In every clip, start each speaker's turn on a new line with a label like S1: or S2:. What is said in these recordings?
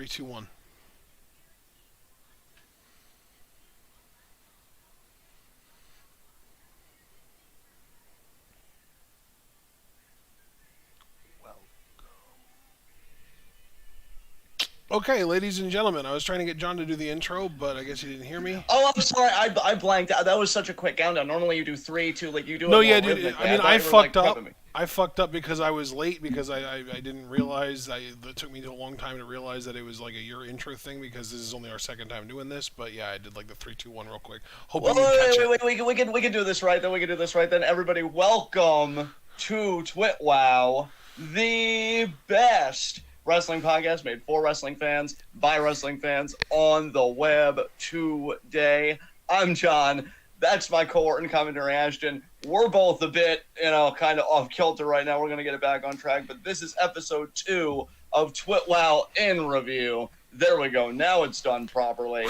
S1: 3, 2, 1. Okay, ladies and gentlemen, I was trying to get John to do the intro, but I guess he didn't hear me.
S2: Oh, I'm sorry. I blanked out. That was such a quick countdown. Normally you do 3, 2, like you do
S1: No,
S2: it
S1: yeah,
S2: more
S1: dude.
S2: rhythmically.
S1: I
S2: I
S1: mean,
S2: thought
S1: I
S2: you were like
S1: fucked up.
S2: prepping me.
S1: I fucked up because I was late because I didn't realize. It took me a long time to realize that it was like a your intro thing because this is only our second time doing this. But yeah, I did like the 3, 2, 1 real quick,
S2: Well,
S1: hoping you'd catch it.
S2: we can do this right then. We can do this right then. Everybody, welcome to TWitWoW, the best wrestling podcast made for wrestling fans by wrestling fans on the web today. I'm John. That's my cohort and commentary, Ashton. We're both a bit, kind of off kilter right now. We're going to get it back on track, but this is episode 2 of TWitWoW in review. There we go. Now it's done properly.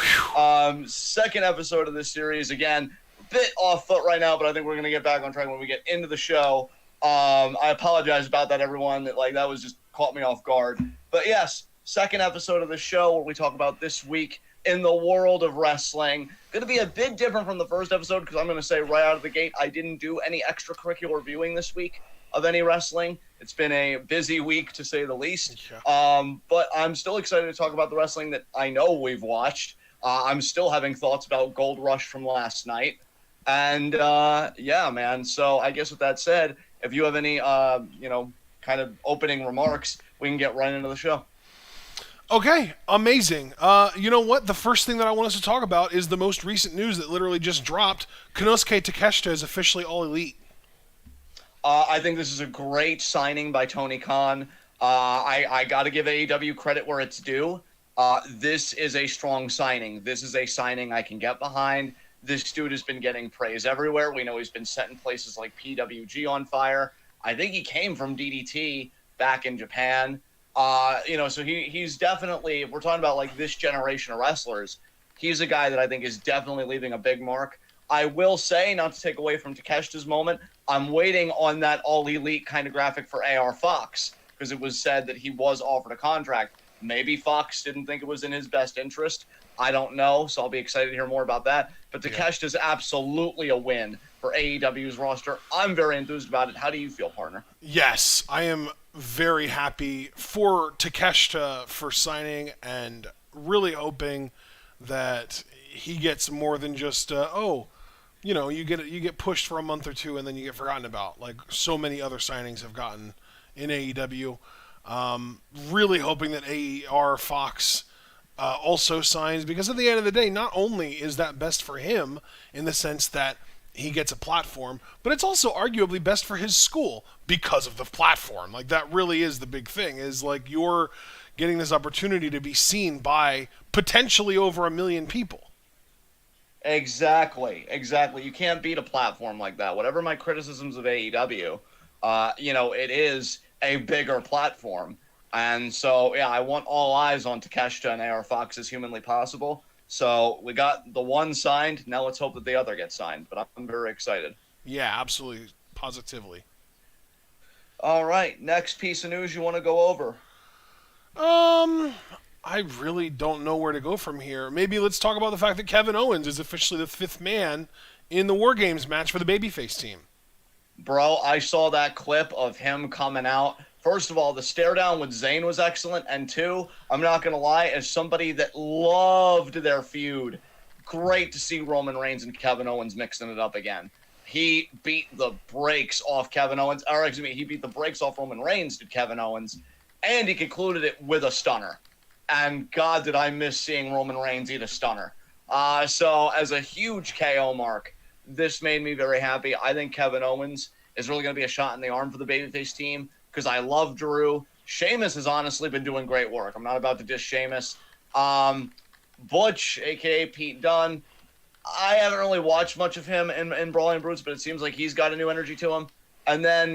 S2: Second episode of this series. Again, a bit off foot right now, but I think we're going to get back on track when we get into the show. I apologize about that, everyone. That was just caught me off guard. But yes, second episode of the show where we talk about this week in the world of wrestling. Going to be a bit different from the first episode because I'm going to say right out of the gate, I didn't do any extracurricular viewing this week of any wrestling. It's been a busy week to say the least.
S1: Yeah.
S2: But I'm still excited to talk about the wrestling that I know we've watched. I'm still having thoughts about Gold Rush from last night. And yeah, man. So I guess with that said, if you have any, kind of opening remarks, we can get right into the show.
S1: Okay, amazing. You know what? The first thing that I want us to talk about is the most recent news that literally just dropped. Konosuke Takeshita is officially All Elite.
S2: I think this is a great signing by Tony Khan. I got to give AEW credit where it's due. This is a strong signing. This is a signing I can get behind. This dude has been getting praise everywhere. We know he's been set in places like PWG on fire. I think he came from DDT back in Japan. So he's definitely, if we're talking about like this generation of wrestlers, he's a guy that I think is definitely leaving a big mark. I will say, not to take away from Takeshita's moment, I'm waiting on that All Elite kind of graphic for AR Fox because it was said that he was offered a contract. Maybe Fox didn't think it was in his best interest. I don't know, so I'll be excited to hear more about that. But Takeshita's absolutely a win for AEW's roster. I'm very enthused about it. How do you feel, partner?
S1: Yes, I am very happy for Takeshita for signing and really hoping that he gets more than just you get pushed for a month or two and then you get forgotten about like so many other signings have gotten in AEW. Really hoping that AR Fox also signs because at the end of the day, not only is that best for him in the sense that he gets a platform, but it's also arguably best for his school because of the platform. Like that really is the big thing is like you're getting this opportunity to be seen by potentially over 1 million people.
S2: Exactly. You can't beat a platform like that. Whatever my criticisms of AEW, it is a bigger platform. And so, yeah, I want all eyes on Takeshita and AR Fox as humanly possible. So we got the one signed. Now let's hope that the other gets signed. But I'm very excited.
S1: Yeah, absolutely, positively.
S2: All right, next piece of news you want to go over?
S1: I really don't know where to go from here. Maybe let's talk about the fact that Kevin Owens is officially the 5th man in the War Games match for the babyface team.
S2: Bro, I saw that clip of him coming out. First of all, the stare down with Zayn was excellent. And 2, I'm not going to lie, as somebody that loved their feud, great to see Roman Reigns and Kevin Owens mixing it up again. He beat the brakes off Kevin Owens. Or, excuse me, he beat the brakes off Roman Reigns, did Kevin Owens. And he concluded it with a stunner. And God, did I miss seeing Roman Reigns eat a stunner. So, as a huge KO mark, this made me very happy. I think Kevin Owens is really going to be a shot in the arm for the babyface team because I love Drew. Sheamus has honestly been doing great work. I'm not about to diss Sheamus. Butch, a.k.a. Pete Dunne, I haven't really watched much of him in Brawling Brutes, but it seems like he's got a new energy to him. And then,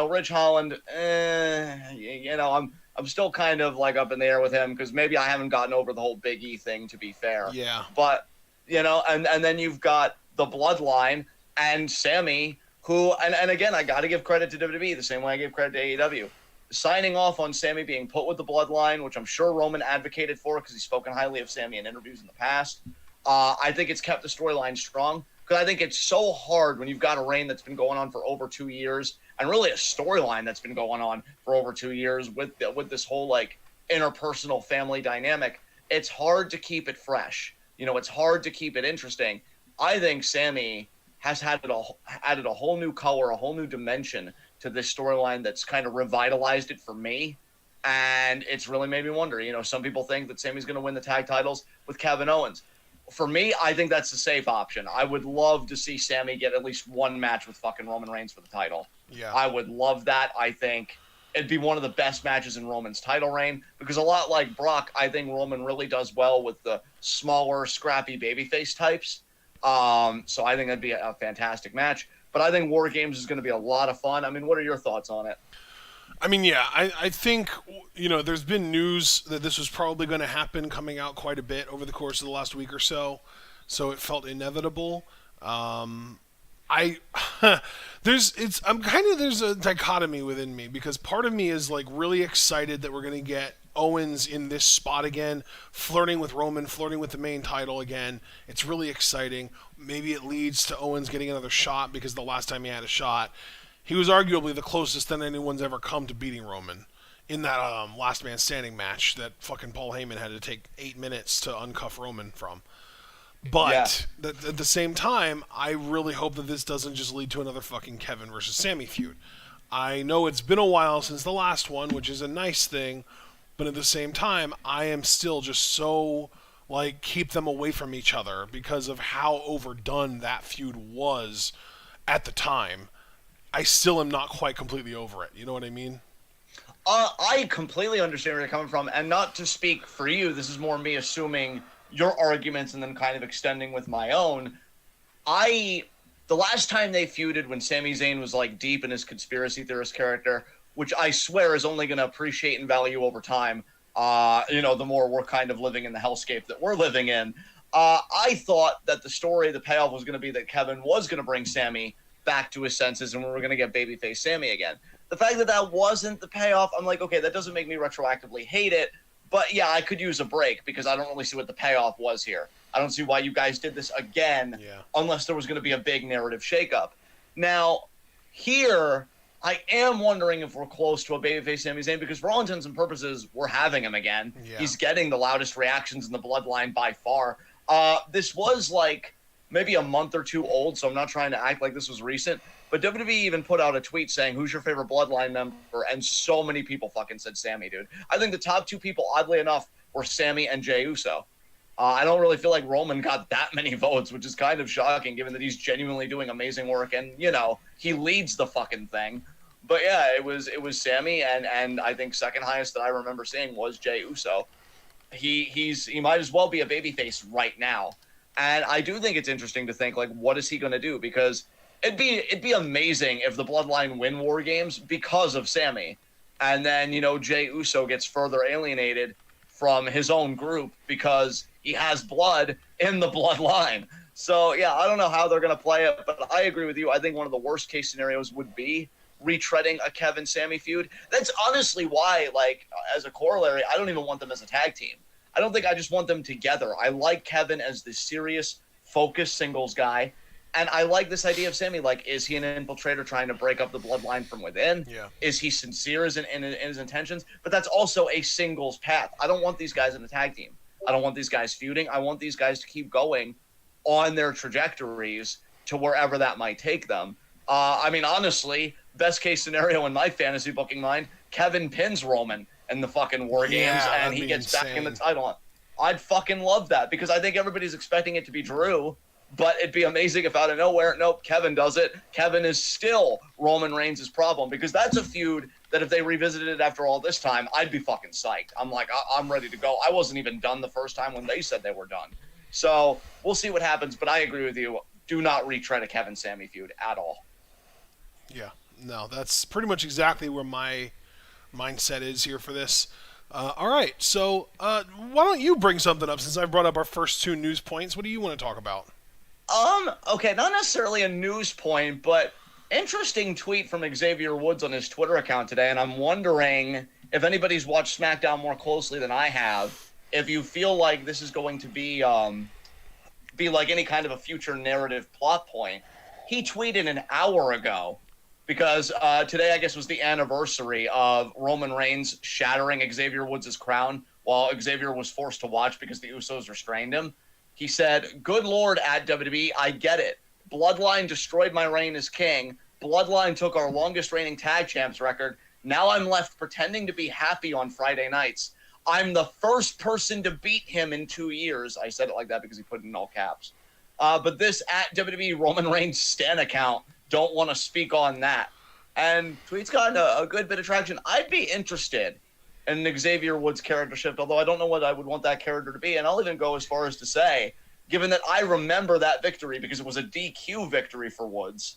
S2: Rich Holland, I'm still kind of like up in the air with him because maybe I haven't gotten over the whole Big E thing, to be fair.
S1: Yeah.
S2: But, and then you've got the Bloodline and Sammy, who, and again, I got to give credit to WWE the same way I give credit to AEW. signing off on Sammy being put with the bloodline, which I'm sure Roman advocated for because he's spoken highly of Sammy in interviews in the past. I think it's kept the storyline strong because I think it's so hard when you've got a reign that's been going on for over 2 years and really a storyline that's been going on for over 2 years with this whole like interpersonal family dynamic. It's hard to keep it fresh. It's hard to keep it interesting. I think Sammy has added a whole new color, a whole new dimension to this storyline that's kind of revitalized it for me. And it's really made me wonder. Some people think that Sammy's going to win the tag titles with Kevin Owens. For me, I think that's the safe option. I would love to see Sammy get at least one match with fucking Roman Reigns for the title.
S1: Yeah.
S2: I would love that. I think it'd be one of the best matches in Roman's title reign because a lot like Brock, I think Roman really does well with the smaller, scrappy babyface types. So I think that'd be a fantastic match. But I think War Games is going to be a lot of fun. I mean, what are your thoughts on it?
S1: I mean, yeah, I think, there's been news that this was probably going to happen coming out quite a bit over the course of the last week or so it felt inevitable. There's a dichotomy within me because part of me is like really excited that we're going to get Owens in this spot again, flirting with Roman, flirting with the main title again. It's really exciting. Maybe it leads to Owens getting another shot because the last time he had a shot, he was arguably the closest that anyone's ever come to beating Roman in that last man standing match that fucking Paul Heyman had to take 8 minutes to uncuff Roman from. But at the same time, I really hope that this doesn't just lead to another fucking Kevin versus Sammy feud. I know it's been a while since the last one, which is a nice thing, but at the same time, I am still just so, keep them away from each other because of how overdone that feud was at the time. I still am not quite completely over it. You know what I mean?
S2: I completely understand where you're coming from, and not to speak for you, this is more me assuming your arguments and then kind of extending with my own. The last time they feuded when Sami Zayn was deep in his conspiracy theorist character, which I swear is only going to appreciate in value over time, the more we're kind of living in the hellscape that we're living in. I thought that the payoff was going to be that Kevin was going to bring Sami back to his senses and we were going to get babyface Sami again. The fact that that wasn't the payoff, I'm like, okay, that doesn't make me retroactively hate it. But yeah, I could use a break because I don't really see what the payoff was here. I don't see why you guys did this again unless there was going to be a big narrative shakeup. Now, here, I am wondering if we're close to a babyface Sami Zayn because for all intents and purposes, we're having him again. Yeah. He's getting the loudest reactions in the bloodline by far. This was maybe a month or two old, so I'm not trying to act like this was recent. But WWE even put out a tweet saying, who's your favorite bloodline member? And so many people fucking said Sammy, dude. I think the top two people, oddly enough, were Sammy and Jey Uso. I don't really feel like Roman got that many votes, which is kind of shocking given that he's genuinely doing amazing work and, he leads the fucking thing. But yeah, it was Sammy and I think second highest that I remember seeing was Jey Uso. He might as well be a babyface right now. And I do think it's interesting to think what is he going to do? Because it'd be amazing if the Bloodline win War Games because of Sammy. And then, Jey Uso gets further alienated from his own group because he has blood in the Bloodline. So, yeah, I don't know how they're going to play it, but I agree with you. I think one of the worst case scenarios would be retreading a Kevin-Sammy feud. That's honestly why, as a corollary, I don't even want them as a tag team. I don't think I just want them together. I like Kevin as the serious, focused singles guy. And I like this idea of Sammy. Is he an infiltrator trying to break up the bloodline from within? Yeah. Is he sincere in his intentions? But that's also a singles path. I don't want these guys in a tag team. I don't want these guys feuding. I want these guys to keep going on their trajectories to wherever that might take them. Honestly, best case scenario in my fantasy booking mind, Kevin pins Roman in the fucking War Games and he gets back in the title. I'd fucking love that because I think everybody's expecting it to be Drew. But it'd be amazing if out of nowhere, nope, Kevin does it. Kevin is still Roman Reigns' problem because that's a feud that if they revisited it after all this time, I'd be fucking psyched. I'm ready to go. I wasn't even done the first time when they said they were done. So we'll see what happens, but I agree with you. Do not retread a Kevin-Sammy feud at all.
S1: Yeah, no, that's pretty much exactly where my mindset is here for this. All right, so why don't you bring something up since I brought up our first two news points? What do you want to talk about?
S2: Okay, not necessarily a news point, but Interesting tweet from Xavier Woods on his Twitter account today, and I'm wondering if anybody's watched SmackDown more closely than I have, if you feel like this is going to be like any kind of a future narrative plot point. He tweeted an hour ago because today, I guess, was the anniversary of Roman Reigns shattering Xavier Woods' crown while Xavier was forced to watch because the Usos restrained him. He said, "Good Lord, at WWE, I get it. Bloodline destroyed my reign as king. Bloodline took our longest reigning tag champs record. Now I'm left pretending to be happy on Friday nights. I'm the first person to beat him in 2 years." I said it like that because he put it in all caps. But this at WWE Roman Reigns Stan account don't want to speak on that. And tweet's gotten a good bit of traction. I'd be interested in an Xavier Woods character shift, although I don't know what I would want that character to be. And I'll even go as far as to say, given that I remember that victory because it was a DQ victory for Woods,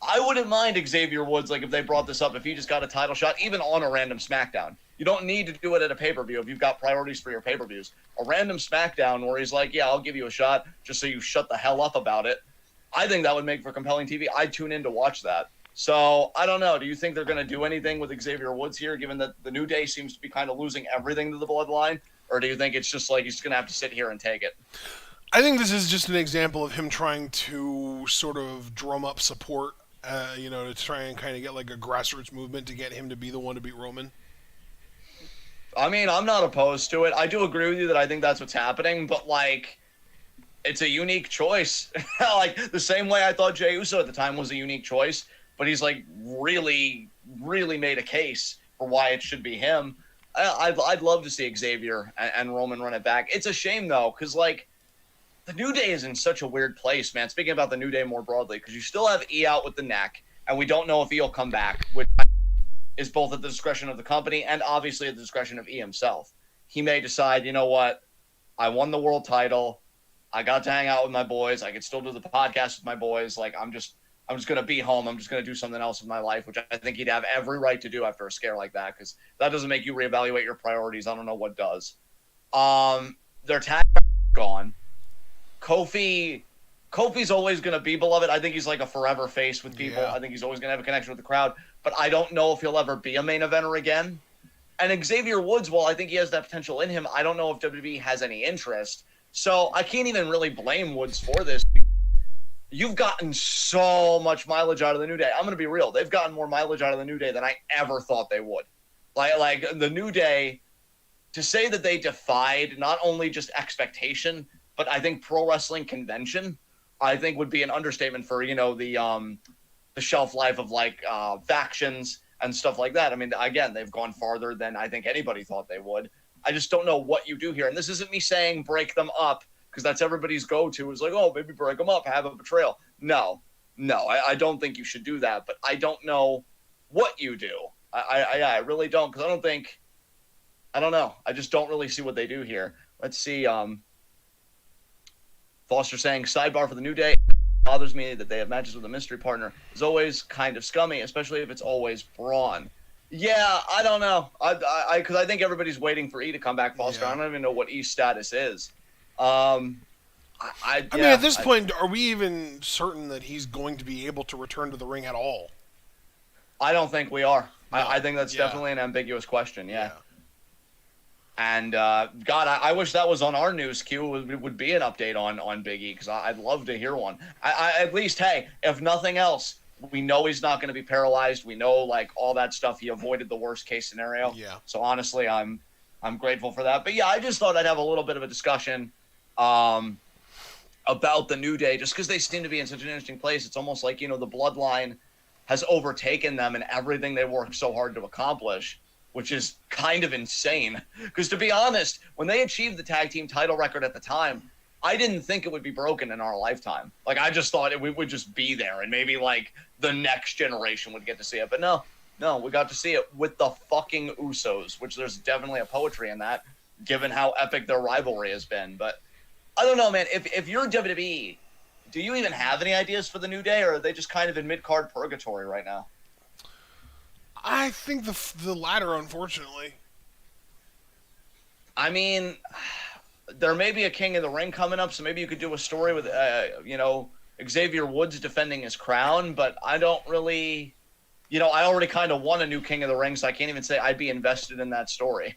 S2: I wouldn't mind Xavier Woods, like if they brought this up, if he just got a title shot, even on a random SmackDown. You don't need to do it at a pay-per-view if you've got priorities for your pay-per-views. A random SmackDown where he's like, yeah, I'll give you a shot just so you shut the hell up about it. I think that would make for compelling TV. I'd tune in to watch that. So, I don't know. Do you think they're going to do anything with Xavier Woods here, given that the New Day seems to be kind of losing everything to the Bloodline? Or do you think it's just like he's going to have to sit here and take it?
S1: I think this is just an example of him trying to sort of drum up support, to try and kind of get like a grassroots movement to get him to be the one to beat Roman.
S2: I mean, I'm not opposed to it. I do agree with you that I think that's what's happening, but like, it's a unique choice. Like the same way I thought Jey Uso at the time was a unique choice, but he's like really, really made a case for why it should be him. I'd love to see Xavier and Roman run it back. It's a shame though, because like the New Day is in such a weird place, man. Speaking about the New Day more broadly, because you still have E out with the neck, and we don't know if E will come back, which is both at the discretion of the company and obviously at the discretion of E himself. He may decide, you know what, I won the world title. I got to hang out with my boys. I could still do the podcast with my boys. Like I'm just going to be home. I'm just going to do something else with my life, which I think he'd have every right to do after a scare like that, because that doesn't make you reevaluate your priorities. I don't know what does. Their tag gone. Kofi's always going to be beloved. I think he's like a forever face with people. Yeah. I think he's always going to have a connection with the crowd, but I don't know if he'll ever be a main eventer again. And Xavier Woods, while I think he has that potential in him, I don't know if WWE has any interest. So I can't even really blame Woods for this. You've gotten so much mileage out of the New Day. I'm going to be real. They've gotten more mileage out of the New Day than I ever thought they would. Like the New Day, to say that they defied not only just expectation, but I think pro wrestling convention, I think would be an understatement for, the shelf life of like factions and stuff like that. I mean, again, they've gone farther than I think anybody thought they would. I just don't know what you do here. And this isn't me saying break them up, because that's everybody's go-to is like, oh, maybe break them up, have a betrayal. No, I don't think you should do that. But I don't know what you do. I really don't, because I don't know. I just don't really see what they do here. Let's see. Foster saying, sidebar for the New Day. It bothers me that they have matches with a mystery partner. Is always kind of scummy, especially if it's always Braun. Yeah, I don't know. Because I think everybody's waiting for E to come back, Foster. Yeah. I don't even know what E's status is. I mean,
S1: at this point, are we even certain that he's going to be able to return to the ring at all?
S2: I don't think we are. No. I think that's definitely an ambiguous question, yeah. And, God, I wish that was on our news queue. It would be an update on Big E, because I'd love to hear one. At least, hey, if nothing else, we know he's not going to be paralyzed. We know, like, all that stuff. He avoided the worst-case scenario. Yeah. So, honestly, I'm grateful for that. But, yeah, I just thought I'd have a little bit of a discussion about the New Day, just because they seem to be in such an interesting place. It's almost like, the Bloodline has overtaken them in everything they worked so hard to accomplish, which is kind of insane. Because to be honest, when they achieved the tag team title record at the time, I didn't think it would be broken in our lifetime. Like, I just thought we would just be there, and maybe, like, the next generation would get to see it. But no, we got to see it with the fucking Usos, which there's definitely a poetry in that, given how epic their rivalry has been. But I don't know, man. If you're WWE, do you even have any ideas for the New Day, or are they just kind of in mid-card purgatory right now?
S1: I think the latter, unfortunately.
S2: I mean, there may be a King of the Ring coming up, so maybe you could do a story with, Xavier Woods defending his crown, but I don't really, I already kind of won a new King of the Ring, so I can't even say I'd be invested in that story.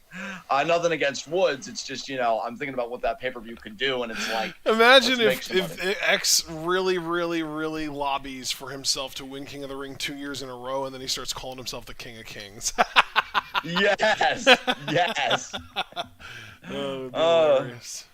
S2: Nothing against Woods. It's just, I'm thinking about what that pay-per-view could do, and it's like,
S1: Imagine
S2: let's make some
S1: if X really, really, really lobbies for himself to win King of the Ring 2 years in a row, and then he starts calling himself the King of Kings.
S2: Yes, yes.
S1: Oh, it'd be
S2: Uh,
S1: hilarious.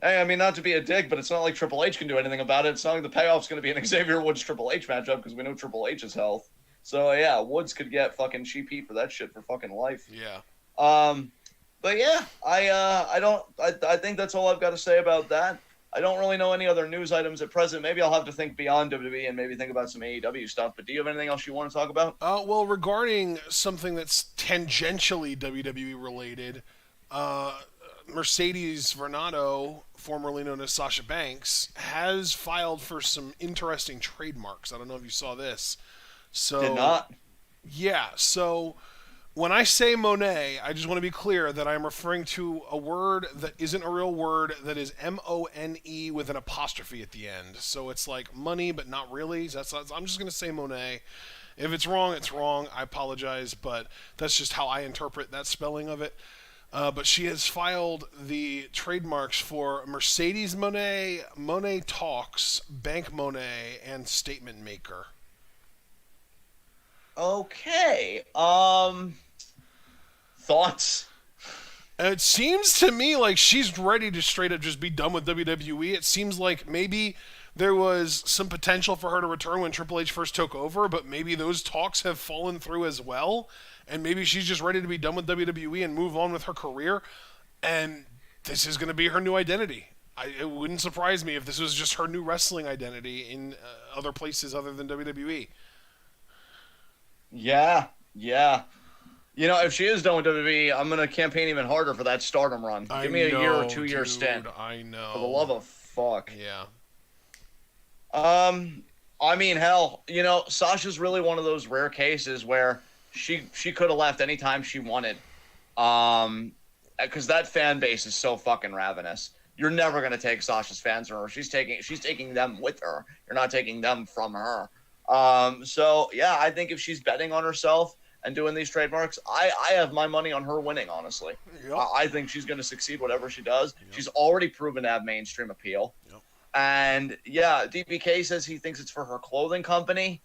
S2: Hey, I mean, not to be a dick, but it's not like Triple H can do anything about it. It's not like the payoff's going to be an Xavier Woods Triple H matchup because we know Triple H's health. So yeah, Woods could get fucking cheap heat for that shit for fucking life.
S1: Yeah.
S2: But yeah, I think that's all I've got to say about that. I don't really know any other news items at present. Maybe I'll have to think beyond WWE and maybe think about some AEW stuff. But do you have anything else you want to talk about?
S1: Well, regarding something that's tangentially WWE related, Mercedes Varnado, formerly known as Sasha Banks, has filed for some interesting trademarks. I don't know if you saw this. So,
S2: Did not.
S1: yeah, so when I say Monet, I just want to be clear that I'm referring to a word that isn't a real word, that is Mone with an apostrophe at the end. So it's like money, but not really. I'm just going to say Monet. If it's wrong, it's wrong. I apologize, but that's just how I interpret that spelling of it. But she has filed the trademarks for Mercedes Monet, Monet Talks, Bank Monet, and Statement Maker.
S2: Okay. Thoughts?
S1: It seems to me like she's ready to straight up just be done with WWE. It seems like maybe there was some potential for her to return when Triple H first took over, but maybe those talks have fallen through as well. And maybe she's just ready to be done with WWE and move on with her career. And this is going to be her new identity. It wouldn't surprise me if this was just her new wrestling identity in other places other than WWE.
S2: Yeah, yeah. If she is done with WWE, I'm gonna campaign even harder for that Stardom run. Give me a year or 2 year stint.
S1: I know.
S2: For the love of fuck.
S1: Yeah.
S2: I mean, hell, Sasha's really one of those rare cases where she could have left anytime she wanted. Because that fan base is so fucking ravenous. You're never gonna take Sasha's fans from her. She's taking them with her. You're not taking them from her. So yeah, I think if she's betting on herself and doing these trademarks, I have my money on her winning, honestly.
S1: Yep.
S2: I think she's going to succeed whatever she does. Yep. She's already proven to have mainstream appeal.
S1: Yep.
S2: And yeah, DPK says he thinks it's for her clothing company.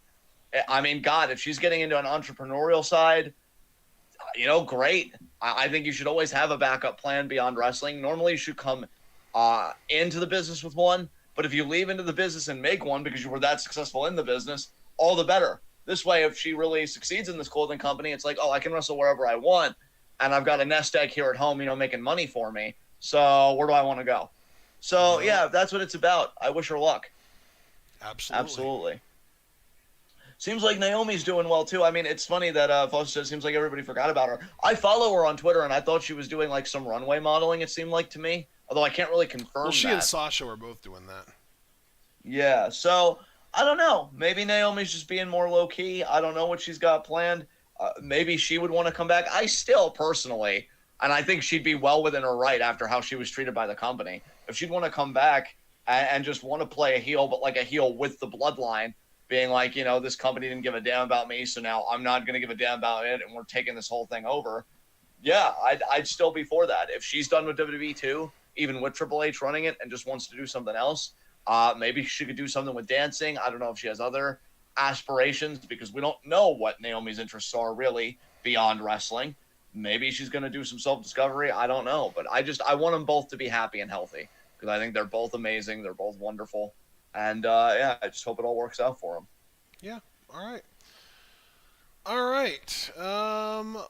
S2: I mean, God, if she's getting into an entrepreneurial side, great. I think you should always have a backup plan beyond wrestling. Normally you should come into the business with one, but if you leave into the business and make one because you were that successful in the business, all the better. This way, if she really succeeds in this clothing company, it's like, oh, I can wrestle wherever I want, and I've got a nest egg here at home, making money for me. So where do I want to go? So yeah, that's what it's about. I wish her luck. Absolutely. Seems like Naomi's doing well too. I mean, it's funny that Foster says seems like everybody forgot about her. I follow her on Twitter, and I thought she was doing like some runway modeling. It seemed like to me, although I can't really confirm.
S1: Well, she
S2: that.
S1: and Sasha were both doing that.
S2: Yeah. So I don't know. Maybe Naomi's just being more low key. I don't know what she's got planned. Maybe she would want to come back. I still personally, and I think she'd be well within her right after how she was treated by the company. If she'd want to come back and just want to play a heel, but like a heel with the bloodline, being like, this company didn't give a damn about me, so now I'm not going to give a damn about it, and we're taking this whole thing over. Yeah, I'd still be for that. If she's done with WWE too, even with Triple H running it and just wants to do something else, maybe she could do something with dancing. I don't know if she has other aspirations because we don't know what Naomi's interests are really beyond wrestling. Maybe she's going to do some self-discovery. I don't know. But I want them both to be happy and healthy because I think they're both amazing. They're both wonderful. And I just hope it all works out for them.
S1: Yeah. All right. All right.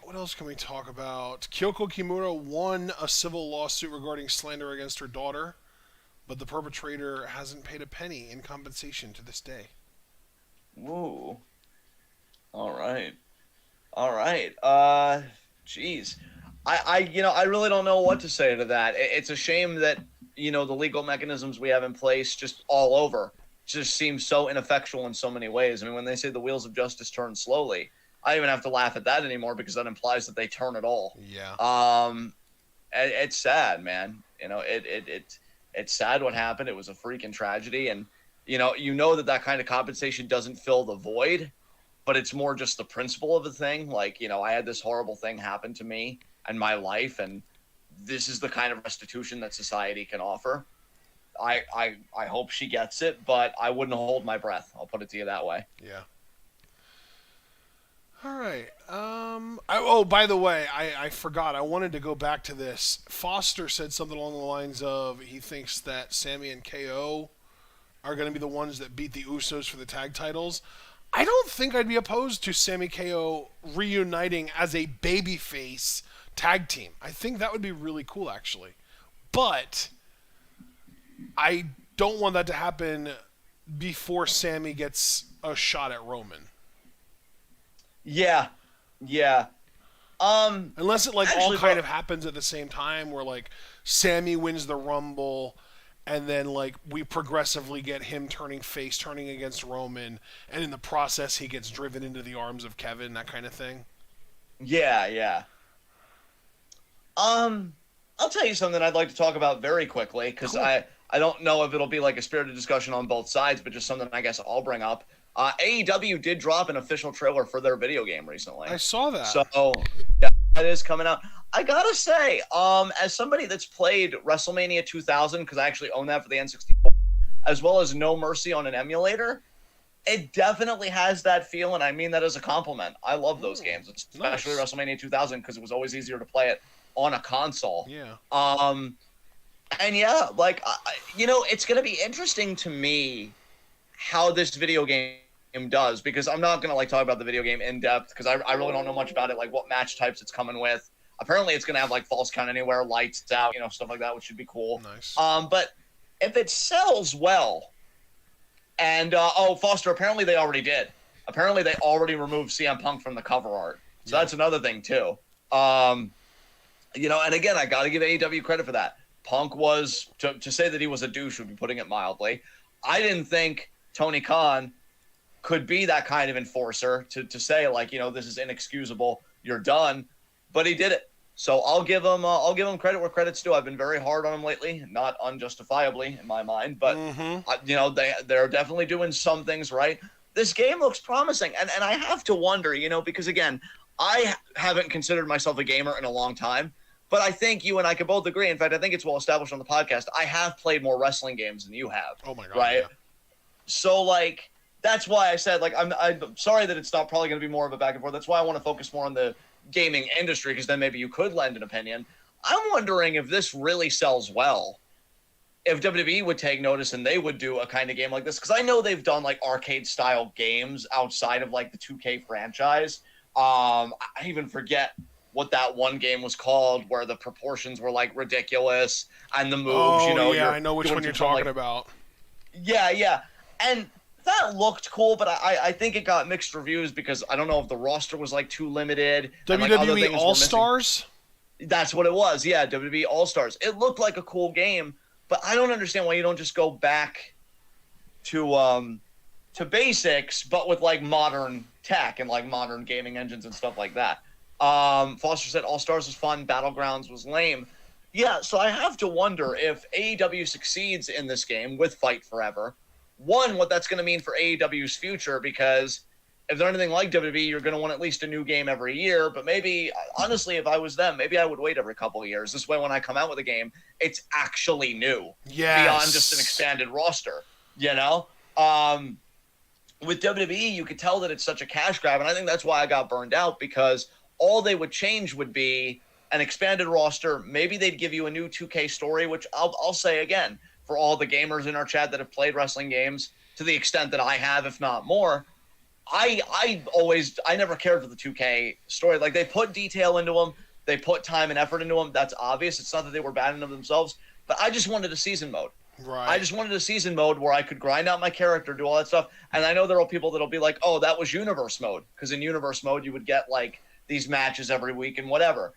S1: What else can we talk about? Kyoko Kimura won a civil lawsuit regarding slander against her daughter, but the perpetrator hasn't paid a penny in compensation to this day.
S2: Ooh. All right. Jeez. I really don't know what to say to that. It's a shame that, the legal mechanisms we have in place just all over just seem so ineffectual in so many ways. I mean, when they say the wheels of justice turn slowly, I don't even have to laugh at that anymore because that implies that they turn at all.
S1: Yeah.
S2: It's sad, man. It's sad what happened. It was a freaking tragedy. And that kind of compensation doesn't fill the void, but it's more just the principle of the thing. Like, I had this horrible thing happen to me and my life, and this is the kind of restitution that society can offer. I hope she gets it, but I wouldn't hold my breath. I'll put it to you that way.
S1: Yeah. All right. By the way, I forgot. I wanted to go back to this. Foster said something along the lines of he thinks that Sammy and KO are going to be the ones that beat the Usos for the tag titles. I don't think I'd be opposed to Sammy KO reuniting as a babyface tag team. I think that would be really cool, actually. But I don't want that to happen before Sammy gets a shot at Roman.
S2: Yeah.
S1: Unless it
S2: actually,
S1: all kind of happens at the same time, where Sammy wins the Rumble, and then we progressively get him turning face, turning against Roman, and in the process he gets driven into the arms of Kevin, that kind of thing.
S2: Yeah. I'll tell you something I'd like to talk about very quickly, because
S1: Cool.
S2: I don't know if it'll be a spirited discussion on both sides, but just something I guess I'll bring up. AEW did drop an official trailer for their video game recently.
S1: I saw that.
S2: So, yeah, that is coming out. I gotta say, as somebody that's played WrestleMania 2000, because I actually own that for the N64, as well as No Mercy on an emulator, it definitely has that feel, and I mean that as a compliment. I love those games, especially
S1: nice.
S2: WrestleMania 2000, because it was always easier to play it on a console.
S1: Yeah.
S2: And yeah, it's gonna be interesting to me how this video game does, because I'm not gonna talk about the video game in depth, because I really don't know much about it, what match types it's coming with. Apparently it's gonna have false count anywhere, lights out, stuff like that, which should be cool.
S1: Nice.
S2: But if it sells well, and Foster, apparently they already did. Apparently they already removed CM Punk from the cover art, so that's another thing too. And again, I gotta give AEW credit for that. Punk was, to say that he was a douche would be putting it mildly. I didn't think Tony Khan could be that kind of enforcer to say this is inexcusable, you're done, but he did it. So I'll give him credit where credit's due. I've been very hard on him lately, not unjustifiably in my mind, but they're definitely doing some things right. This game looks promising, and I have to wonder, because again, I haven't considered myself a gamer in a long time, but I think you and I can both agree. In fact, I think it's well established on the podcast. I have played more wrestling games than you have.
S1: Oh my god!
S2: Right?
S1: Yeah.
S2: So that's why I said I'm sorry that it's not probably going to be more of a back and forth. That's why I want to focus more on the gaming industry, because then maybe you could lend an opinion. I'm wondering if this really sells well, if WWE would take notice and they would do a kind of game like this, because I know they've done arcade style games outside of the 2K franchise. I even forget what that one game was called where the proportions were ridiculous and the moves.
S1: Yeah, I know which one you're talking about.
S2: Yeah, and that looked cool, but I think it got mixed reviews because I don't know if the roster was too limited.
S1: WWE All Stars?
S2: That's what it was. Yeah, WWE All Stars. It looked like a cool game, but I don't understand why you don't just go back to basics, but with modern tech and modern gaming engines and stuff like that. Foster said All Stars was fun, Battlegrounds was lame. Yeah, so I have to wonder if AEW succeeds in this game with Fight Forever. One, what that's going to mean for AEW's future, because if they're anything like WWE, you're going to want at least a new game every year. But maybe, honestly, if I was them, maybe I would wait every couple of years. This way, when I come out with a game, it's actually new.
S1: Yes.
S2: Beyond just an expanded roster, With WWE, you could tell that it's such a cash grab, and I think that's why I got burned out, because all they would change would be an expanded roster. Maybe they'd give you a new 2K story, which I'll say again, for all the gamers in our chat that have played wrestling games to the extent that I have, if not more, I never cared for the 2K story. They put detail into them, they put time and effort into them. That's obvious. It's not that they were bad in them themselves, but I just wanted a season mode.
S1: Right.
S2: I just wanted a season mode where I could grind out my character, do all that stuff. And I know there are people that'll be like, "Oh, that was universe mode," because in universe mode you would get these matches every week and whatever.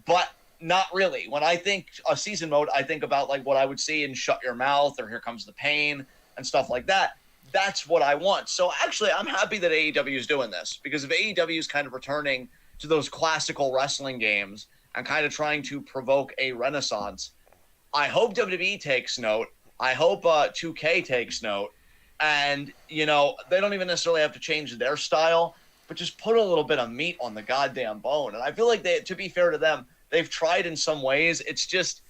S2: But not really. When I think a season mode, I think about what I would see in Shut Your Mouth or Here Comes the Pain and stuff like that. That's what I want. So actually, I'm happy that AEW is doing this, because if AEW is kind of returning to those classical wrestling games and kind of trying to provoke a renaissance, I hope WWE takes note. I hope 2K takes note. And, they don't even necessarily have to change their style, but just put a little bit of meat on the goddamn bone. And I feel like to be fair to them, they've tried in some ways. It's just,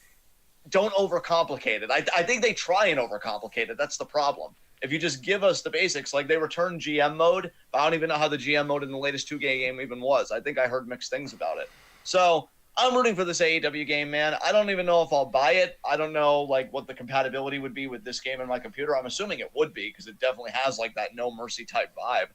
S2: don't overcomplicate it. I think they try and overcomplicate it. That's the problem. If you just give us the basics, like they returned GM mode, but I don't even know how the GM mode in the latest 2K game even was. I think I heard mixed things about it. So I'm rooting for this AEW game, man. I don't even know if I'll buy it. I don't know what the compatibility would be with this game in my computer. I'm assuming it would be, because it definitely has that No Mercy type vibe.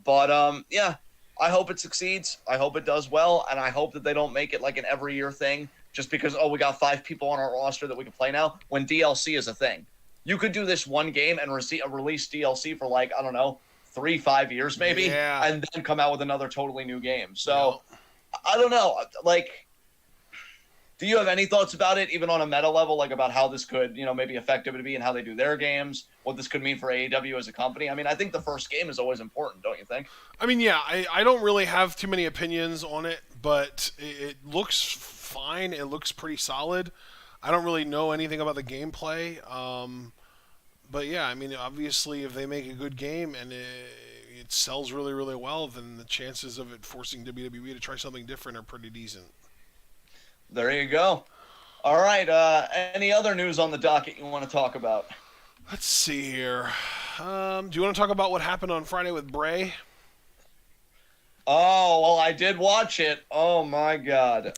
S2: But yeah, I hope it succeeds. I hope it does well, and I hope that they don't make it like an every year thing just because, we got 5 people on our roster that we can play now, when DLC is a thing. You could do this one game and release DLC for I don't know, 3-5 years maybe, and then come out with another totally new game. So I don't know. Do you have any thoughts about it, even on a meta level, about how this could, maybe affect WWE and how they do their games, what this could mean for AEW as a company? I mean, I think the first game is always important, don't you think?
S1: I mean, yeah, I don't really have too many opinions on it, but it looks fine. It looks pretty solid. I don't really know anything about the gameplay. But yeah, I mean, obviously, if they make a good game and it sells really, really well, then the chances of it forcing WWE to try something different are pretty decent.
S2: There you go. All right. Any other news on the docket you want to talk about?
S1: Let's see here. Do you want to talk about what happened on Friday with Bray?
S2: Oh, well, I did watch it. Oh, my God.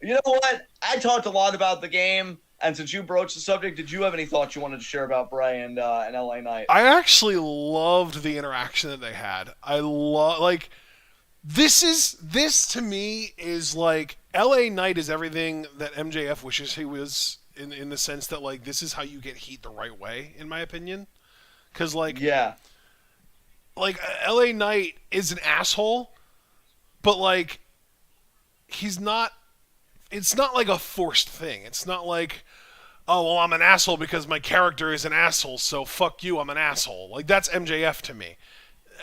S2: You know what? I talked a lot about the game, and since you broached the subject, did you have any thoughts you wanted to share about Bray and LA Knight?
S1: I actually loved the interaction that they had. I love, this to me is LA Knight is everything that MJF wishes he was, in the sense that this is how you get heat the right way, in my opinion. Because LA Knight is an asshole, but he's not. It's not a forced thing. It's not oh well, I'm an asshole because my character is an asshole, so fuck you, I'm an asshole. That's MJF to me.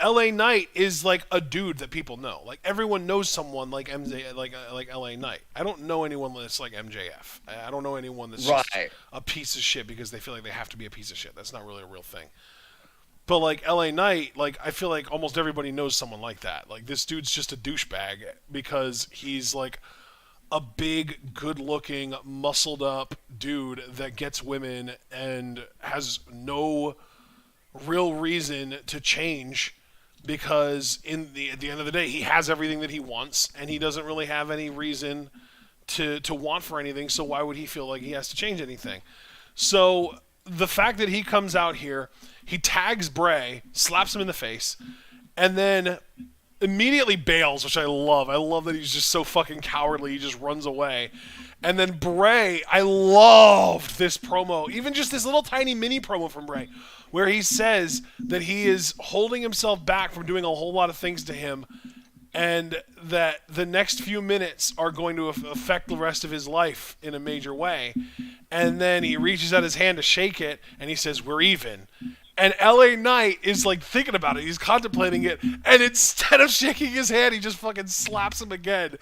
S1: LA Knight is a dude that people know. Everyone knows someone like MJ, like LA Knight. I don't know anyone that's like MJF. I don't know anyone that's just a piece of shit because they feel like they have to be a piece of shit. That's not really a real thing. But LA Knight, I feel like almost everybody knows someone like that. This dude's just a douchebag because he's a big, good-looking, muscled-up dude that gets women and has no real reason to change because at the end of the day, he has everything that he wants, and he doesn't really have any reason to want for anything, so why would he feel like he has to change anything? So the fact that he comes out here, he tags Bray, slaps him in the face, and then immediately bails, which I love. I love that he's just so fucking cowardly. He just runs away. And then Bray, I loved this promo, even just this little tiny mini promo from Bray, where he says that he is holding himself back from doing a whole lot of things to him, and that the next few minutes are going to affect the rest of his life in a major way. And then he reaches out his hand to shake it, and he says, "We're even." And LA Knight is thinking about it. He's contemplating it. And instead of shaking his hand, he just fucking slaps him again.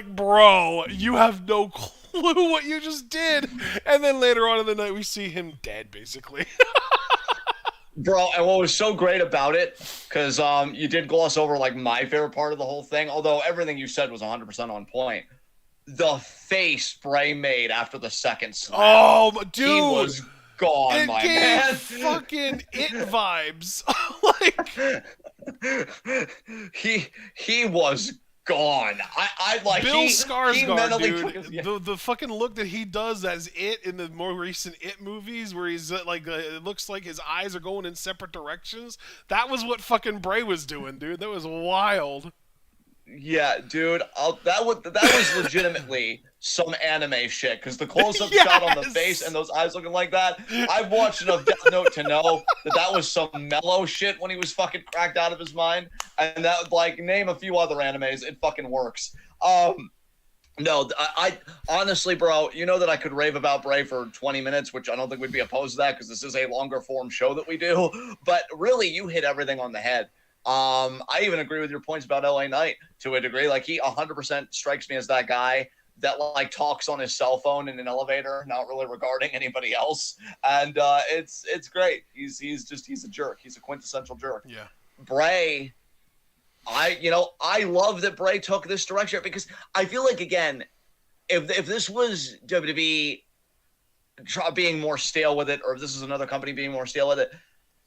S1: Bro, you have no clue what you just did. And then later on in the night, we see him dead, basically.
S2: Bro, and what was so great about it, because you did gloss over my favorite part of the whole thing, although everything you said was 100% on point. The face Bray made after the second slap.
S1: Oh, dude.
S2: He was gone, my man.
S1: Fucking It vibes.
S2: he was gone. I
S1: Bill Skarsgård,
S2: he
S1: dude. The fucking look that he does as It in the more recent It movies, where he's it looks like his eyes are going in separate directions. That was what fucking Bray was doing, dude. That was wild.
S2: Yeah, dude. That was legitimately some anime shit, because the close-up shot on the face and those eyes looking like that. I've watched enough Death Note to know that was some mellow shit when he was fucking cracked out of his mind. And that, name a few other animes, it fucking works. No, I honestly, bro, you know that I could rave about Bray for 20 minutes, which I don't think we'd be opposed to that because this is a longer form show that we do. But really, you hit everything on the head. I even agree with your points about LA Knight to a degree. He 100% strikes me as that guy that like talks on his cell phone in an elevator, not really regarding anybody else, and it's great. He's a jerk. He's a quintessential jerk.
S1: Yeah.
S2: Bray, I love that Bray took this direction because I feel like, again, if this was WWE being more stale with it, or if this was another company being more stale with it,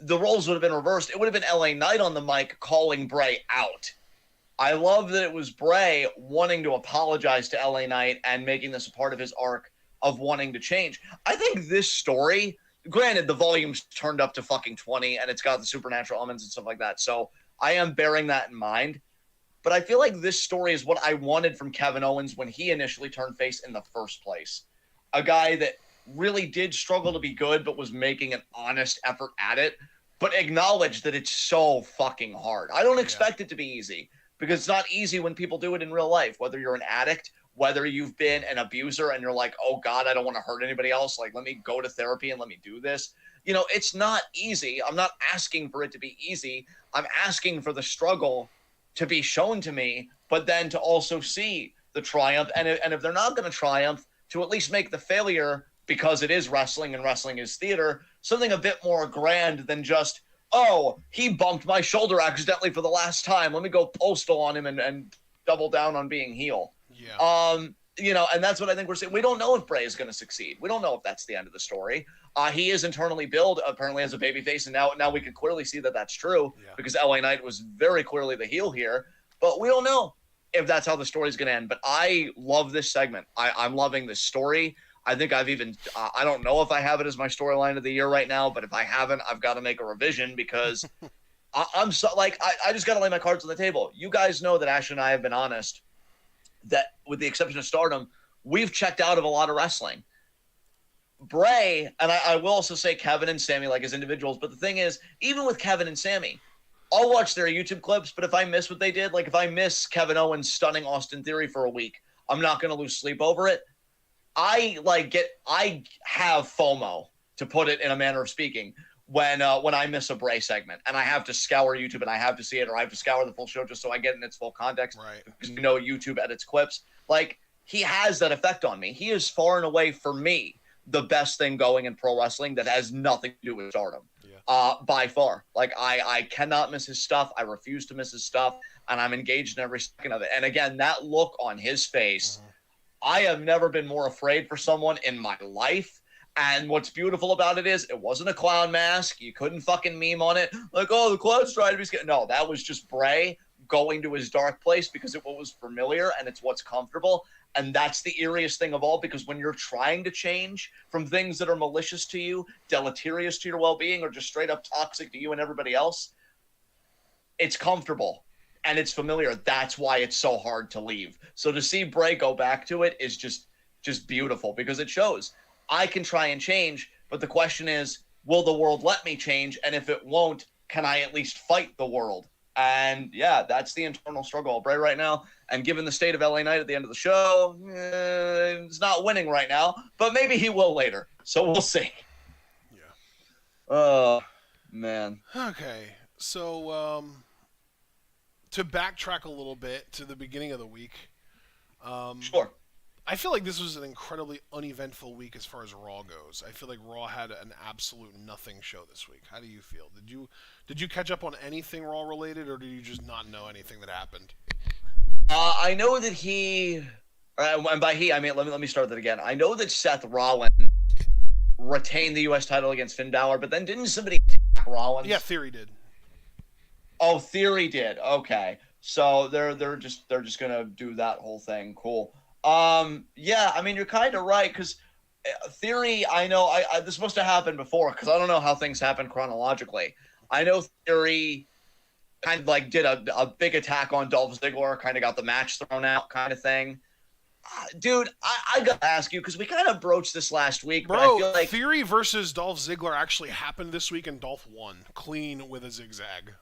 S2: the roles would have been reversed. It would have been LA Knight on the mic calling Bray out. I love that it was Bray wanting to apologize to LA Knight and making this a part of his arc of wanting to change. I think this story, granted, the volume's turned up to fucking 20 and it's got the supernatural elements and stuff like that, so I am bearing that in mind. But I feel like this story is what I wanted from Kevin Owens when he initially turned face in the first place. A guy that really did struggle to be good, but was making an honest effort at it, but acknowledged that it's so fucking hard. I don't expect it to be easy, because it's not easy when people do it in real life, whether you're an addict, whether you've been an abuser and you're like, oh God, I don't want to hurt anybody else. Like, let me go to therapy and let me do this. It's not easy. I'm not asking for it to be easy. I'm asking for the struggle to be shown to me, but then to also see the triumph. And if they're not going to triumph, to at least make the failure, because it is wrestling and wrestling is theater, something a bit more grand than just, oh, he bumped my shoulder accidentally for the last time. Let me go postal on him and double down on being heel.
S1: Yeah.
S2: And that's what I think we're saying. We don't know if Bray is going to succeed. We don't know if that's the end of the story. He is internally billed apparently as a babyface, and now we can clearly see that that's true because LA Knight was very clearly the heel here. But we don't know if that's how the story is going to end. But I love this segment. I'm loving this story. I think I've even I don't know if I have it as my storyline of the year right now, but if I haven't, I've got to make a revision because I'm so like I just got to lay my cards on the table. You guys know that Ash and I have been honest that with the exception of Stardom, we've checked out of a lot of wrestling. Bray, and I will also say Kevin and Sammy like as individuals, but the thing is, even with Kevin and Sammy, I'll watch their YouTube clips, but if I miss what they did, like if I miss Kevin Owens stunning Austin Theory for a week, I'm not going to lose sleep over it. I have FOMO, to put it in a manner of speaking, when I miss a Bray segment and I have to scour YouTube and I have to see it, or I have to scour the full show just so I get in its full context.
S1: Right.
S2: Because YouTube edits clips. Like, he has that effect on me. He is far and away, for me, the best thing going in pro wrestling that has nothing to do with Stardom. Yeah. By far. Like, I cannot miss his stuff. I refuse to miss his stuff, and I'm engaged in every second of it. And again, that look on his face, I have never been more afraid for someone in my life. And what's beautiful about it is it wasn't a clown mask. You couldn't fucking meme on it. Like, oh, the clown's trying to be scared. No, that was just Bray going to his dark place because it was familiar and it's what's comfortable. And that's the eeriest thing of all, because when you're trying to change from things that are malicious to you, deleterious to your well-being, or just straight up toxic to you and everybody else, it's comfortable and it's familiar. That's why it's so hard to leave. So to see Bray go back to it is just beautiful, because it shows I can try and change, but the question is, will the world let me change? And if it won't, can I at least fight the world? And yeah, that's the internal struggle of Bray right now. And given the state of LA Knight at the end of the show, he's not winning right now, but maybe he will later. So we'll see.
S1: Yeah.
S2: Oh, man.
S1: Okay. So, to backtrack a little bit to the beginning of the week.
S2: Sure.
S1: I feel like this was an incredibly uneventful week as far as Raw goes. I feel like Raw had an absolute nothing show this week. How do you feel? Did you catch up on anything Raw related, or did you just not know anything that happened?
S2: I know that and by he I mean let me start that again. I know that Seth Rollins retained the U.S. title against Finn Balor, but then didn't somebody attack Rollins?
S1: Yeah, Theory did.
S2: Oh, Theory did. Okay, so they're just gonna do that whole thing. Cool. Yeah, I mean, you're kind of right, because Theory, I know, this must have happened before, because I don't know how things happen chronologically. I know Theory kind of like did a big attack on Dolph Ziggler, kind of got the match thrown out kind of thing. Dude, I got to ask you, because we kind of broached this last week,
S1: Bro,
S2: but I feel like
S1: Theory versus Dolph Ziggler actually happened this week, and Dolph won, clean with a zigzag.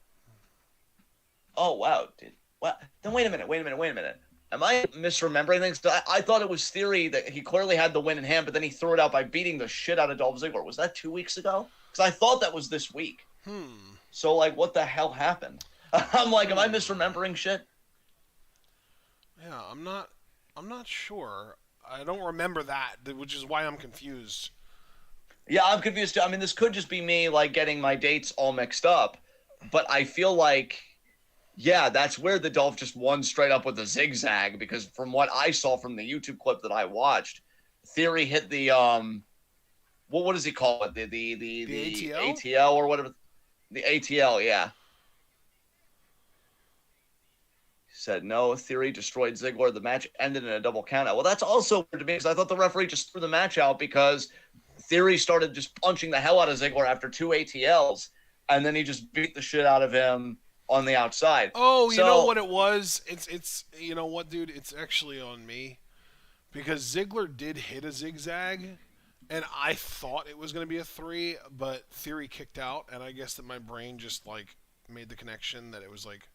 S2: Oh, wow. Dude. What? Then wait a minute. Am I misremembering things? I thought it was Theory that he clearly had the win in hand, but then he threw it out by beating the shit out of Dolph Ziggler. Was that 2 weeks ago? Because I thought that was this week. So, like, what the hell happened? I'm like, am I misremembering shit?
S1: Yeah, I'm not I'm not sure. I don't remember that, which is why I'm confused.
S2: Yeah, I'm confused too. I mean, this could just be me like getting my dates all mixed up, but I feel like yeah, that's where the Dolph just won straight up with a zigzag because from what I saw from the YouTube clip that I watched, Theory hit the what does he call it?
S1: The
S2: The
S1: ATL?
S2: ATL or whatever. The ATL, yeah. He said no. Theory destroyed Ziggler. The match ended in a double countout. Well, that's also weird to me because I thought the referee just threw the match out because Theory started just punching the hell out of Ziggler after two ATLs, and then he just beat the shit out of him on the outside.
S1: Oh, you know
S2: So
S1: what it was? It's you know what, dude? It's actually on me because Ziggler did hit a zigzag, and I thought it was going to be a 3, but Theory kicked out, and I guess that my brain just like made the connection that it was like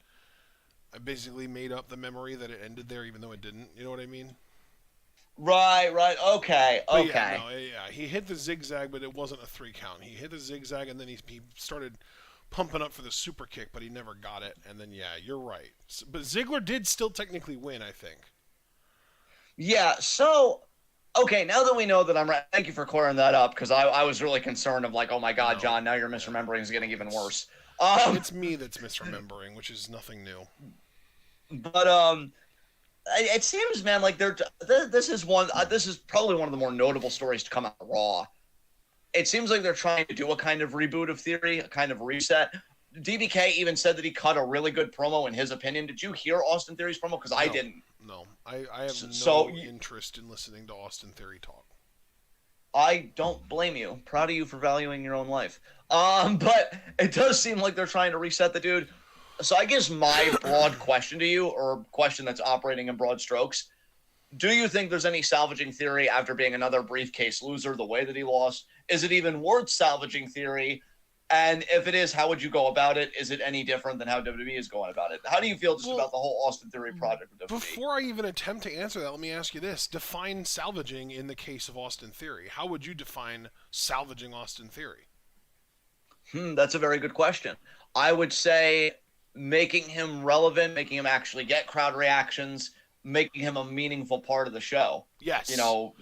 S1: I basically made up the memory that it ended there, even though it didn't. You know what I mean?
S2: right, okay,
S1: But yeah,
S2: okay.
S1: no, yeah, he hit the zigzag, but it wasn't a 3 count. He hit the zigzag, and then he started pumping up for the super kick, but he never got it. And then yeah, you're right. But Ziggler did still technically win, I think.
S2: Yeah, so okay, now that we know that I'm right, thank you for clearing that up because I was really concerned of like, oh my God,
S1: No,
S2: John, now your
S1: yeah,
S2: misremembering is getting even
S1: it's
S2: worse.
S1: it's me that's misremembering, which is nothing new.
S2: But it seems, man, like this is one. This is probably one of the more notable stories to come out of Raw. It seems like they're trying to do a kind of reboot of Theory, a kind of reset. DBK even said that he cut a really good promo in his opinion. Did you hear Austin Theory's promo? Because I
S1: No,
S2: didn't.
S1: no, I have
S2: So
S1: no interest in listening to Austin Theory talk.
S2: I don't blame you. Proud of you for valuing your own life. But it does seem like they're trying to reset the dude. So I guess my broad question to you, or question that's operating in broad strokes, do you think there's any salvaging Theory after being another briefcase loser the way that he lost? Is it even worth salvaging Theory? And if it is, how would you go about it? Is it any different than how WWE is going about it? How do you feel just
S1: Well,
S2: about the whole Austin Theory project with WWE?
S1: before I even attempt to answer that, let me ask you this: define salvaging in the case of Austin Theory. How would you define salvaging Austin Theory?
S2: That's a very good question. I would say making him relevant, making him actually get crowd reactions, making him a meaningful part of the show. You
S1: Yes.
S2: know,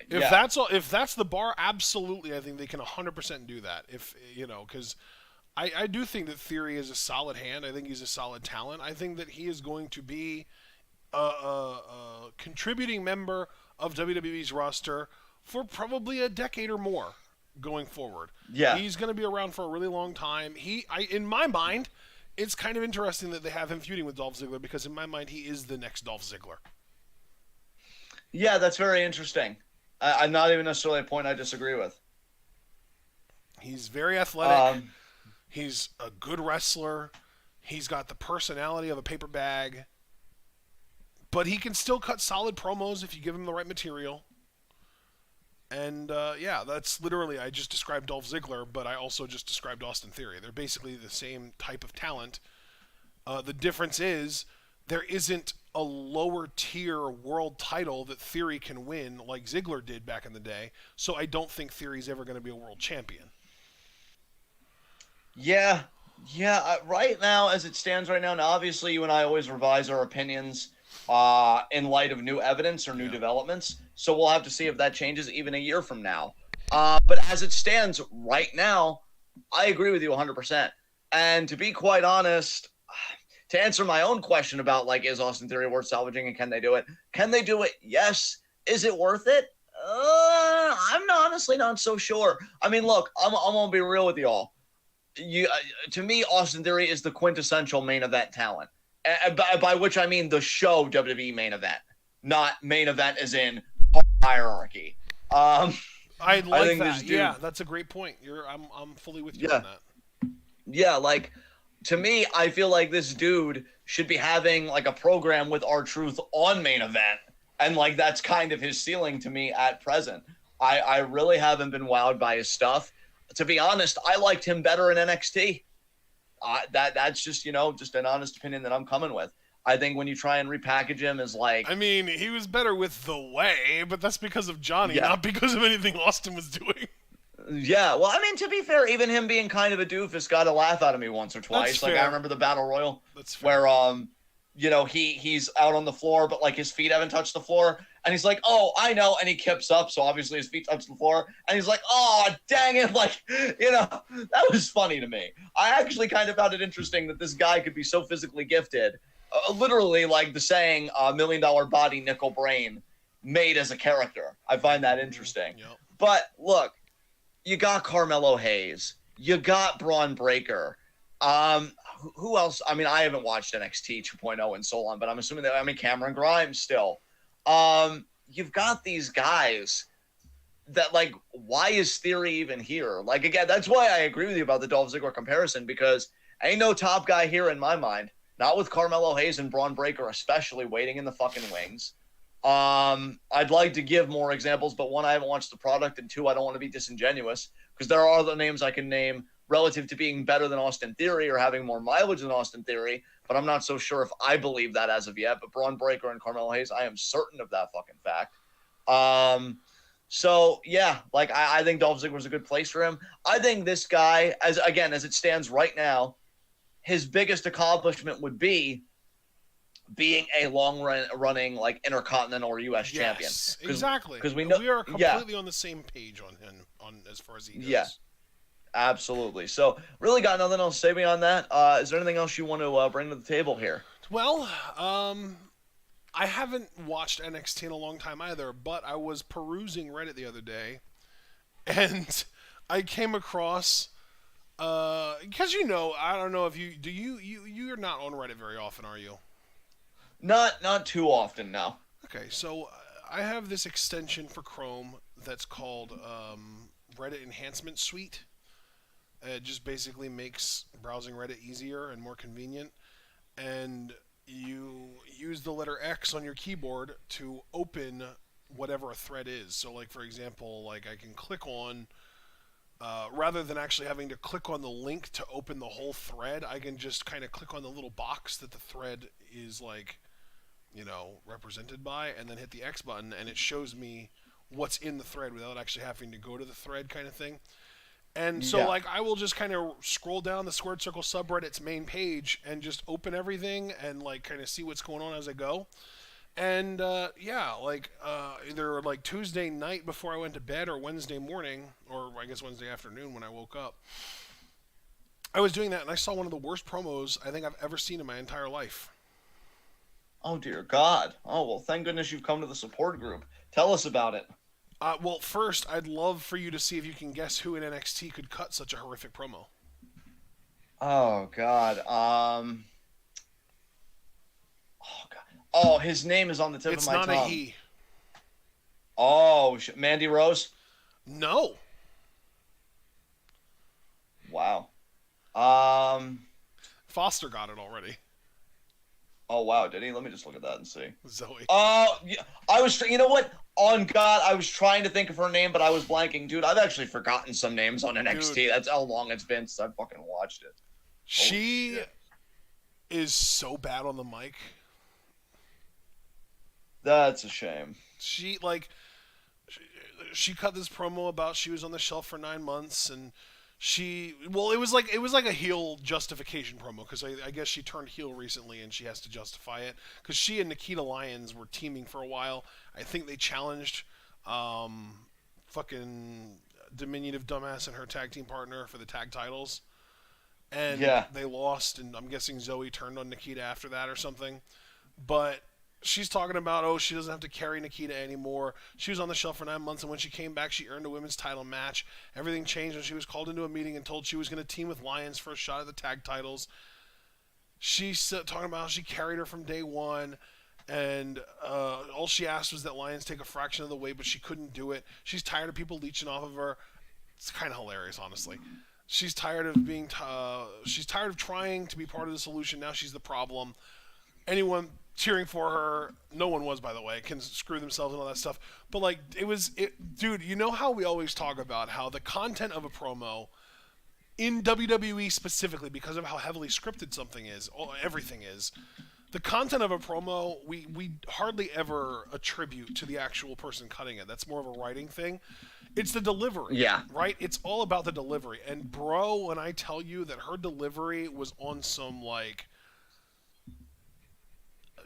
S1: If
S2: yeah.
S1: that's all, if that's the bar, absolutely, I think they can 100% do that. If because I do think that Theory is a solid hand. I think he's a solid talent. I think that he is going to be a contributing member of WWE's roster for probably a decade or more going forward.
S2: Yeah.
S1: He's going to be around for a really long time. In my mind, it's kind of interesting that they have him feuding with Dolph Ziggler because in my mind, he is the next Dolph Ziggler.
S2: Yeah, that's very interesting. I'm not even necessarily a point I disagree with.
S1: He's very athletic.
S2: Um,
S1: He's a good wrestler. He's got the personality of a paper bag. But he can still cut solid promos if you give him the right material. And yeah, that's literally, I just described Dolph Ziggler, but I also just described Austin Theory. They're basically the same type of talent. The difference is there isn't a lower tier world title that Theory can win like Ziggler did back in the day. So I don't think Theory's ever going to be a world champion.
S2: yeah, yeah. Right now, as it stands right now, and obviously you and I always revise our opinions in light of new evidence or new
S1: Yeah.
S2: developments. So we'll have to see if that changes even a year from now. But as it stands right now, I agree with you 100%. And to be quite honest, to answer my own question about like, is Austin Theory worth salvaging and can they do it? Can they do it? Yes. Is it worth it? Honestly not so sure. I mean, look, I'm gonna be real with y'all. To me, Austin Theory is the quintessential main event talent. By which I mean the show WWE main event, not main event as in hierarchy.
S1: I
S2: I
S1: like
S2: think this
S1: that.
S2: dude,
S1: Yeah, that's a great point. I'm fully with you on
S2: yeah,
S1: that.
S2: yeah, like to me, I feel like this dude should be having like a program with R-Truth on main event, and like that's kind of his ceiling to me at present. I really haven't been wowed by his stuff. To be honest, I liked him better in NXT. That's just just an honest opinion that I'm coming with. I think when you try and repackage him as like
S1: I mean, he was better with The Way, but that's because of Johnny,
S2: yeah
S1: not because of anything Austin was doing.
S2: yeah well I mean to be fair, even him being kind of a doofus got a laugh out of me once or
S1: That's
S2: twice. Like I
S1: fair.
S2: remember the battle royal
S1: That's fair.
S2: where he's out on the floor, but like his feet haven't touched the floor, and he's like, "Oh, I know," and he kips up, so obviously his feet touch the floor, and he's like, "Oh, dang it!" Like, that was funny to me. I actually kind of found it interesting that this guy could be so physically gifted, literally like the saying, "$1 million body, nickel brain," made as a character. I find that interesting.
S1: Yep.
S2: But look, you got Carmelo Hayes, you got Braun Breaker. Who else? I mean, I haven't watched NXT 2.0 in so long, but I'm assuming Cameron Grimes still. You've got these guys that, like, why is Theory even here? Like, again, that's why I agree with you about the Dolph Ziggler comparison, because ain't no top guy here in my mind. Not with Carmelo Hayes and Braun Breaker especially waiting in the fucking wings. I'd like to give more examples, but one, I haven't watched the product, and two, I don't want to be disingenuous, because there are other names I can name relative to being better than Austin Theory or having more mileage than Austin Theory, but I'm not so sure if I believe that as of yet. But Braun Breaker and Carmelo Hayes, I am certain of that fucking fact. So yeah, like I think Dolph Ziggler's a good place for him. I think this guy, as it stands right now, his biggest accomplishment would be being a running like Intercontinental or U.S. champion.
S1: Yes, exactly.
S2: Because we know
S1: we are completely on the same page on him on as far as he goes.
S2: Yeah. Absolutely. So, really got nothing else to say beyond that. Is there anything else you want to bring to the table here?
S1: Well, I haven't watched NXT in a long time either, but I was perusing Reddit the other day, and I came across because I don't know if you're not on Reddit very often, are you?
S2: Not too often, no.
S1: Okay, so I have this extension for Chrome that's called Reddit Enhancement Suite. It just basically makes browsing Reddit easier and more convenient. And you use the letter X on your keyboard to open whatever a thread is. So, like, for example, like I can click on, rather than actually having to click on the link to open the whole thread, I can just kind of click on the little box that the thread is, like, represented by, and then hit the X button, and it shows me what's in the thread without actually having to go to the thread, kind of thing. And so, like, I will just kind of scroll down the Squared Circle subreddit's main page and just open everything and, like, kind of see what's going on as I go. And, either, like, Tuesday night before I went to bed or Wednesday morning, or I guess Wednesday afternoon when I woke up, I was doing that, and I saw one of the worst promos I think I've ever seen in my entire life.
S2: Oh, dear God. Oh, well, thank goodness you've come to the support group. Tell us about it.
S1: Well, first, I'd love for you to see if you can guess who in NXT could cut such a horrific promo.
S2: Oh, God. Oh, God. Oh, his name is on the tip of my tongue.
S1: It's not a he.
S2: Oh, Mandy Rose?
S1: No.
S2: Wow.
S1: Foster got it already.
S2: Oh, wow. Did he? Let me just look at that and see.
S1: Zoe.
S2: Oh, yeah. You know what? On God, I was trying to think of her name, but I was blanking. Dude, I've actually forgotten some names on NXT. Dude, that's how long it's been since I fucking watched it.
S1: She is so bad on the mic.
S2: That's a shame.
S1: She cut this promo about she was on the shelf for 9 months, and it was like a heel justification promo, because I guess she turned heel recently and she has to justify it, because she and Nikita Lyons were teaming for a while. I think they challenged fucking diminutive dumbass and her tag team partner for the tag titles, and they lost, and I'm guessing Zoe turned on Nikita after that or something. But she's talking about, she doesn't have to carry Nikita anymore. She was on the shelf for 9 months, and when she came back, she earned a women's title match. Everything changed when she was called into a meeting and told she was going to team with Lyons for a shot at the tag titles. She's talking about how she carried her from day one, and all she asked was that Lyons take a fraction of the weight, but she couldn't do it. She's tired of people leeching off of her. It's kind of hilarious, honestly. She's tired of she's tired of trying to be part of the solution. Now she's the problem. Anyone cheering for her, no one was, by the way, can screw themselves and all that stuff. But, like, dude, you know how we always talk about how the content of a promo in WWE specifically, because of how heavily scripted everything is, the content of a promo, we hardly ever attribute to the actual person cutting it. That's more of a writing thing. It's the delivery.
S2: Yeah.
S1: Right? It's all about the delivery. And, bro, when I tell you that her delivery was on some, like,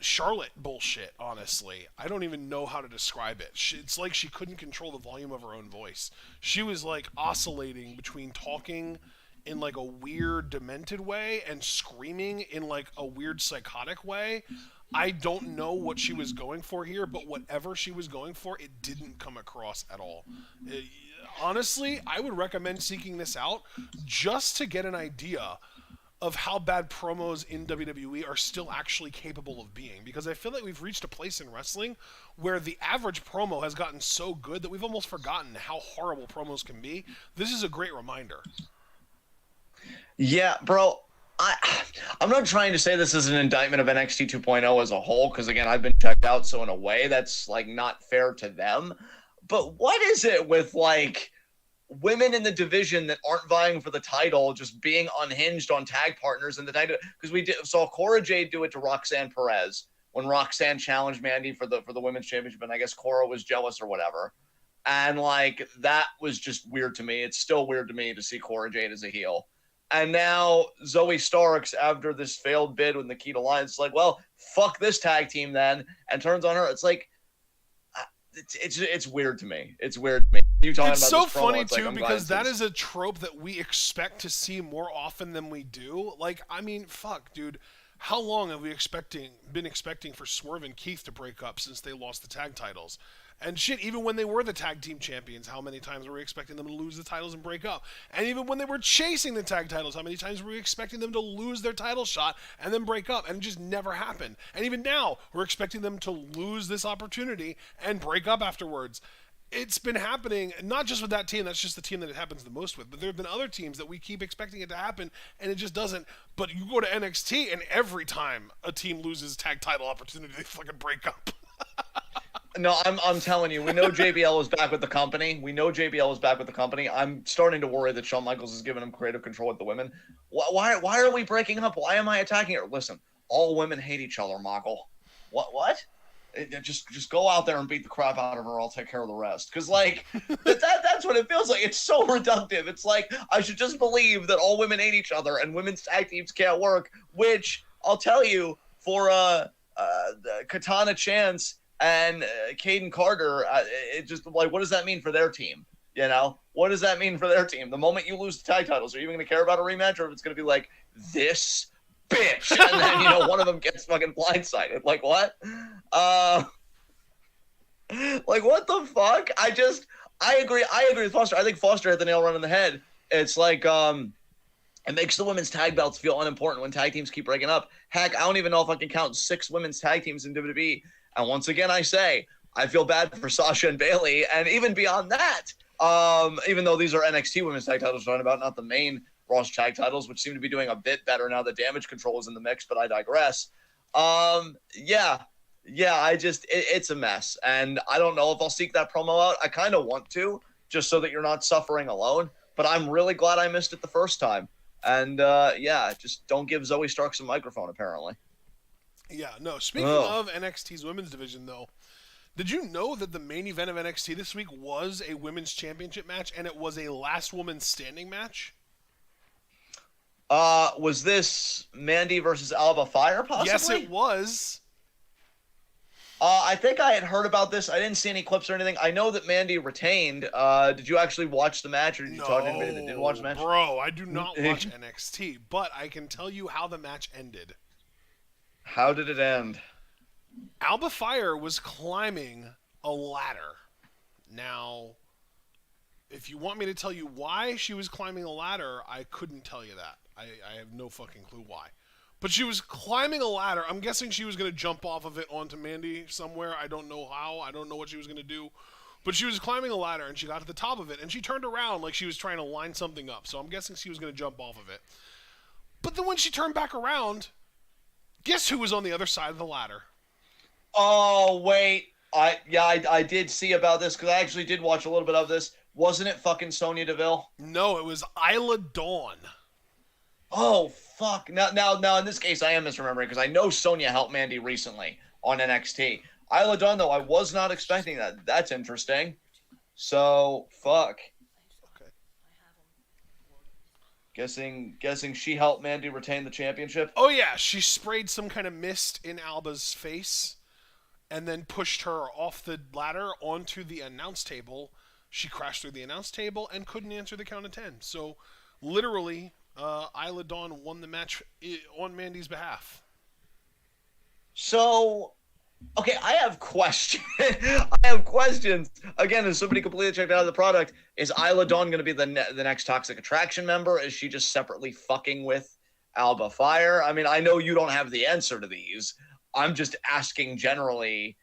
S1: Charlotte bullshit, honestly. I don't even know how to describe it. It's like she couldn't control the volume of her own voice. She was like oscillating between talking in like a weird demented way and screaming in like a weird psychotic way. I don't know what she was going for here, but whatever she was going for, it didn't come across at all. Honestly, I would recommend seeking this out just to get an idea of how bad promos in WWE are still actually capable of being, because I feel like we've reached a place in wrestling where the average promo has gotten so good that we've almost forgotten how horrible promos can be. This is a great reminder.
S2: Yeah, bro. I'm not trying to say this is an indictment of NXT 2.0 as a whole, because again, I've been checked out, so in a way that's like not fair to them. But what is it with like women in the division that aren't vying for the title just being unhinged on tag partners in the title? Because we saw Cora Jade do it to Roxanne Perez when Roxanne challenged Mandy for the women's championship, and I guess Cora was jealous or whatever. And like that was just weird to me. It's still weird to me to see Cora Jade as a heel. And now Zoe Starks, after this failed bid with Nikita Lyons, is like, well, fuck this tag team then, and turns on her. It's like, it's weird to me. It's weird to me. You talking
S1: it's
S2: about
S1: so
S2: this promo,
S1: funny
S2: it's like,
S1: too,
S2: I'm
S1: because
S2: glad
S1: that is a trope that we expect to see more often than we do. Like, I mean, fuck, dude. How long have we been expecting for Swerve and Keith to break up since they lost the tag titles? And shit, even when they were the tag team champions, how many times were we expecting them to lose the titles and break up? And even when they were chasing the tag titles, how many times were we expecting them to lose their title shot and then break up? And it just never happened. And even now, we're expecting them to lose this opportunity and break up afterwards. It's been happening, not just with that team, that's just the team that it happens the most with, but there have been other teams that we keep expecting it to happen, and it just doesn't. But you go to NXT, and every time a team loses tag title opportunity, they fucking break up.
S2: No, I'm telling you, we know JBL is back with the company. I'm starting to worry that Shawn Michaels is giving him creative control with the women. Why are we breaking up? Why am I attacking her? Listen, all women hate each other, Moggle. What? Just go out there and beat the crap out of her. I'll take care of the rest. Because, like, that's what it feels like. It's so reductive. It's like, I should just believe that all women hate each other and women's tag teams can't work, which, I'll tell you, for Katana Chance and Caden Carter, it just, like, what does that mean for their team? You know? What does that mean for their team? The moment you lose the tag titles, are you even going to care about a rematch, or if it's going to be like, this bitch, and then, you know, one of them gets fucking blindsided? Like, what? Like, what the fuck? I agree with Foster. I think Foster hit the nail right on the head. It's like, it makes the women's tag belts feel unimportant when tag teams keep breaking up. Heck, I don't even know if I can count 6 women's tag teams in WWE. And once again, I say, I feel bad for Sasha and Bayley. And even beyond that, even though these are NXT women's tag titles we're talking about, not the main Raw tag titles, which seem to be doing a bit better now that Damage Control is in the mix, but I digress. Yeah, it's a mess. And I don't know if I'll seek that promo out. I kind of want to, just so that you're not suffering alone. But I'm really glad I missed it the first time. And, yeah, just don't give Zoe Starks a microphone, apparently.
S1: Yeah, no, speaking of NXT's women's division, though, did you know that the main event of NXT this week was a women's championship match, and it was a last woman standing match?
S2: Was this Mandy versus Alba Fire, possibly?
S1: Yes, it was.
S2: I think I had heard about this. I didn't see any clips or anything. I know that Mandy retained. Did you actually watch the match, or did you talk to anybody that did watch the match?
S1: Bro, I do not watch NXT, but I can tell you how the match ended.
S2: How did it end?
S1: Alba Fire was climbing a ladder. Now, if you want me to tell you why she was climbing a ladder, I couldn't tell you that. I have no fucking clue why. But she was climbing a ladder. I'm guessing she was going to jump off of it onto Mandy somewhere. I don't know how. I don't know what she was going to do. But she was climbing a ladder, and she got to the top of it, and she turned around like she was trying to line something up. So I'm guessing she was going to jump off of it. But then when she turned back around, guess who was on the other side of the ladder?
S2: Oh, wait. I did see about this, because I actually did watch a little bit of this. Wasn't it fucking Sonya Deville?
S1: No, it was Isla Dawn.
S2: Oh, fuck. Now, in this case, I am misremembering, because I know Sonya helped Mandy recently on NXT. Isla Dawn, though, I was not expecting that. That's interesting. So, fuck.
S1: Okay.
S2: Guessing she helped Mandy retain the championship.
S1: Oh yeah, she sprayed some kind of mist in Alba's face and then pushed her off the ladder onto the announce table. She crashed through the announce table and couldn't answer the count of 10. So, literally, Isla Dawn won the match on Mandy's behalf.
S2: So, okay, I have questions. I have questions. Again, as somebody completely checked out of the product, is Isla Dawn going to be the next Toxic Attraction member? Is she just separately fucking with Alba Fire? I mean, I know you don't have the answer to these. I'm just asking generally,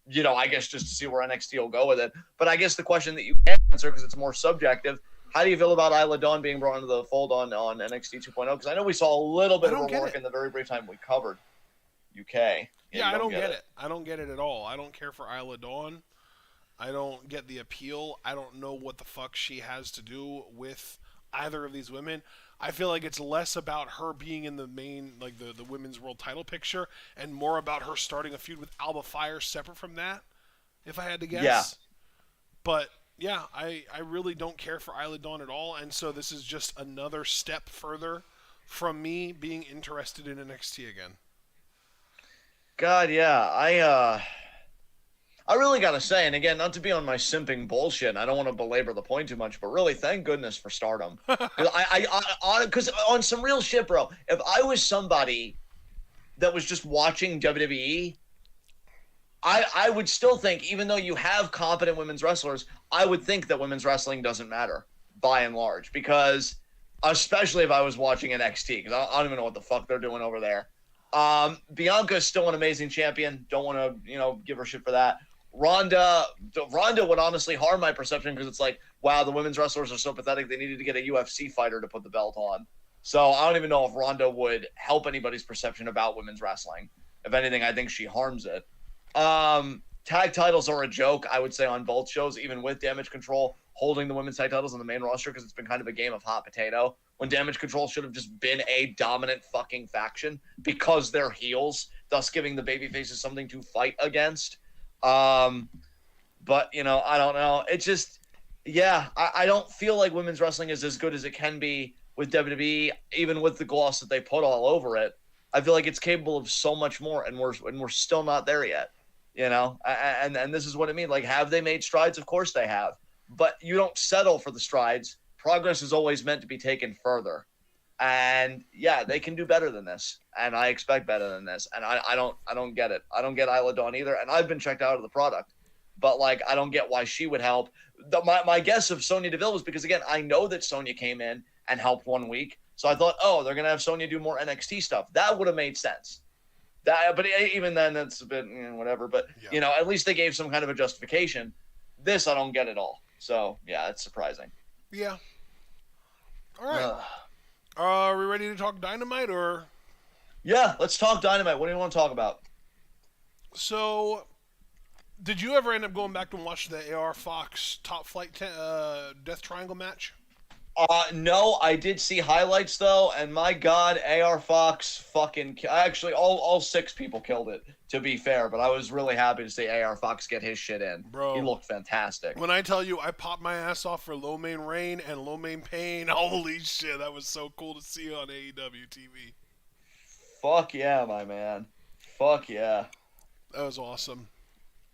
S2: I guess just to see where NXT will go with it. But I guess the question that you can't answer because it's more subjective, how do you feel about Isla Dawn being brought into the fold on NXT 2.0? Because I know we saw a little bit of her work in the very brief time we covered UK.
S1: Yeah, I don't get it. I don't get it at all. I don't care for Isla Dawn. I don't get the appeal. I don't know what the fuck she has to do with either of these women. I feel like it's less about her being in the main, like the women's world title picture, and more about her starting a feud with Alba Fire separate from that, if I had to guess.
S2: Yeah.
S1: But, yeah, I really don't care for Isla Dawn at all, and so this is just another step further from me being interested in NXT again.
S2: God, yeah. I really gotta say, and again, not to be on my simping bullshit, and I don't want to belabor the point too much, but really, thank goodness for Stardom. Because on some real shit, bro, if I was somebody that was just watching WWE, I would still think, even though you have competent women's wrestlers, I would think that women's wrestling doesn't matter, by and large, because, especially if I was watching NXT, because I don't even know what the fuck they're doing over there. Bianca's still an amazing champion. Don't want to, give her shit for that. Ronda would honestly harm my perception because it's like, wow, the women's wrestlers are so pathetic. They needed to get a UFC fighter to put the belt on. So I don't even know if Ronda would help anybody's perception about women's wrestling. If anything, I think she harms it. Tag titles are a joke, I would say, on both shows, even with Damage Control holding the women's tag titles on the main roster because it's been kind of a game of hot potato. When Damage Control should have just been a dominant fucking faction because they're heels, thus giving the babyfaces something to fight against. But, I don't know. It just, yeah, I don't feel like women's wrestling is as good as it can be with WWE, even with the gloss that they put all over it. I feel like it's capable of so much more, and we're still not there yet, And this is what I mean. Like, have they made strides? Of course they have. But you don't settle for the strides. Progress is always meant to be taken further. And yeah, they can do better than this. And I expect better than this. And I don't get it. I don't get Isla Dawn either. And I've been checked out of the product. But I don't get why she would help. My guess of Sonya Deville was because, again, I know that Sonya came in and helped 1 week. So I thought, they're going to have Sonya do more NXT stuff. That would have made sense. But even then, that's a bit whatever. But,
S1: yeah.
S2: At least they gave some kind of a justification. This, I don't get at all. So, yeah, it's surprising.
S1: Yeah. All right. Are we ready to talk Dynamite, or?
S2: Yeah, let's talk Dynamite. What do you want to talk about?
S1: So, did you ever end up going back to watch the AR Fox Top Flight Death Triangle match?
S2: No, I did see highlights though, and my God, AR Fox fucking actually all 6 people killed it. To be fair, but I was really happy to see AR Fox get his shit in.
S1: Bro,
S2: he looked fantastic.
S1: When I tell you, I popped my ass off for Low Main Rain and Low Main Pain. Holy shit, that was so cool to see on AEW TV.
S2: Fuck yeah, my man. Fuck yeah.
S1: That was awesome.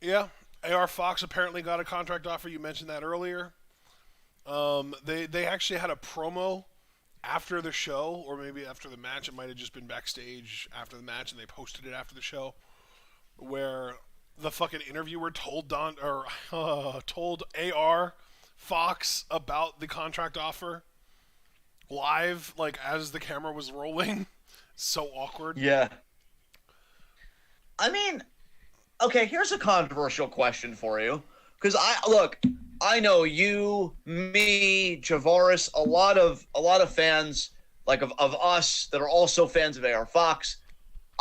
S1: Yeah, AR Fox apparently got a contract offer. You mentioned that earlier. They actually had a promo after the show, or maybe after the match. It might have just been backstage after the match, and they posted it after the show, where the fucking interviewer told told AR Fox about the contract offer live, as the camera was rolling. So awkward.
S2: Yeah. I mean, okay, here's a controversial question for you. Because I know you, me, Javaris, a lot of fans of us that are also fans of AR Fox.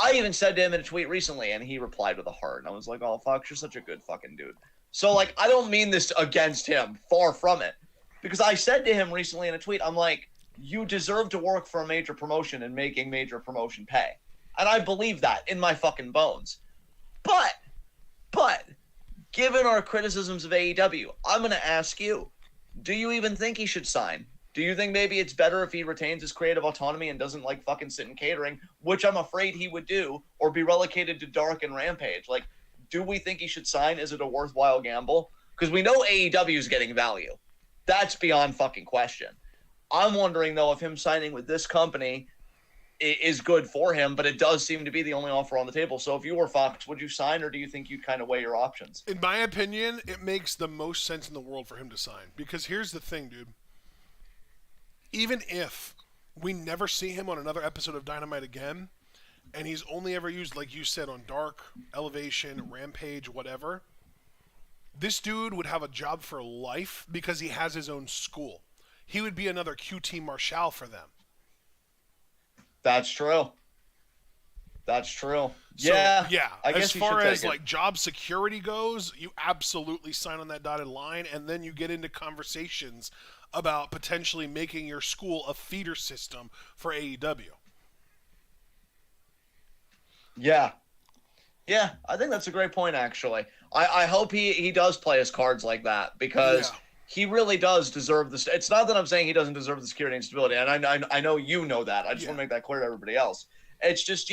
S2: I even said to him in a tweet recently, and he replied with a heart. And I was like, "Oh, Fox, you're such a good fucking dude." So I don't mean this against him, far from it, because I said to him recently in a tweet, I'm like, "You deserve to work for a major promotion and making major promotion pay," and I believe that in my fucking bones. But. Given our criticisms of AEW, I'm going to ask you, do you even think he should sign Do you think maybe it's better if he retains his creative autonomy and doesn't like fucking sit in catering, which I'm afraid he would do, or be relegated to Dark and Rampage? Like, do we think he should sign? Is it a worthwhile gamble? Because we know AEW is getting value. That's beyond fucking question. I'm wondering, though, if him signing with this company is good for him, but it does seem to be the only offer on the table. So if you were Fox, would you sign, or do you think you'd kind of weigh your options?
S1: In my opinion, it makes the most sense in the world for him to sign. Because here's the thing, dude. Even if we never see him on another episode of Dynamite again, and he's only ever used, like you said, on Dark, Elevation, Rampage, whatever, this dude would have a job for life because he has his own school. He would be another QT Marshall for them.
S2: That's true. That's true.
S1: So,
S2: yeah. I guess
S1: as far as like job security goes, you absolutely sign on that dotted line, and then you get into conversations about potentially making your school a feeder system for AEW.
S2: Yeah. Yeah, I think that's a great point, actually. I hope he does play his cards like that, because he really does deserve this. It's not that I'm saying he doesn't deserve the security and stability, and I know you know that. I just want to make that clear to everybody else. It's just,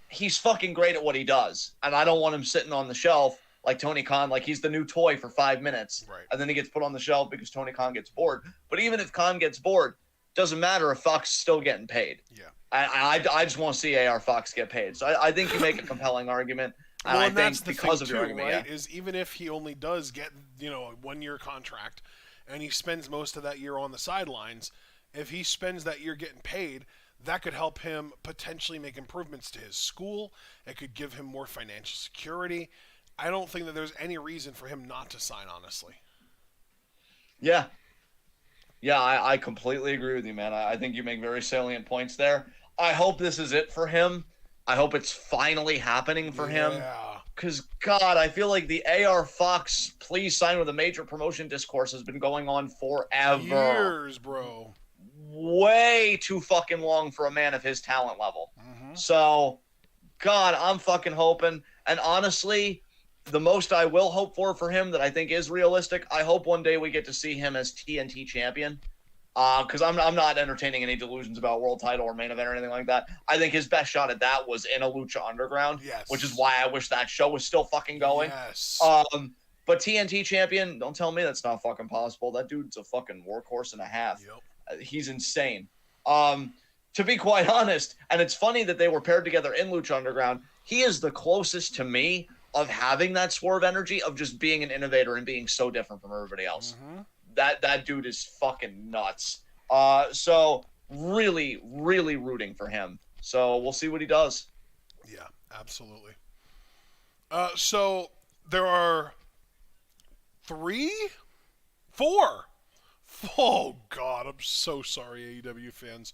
S2: he's fucking great at what he does, and I don't want him sitting on the shelf like Tony Khan, like he's the new toy for 5 minutes,
S1: right,
S2: and then he gets put on the shelf because Tony Khan gets bored. But even if Khan gets bored, doesn't matter if Fox is still getting paid.
S1: Yeah.
S2: I just want to see AR Fox get paid. So I think you make a compelling argument. And
S1: well,
S2: I
S1: and
S2: think
S1: that's the
S2: because
S1: thing
S2: of
S1: too,
S2: your argument,
S1: right? Is even if he only does get, a 1-year contract, and he spends most of that year on the sidelines, if he spends that year getting paid, that could help him potentially make improvements to his school. It could give him more financial security. I don't think that there's any reason for him not to sign, honestly.
S2: Yeah. Yeah, I completely agree with you, man. I think you make very salient points there. I hope this is it for him. I hope it's finally happening for him. Because, God, I feel like the AR Fox please sign with a major promotion discourse has been going on forever.
S1: Years, bro.
S2: Way too fucking long for a man of his talent level.
S1: Mm-hmm.
S2: So, God, I'm fucking hoping. And honestly, the most I will hope for him that I think is realistic, I hope one day we get to see him as TNT champion. Because I'm not entertaining any delusions about world title or main event or anything like that. I think his best shot at that was in a Lucha Underground, which is why I wish that show was still fucking going.
S1: Yes.
S2: But TNT champion, don't tell me that's not fucking possible. That dude's a fucking workhorse and a half.
S1: Yep.
S2: He's insane. To be quite honest, and it's funny that they were paired together in Lucha Underground, he is the closest to me of having that Swerve energy of just being an innovator and being so different from everybody else.
S1: Mm-hmm.
S2: That dude is fucking nuts. So really, really rooting for him. So we'll see what he does.
S1: Yeah, absolutely. So there are 4. Oh, God, I'm so sorry, AEW fans.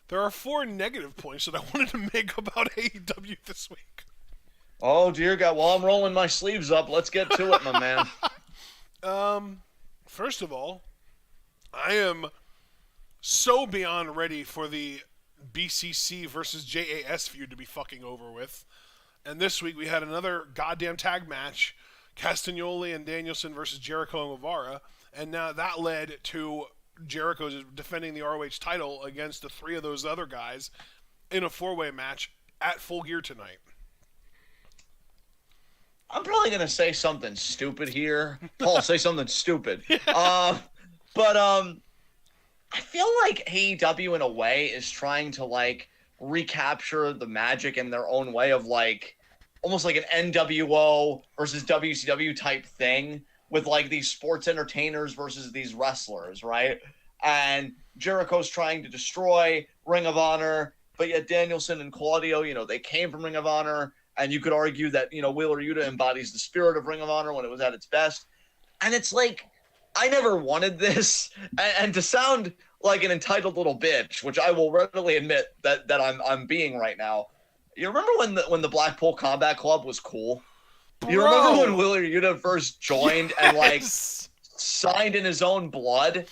S1: There are 4 negative points that I wanted to make about AEW this week.
S2: Oh, dear God. Well, I'm rolling my sleeves up. Let's get to it, my man.
S1: First of all, I am so beyond ready for the BCC versus JAS feud to be fucking over with. And this week we had another goddamn tag match, Castagnoli and Danielson versus Jericho and Guevara, and now that led to Jericho defending the ROH title against the 3 of those other guys in a 4-way match at Full Gear tonight.
S2: I'm probably going to say something stupid here. Paul, say something stupid. But I feel like AEW in a way is trying to like recapture the magic in their own way of like almost like an NWO versus WCW type thing with like these sports entertainers versus these wrestlers, right? And Jericho's trying to destroy Ring of Honor, but yet Danielson and Claudio, they came from Ring of Honor. And you could argue that, Wheeler Yuta embodies the spirit of Ring of Honor when it was at its best. And it's like, I never wanted this. And to sound like an entitled little bitch, which I will readily admit that I'm being right now. You remember when the Blackpool Combat Club was cool?
S1: Bro.
S2: You remember when Wheeler Yuta first joined and like signed in his own blood?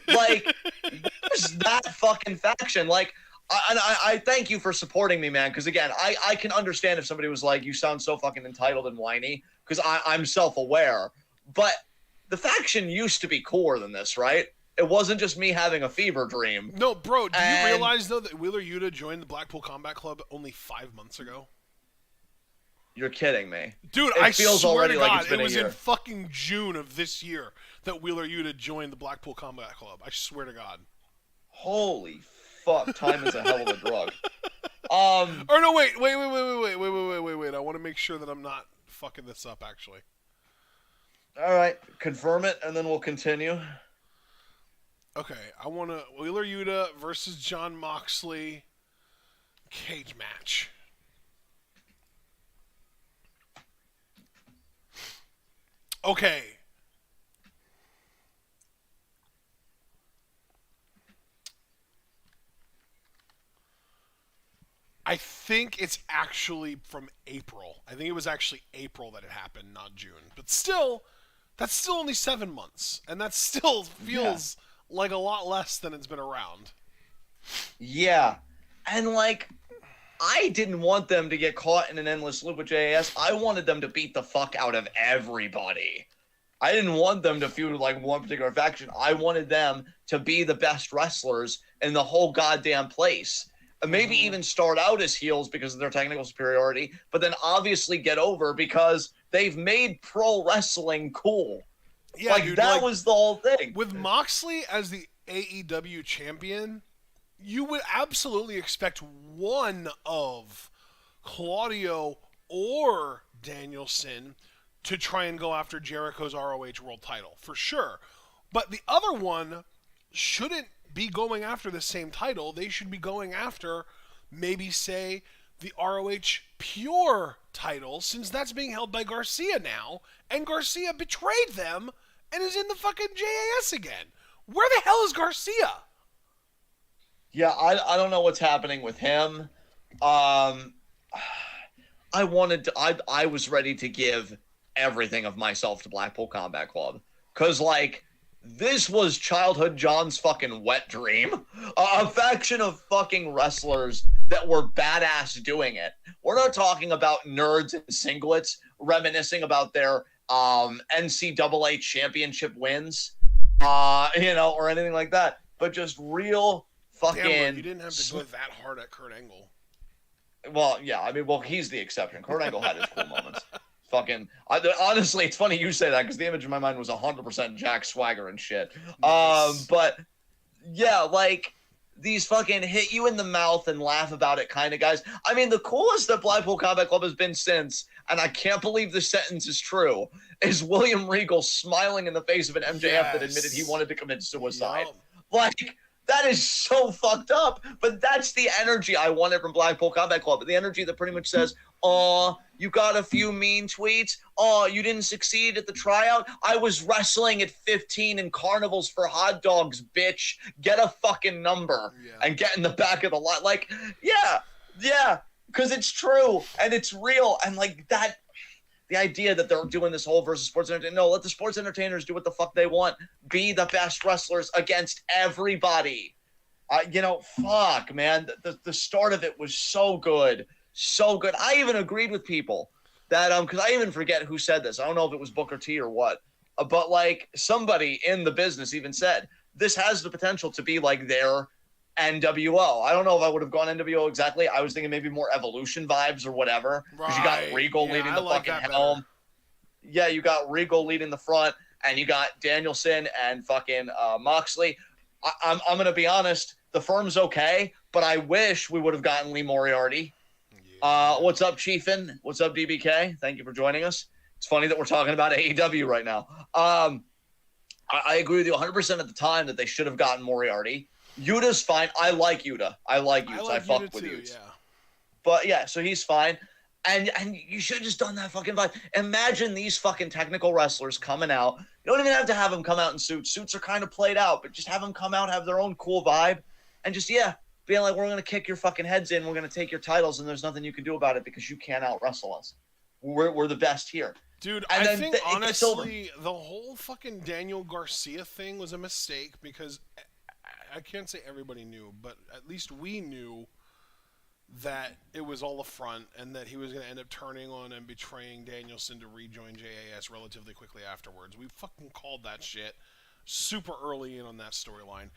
S2: Like, there's that fucking faction. Like, I thank you for supporting me, man, because, again, I can understand if somebody was like, you sound so fucking entitled and whiny, because I'm self-aware. But the faction used to be cooler than this, right? It wasn't just me having a fever dream.
S1: No, bro, do you
S2: And
S1: realize, though, that Wheeler Yuta joined the Blackpool Combat Club only 5 months ago?
S2: you're kidding me.
S1: Dude,
S2: It
S1: I
S2: feels
S1: swear
S2: already
S1: to
S2: like
S1: God,
S2: it's been
S1: it
S2: a
S1: was in
S2: year.
S1: fucking June of this year that Wheeler Yuta joined the Blackpool Combat Club. I swear to God.
S2: Holy fuck, time is a hell of a drug.
S1: Or no, wait. I want to make sure that I'm not fucking this up, actually.
S2: All right, confirm it, and then we'll continue.
S1: Okay, I want to Wheeler Yuta versus John Moxley cage match. Okay. I think it's actually from April. I think it was actually April that it happened, not June. But still, that's still only 7 months, and that still feels like a lot less than it's been around.
S2: Yeah, and like, I didn't want them to get caught in an endless loop with JAS. I wanted them to beat the fuck out of everybody. I didn't want them to feud with like one particular faction. I wanted them to be the best wrestlers in the whole goddamn place. And maybe even start out as heels because of their technical superiority, but then obviously get over because they've made pro wrestling cool.
S1: Yeah,
S2: Like,
S1: dude,
S2: that
S1: like,
S2: was the whole thing.
S1: with Moxley as the AEW champion, you would absolutely expect one of Claudio or Danielson to try and go after Jericho's ROH world title, for sure. But the other one shouldn't be going after the same title. They should be going after, maybe, say, the ROH Pure title, since that's being held by Garcia now, and Garcia betrayed them and is in the fucking JAS again. Where the hell is Garcia?
S2: Yeah, I don't know what's happening with him. I was ready to give everything of myself to Blackpool Combat Club. Because, like, this was childhood John's fucking wet dream. A faction of fucking wrestlers that were badass doing it. We're not talking about nerds in singlets reminiscing about their NCAA championship wins, or anything like that. But just real fucking...
S1: Damn, bro, you didn't have to go that hard at Kurt Angle.
S2: Well, yeah, I mean, he's the exception. Kurt Angle had his cool moments. Fucking, honestly, it's funny you say that because the image in my mind was 100% Jack Swagger and shit.
S1: Nice.
S2: But yeah, like, these fucking hit you in the mouth and laugh about it kind of guys. I mean, the coolest that Blackpool Combat Club has been since, and I can't believe this sentence is true, is William Regal smiling in the face of an MJF that admitted he wanted to commit suicide.
S1: Yep.
S2: Like, that is so fucked up, but that's the energy I wanted from Blackpool Combat Club. The energy that pretty much says, "Oh, you got a few mean tweets. Oh, you didn't succeed at the tryout. I was wrestling at 15 in carnivals for hot dogs, bitch. Get a fucking number and get in the back of the line." Like, yeah, because it's true and it's real. And like that, the idea that they're doing this whole versus sports entertainment. No, let the sports entertainers do what the fuck they want. Be the best wrestlers against everybody. Fuck, man. The start of it was so good. So good. I even agreed with people that, because I even forget who said this. I don't know if it was Booker T or what. But like somebody in the business even said, this has the potential to be like their NWO. I don't know if I would have gone NWO exactly. I was thinking maybe more Evolution vibes or whatever. Because you got Regal leading the fucking helm. Yeah, you got Regal leading the front, and you got Danielson and fucking Moxley. I'm going to be honest. The firm's okay, but I wish we would have gotten Lee Moriarty. What's up, Chiefin? What's up, DBK? Thank you for joining us. It's funny that we're talking about AEW right now. I agree with you 100% at the time that they should have gotten Moriarty. Yuta's fine. I like Yuta. I fuck with Yuta.
S1: Yeah.
S2: But yeah, so he's fine. And you should have just done that fucking vibe. Imagine these fucking technical wrestlers coming out. You don't even have to have them come out in suits. Suits are kind of played out, but just have them come out, have their own cool vibe, and just, being like, we're going to kick your fucking heads in, we're going to take your titles, and there's nothing you can do about it because you can't out-wrestle us. We're the best here.
S1: Dude,
S2: And
S1: I
S2: then
S1: think, honestly,
S2: over.
S1: the whole fucking Daniel Garcia thing was a mistake because I can't say everybody knew, but at least we knew that it was all a front and that he was going to end up turning on and betraying Danielson to rejoin JAS relatively quickly afterwards. We fucking called that shit. super early in on that storyline.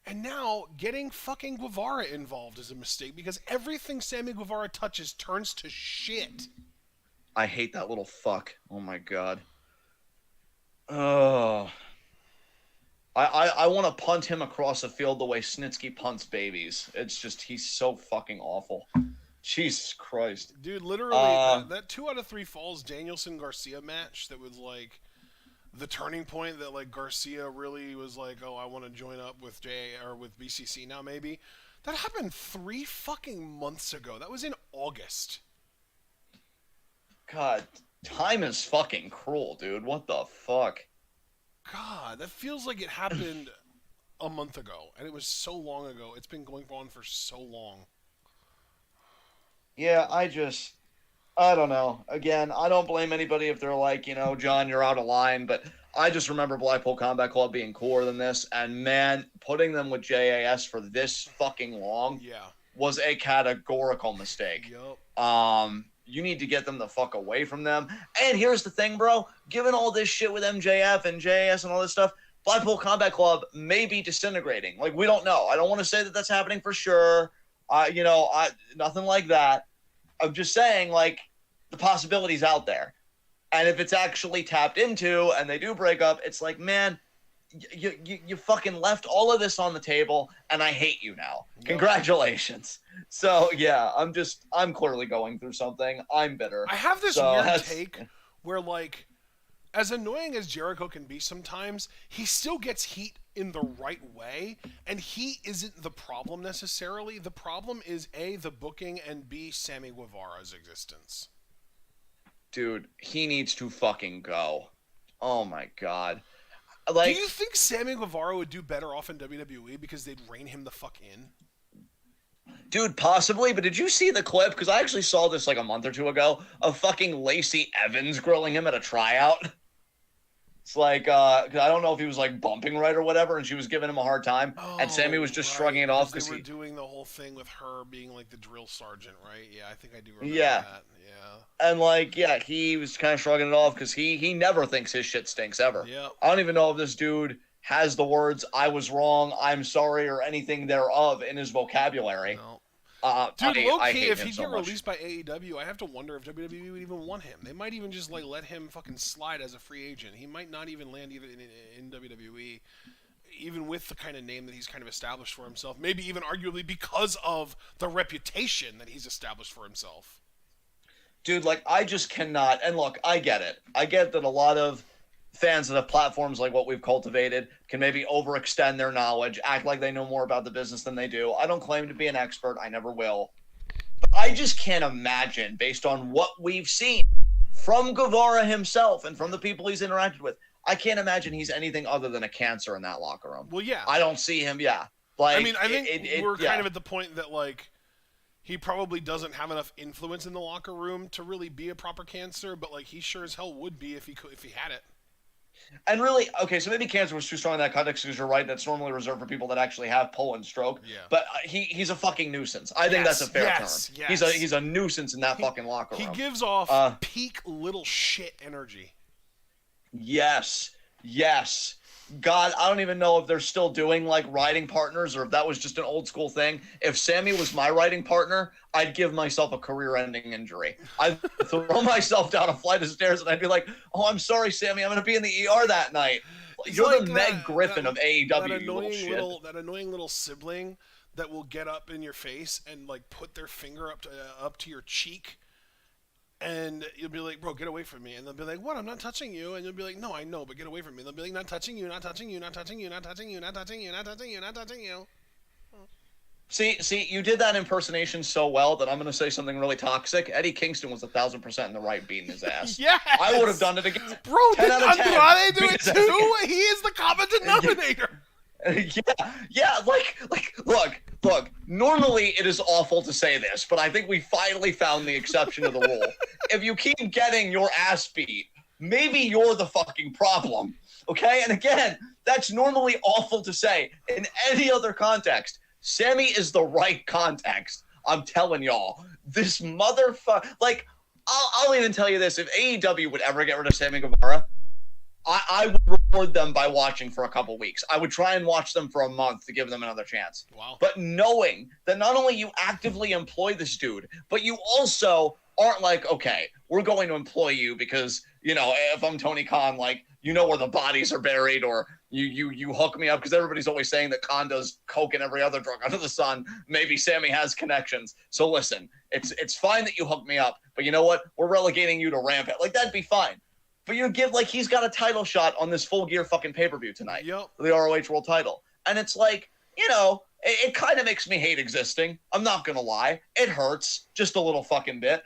S1: And now getting fucking Guevara involved is a mistake because everything Sammy Guevara touches turns to shit.
S2: I hate that little fuck. Oh my god. Oh. I want to punt him across the field the way Snitsky punts babies. It's just, he's so fucking awful. Jesus Christ.
S1: Dude, literally, that 2 out of 3 falls Danielson Garcia match that was like the turning point that like Garcia really was like, oh, I want to join up with with BCC now maybe. That happened 3 fucking months ago. That was in August.
S2: God, time is fucking cruel, dude. What the fuck?
S1: God, that feels like it happened a month ago, and it was so long ago. It's been going on for so long.
S2: Yeah, I don't know. Again, I don't blame anybody if they're like, John, you're out of line, but I just remember Blackpool Combat Club being cooler than this, and man, putting them with JAS for this fucking long was a categorical mistake.
S1: Yep.
S2: You need to get them the fuck away from them. And here's the thing, bro. Given all this shit with MJF and JAS and all this stuff, Blackpool Combat Club may be disintegrating. Like, we don't know. I don't want to say that that's happening for sure. Nothing like that. I'm just saying, like, the possibility's out there. And if it's actually tapped into and they do break up, it's like, man, you fucking left all of this on the table, and I hate you now. Yep. Congratulations. So, yeah, I'm clearly going through something. I'm bitter.
S1: I have this weird take where, like, as annoying as Jericho can be sometimes, he still gets heat in the right way, and heat isn't the problem necessarily. The problem is, A, the booking, and B, Sammy Guevara's existence.
S2: Dude, he needs to fucking go. Oh, my God. Like,
S1: do you think Sammy Guevara would do better off in WWE because they'd rein him the fuck in?
S2: Dude, possibly, but did you see the clip? Because I actually saw this like a month or 2 ago of fucking Lacey Evans grilling him at a tryout. It's like, I don't know if he was like bumping right or whatever, and she was giving him a hard time, and Sammy was just shrugging it off
S1: because they were doing the whole thing with her being like the drill sergeant, right? Yeah, I think I do remember that. Yeah.
S2: And like, yeah, he was kind of shrugging it off because he never thinks his shit stinks ever.
S1: Yeah.
S2: I don't even know if this dude has the words "I was wrong," "I'm sorry," or anything thereof in his vocabulary.
S1: No. Dude, low-key, if he'd get released by AEW, I have to wonder if WWE would even want him. They might even just like let him fucking slide as a free agent. He might not even land either in WWE, even with the kind of name that he's kind of established for himself. Maybe even arguably because of the reputation that he's established for himself.
S2: Dude, like, I just cannot. And look, I get it. I get that a lot of fans that have platforms like what we've cultivated can maybe overextend their knowledge, act like they know more about the business than they do. I don't claim to be an expert. I never will. But I just can't imagine, based on what we've seen from Guevara himself and from the people he's interacted with, I can't imagine he's anything other than a cancer in that locker room.
S1: Well, yeah.
S2: I don't see him, Like,
S1: I mean, I think we're kind of at the point that, like, he probably doesn't have enough influence in the locker room to really be a proper cancer, but, like, he sure as hell would be if he had it.
S2: And really, okay, so maybe cancer was too strong in that context because you're right, that's normally reserved for people that actually have pull and stroke.
S1: Yeah.
S2: But he's a fucking nuisance. I think that's a fair term.
S1: Yes.
S2: He's a nuisance in that fucking locker room.
S1: He gives off peak little shit energy.
S2: Yes. God, I don't even know if they're still doing like riding partners or if that was just an old school thing. If Sammy was my riding partner, I'd give myself a career-ending injury. I'd throw myself down a flight of stairs and I'd be like, "Oh, I'm sorry, Sammy, I'm going to be in the ER that night." You're like the Meg Griffin of AEW, you little shit.
S1: That annoying little sibling that will get up in your face and like put their finger up to your cheek. And you'll be like, "Bro, get away from me." And they'll be like, "What? I'm not touching you." And you'll be like, "No, I know, but get away from me." And they'll be like, "Not touching you, not touching you, not touching you, not touching you, not touching you, not touching you, not touching you."
S2: See, you did that impersonation so well that I'm going to say something really toxic. Eddie Kingston was 1,000% in the right beating his ass.
S1: Yes!
S2: I would have done it again.
S1: Bro, did Andrade do it too? He is the common denominator.
S2: Yeah, like, look, normally it is awful to say this, but I think we finally found the exception to the rule. If you keep getting your ass beat, maybe you're the fucking problem, okay? And again, that's normally awful to say in any other context. Sammy is the right context. I'm telling y'all, this motherfucker, like, I'll even tell you this, if AEW would ever get rid of Sammy Guevara, I would reward them by watching for a couple weeks. I would try and watch them for a month to give them another chance.
S1: Wow.
S2: But knowing that not only you actively employ this dude, but you also aren't like, okay, we're going to employ you because, you know, if I'm Tony Khan, like, you know where the bodies are buried, or you hook me up, because everybody's always saying that Khan does coke and every other drug under the sun. Maybe Sammy has connections. So listen, it's fine that you hook me up, but you know what? We're relegating you to Rampage. Like, that'd be fine. But you give, like, he's got a title shot on this Full Gear fucking pay-per-view tonight.
S1: Yep.
S2: The ROH World title. And it's like, you know, it kind of makes me hate existing. I'm not going to lie. It hurts just a little fucking bit.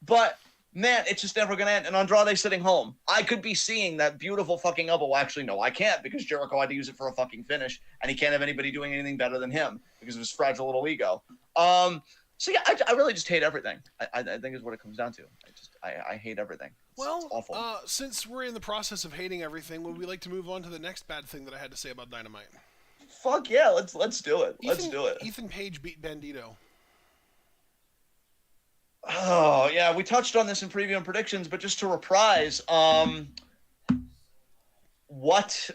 S2: But, man, it's just never going to end. And Andrade sitting home, I could be seeing that beautiful fucking elbow. Well, actually, no, I can't, because Jericho had to use it for a fucking finish, and he can't have anybody doing anything better than him because of his fragile little ego. So, yeah, I really just hate everything. I think is what it comes down to. I hate everything. It's awful.
S1: Since we're in the process of hating everything, would we like to move on to the next bad thing that I had to say about Dynamite?
S2: Fuck yeah, let's do it. Let's do it.
S1: Ethan Page beat Bandito.
S2: Oh, yeah, we touched on this in preview and predictions, but just to reprise, what?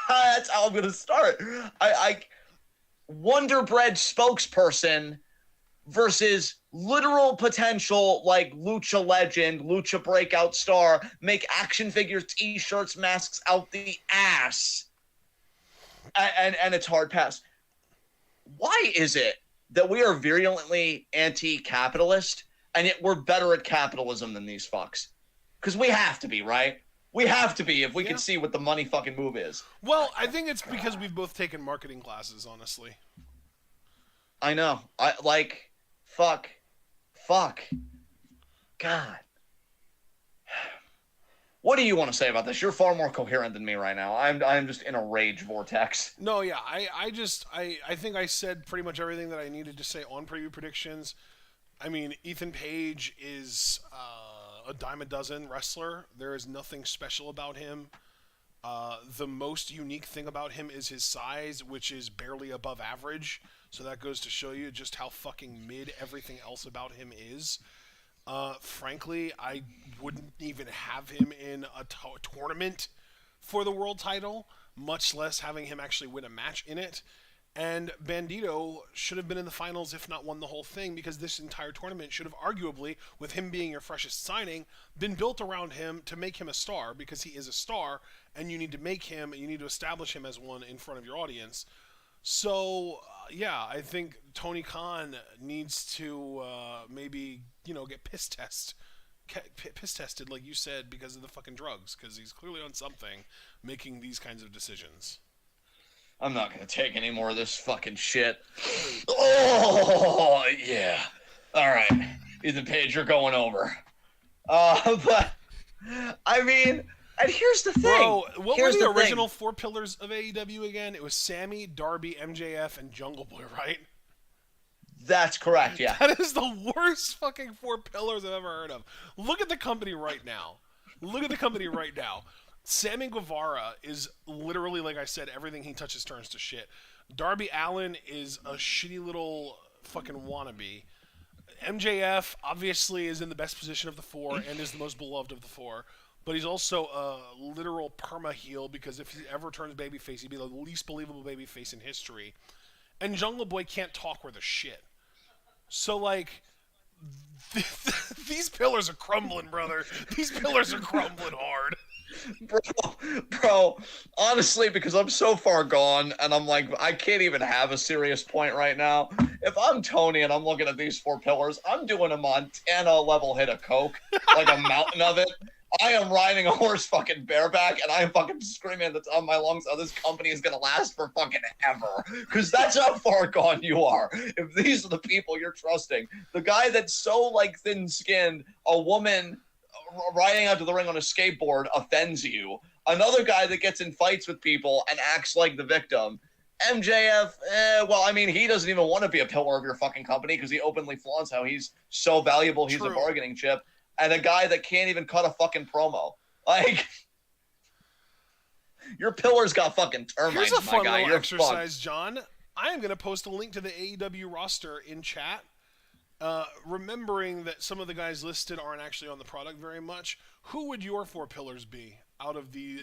S2: That's how I'm going to start. Wonder Bread spokesperson versus literal potential, like, lucha legend, lucha breakout star, make action figures, t-shirts, masks out the ass. And it's hard pass. Why is it that we are virulently anti-capitalist, and yet we're better at capitalism than these fucks? Because we have to be, right? We have to be if we can see what the money fucking move is.
S1: Well, I think it's because we've both taken marketing classes, honestly.
S2: I know. Fuck. God. What do you want to say about this? You're far more coherent than me right now. I'm just in a rage vortex.
S1: No, yeah, I think I said pretty much everything that I needed to say on preview predictions. I mean, Ethan Page is a dime a dozen wrestler. There is nothing special about him. The most unique thing about him is his size, which is barely above average. So that goes to show you just how fucking mid everything else about him is. Frankly, I wouldn't even have him in a tournament for the world title, much less having him actually win a match in it. And Bandito should have been in the finals, if not won the whole thing, because this entire tournament should have arguably, with him being your freshest signing, been built around him to make him a star, because he is a star, and you need to make him, you need to establish him as one in front of your audience. So, yeah, I think Tony Khan needs to maybe, get piss tested, like you said, because of the fucking drugs, because he's clearly on something making these kinds of decisions.
S2: I'm not going to take any more of this fucking shit. Oh, yeah. All right. Ethan Page, you're going over. But, I mean, and here's the thing.
S1: Bro, what were the original four pillars of AEW again? It was Sammy, Darby, MJF, and Jungle Boy, right?
S2: That's correct, yeah.
S1: That is the worst fucking four pillars I've ever heard of. Look at the company right now. Sammy Guevara is literally, like I said, everything he touches turns to shit. Darby Allin is a shitty little fucking wannabe. MJF obviously is in the best position of the four and is the most beloved of the four, but he's also a literal perma-heel, because if he ever turns babyface, he'd be the least believable babyface in history. And Jungle Boy can't talk worth a shit. So, like, these pillars are crumbling, brother. These pillars are crumbling hard.
S2: Bro, honestly, because I'm so far gone, and I'm like, I can't even have a serious point right now. If I'm Tony and I'm looking at these four pillars, I'm doing a Montana level hit of coke, like a mountain of it. I am riding a horse fucking bareback, and I am fucking screaming at the top of my lungs, oh, this company is gonna last for fucking ever. Because that's how far gone you are. If these are the people you're trusting. The guy that's so, like, thin-skinned, a woman riding out to the ring on a skateboard offends you. Another guy that gets in fights with people and acts like the victim. MJF, well, I mean, he doesn't even want to be a pillar of your fucking company because he openly flaunts how he's so valuable, he's a bargaining chip. And a guy that can't even cut a fucking promo. Like, your pillar's got fucking termites,
S1: Here's a fun
S2: my guy.
S1: little
S2: You're
S1: exercise,
S2: fucked.
S1: John. I am going to post a link to the AEW roster in chat. Remembering that some of the guys listed aren't actually on the product very much, who would your four pillars be? out of the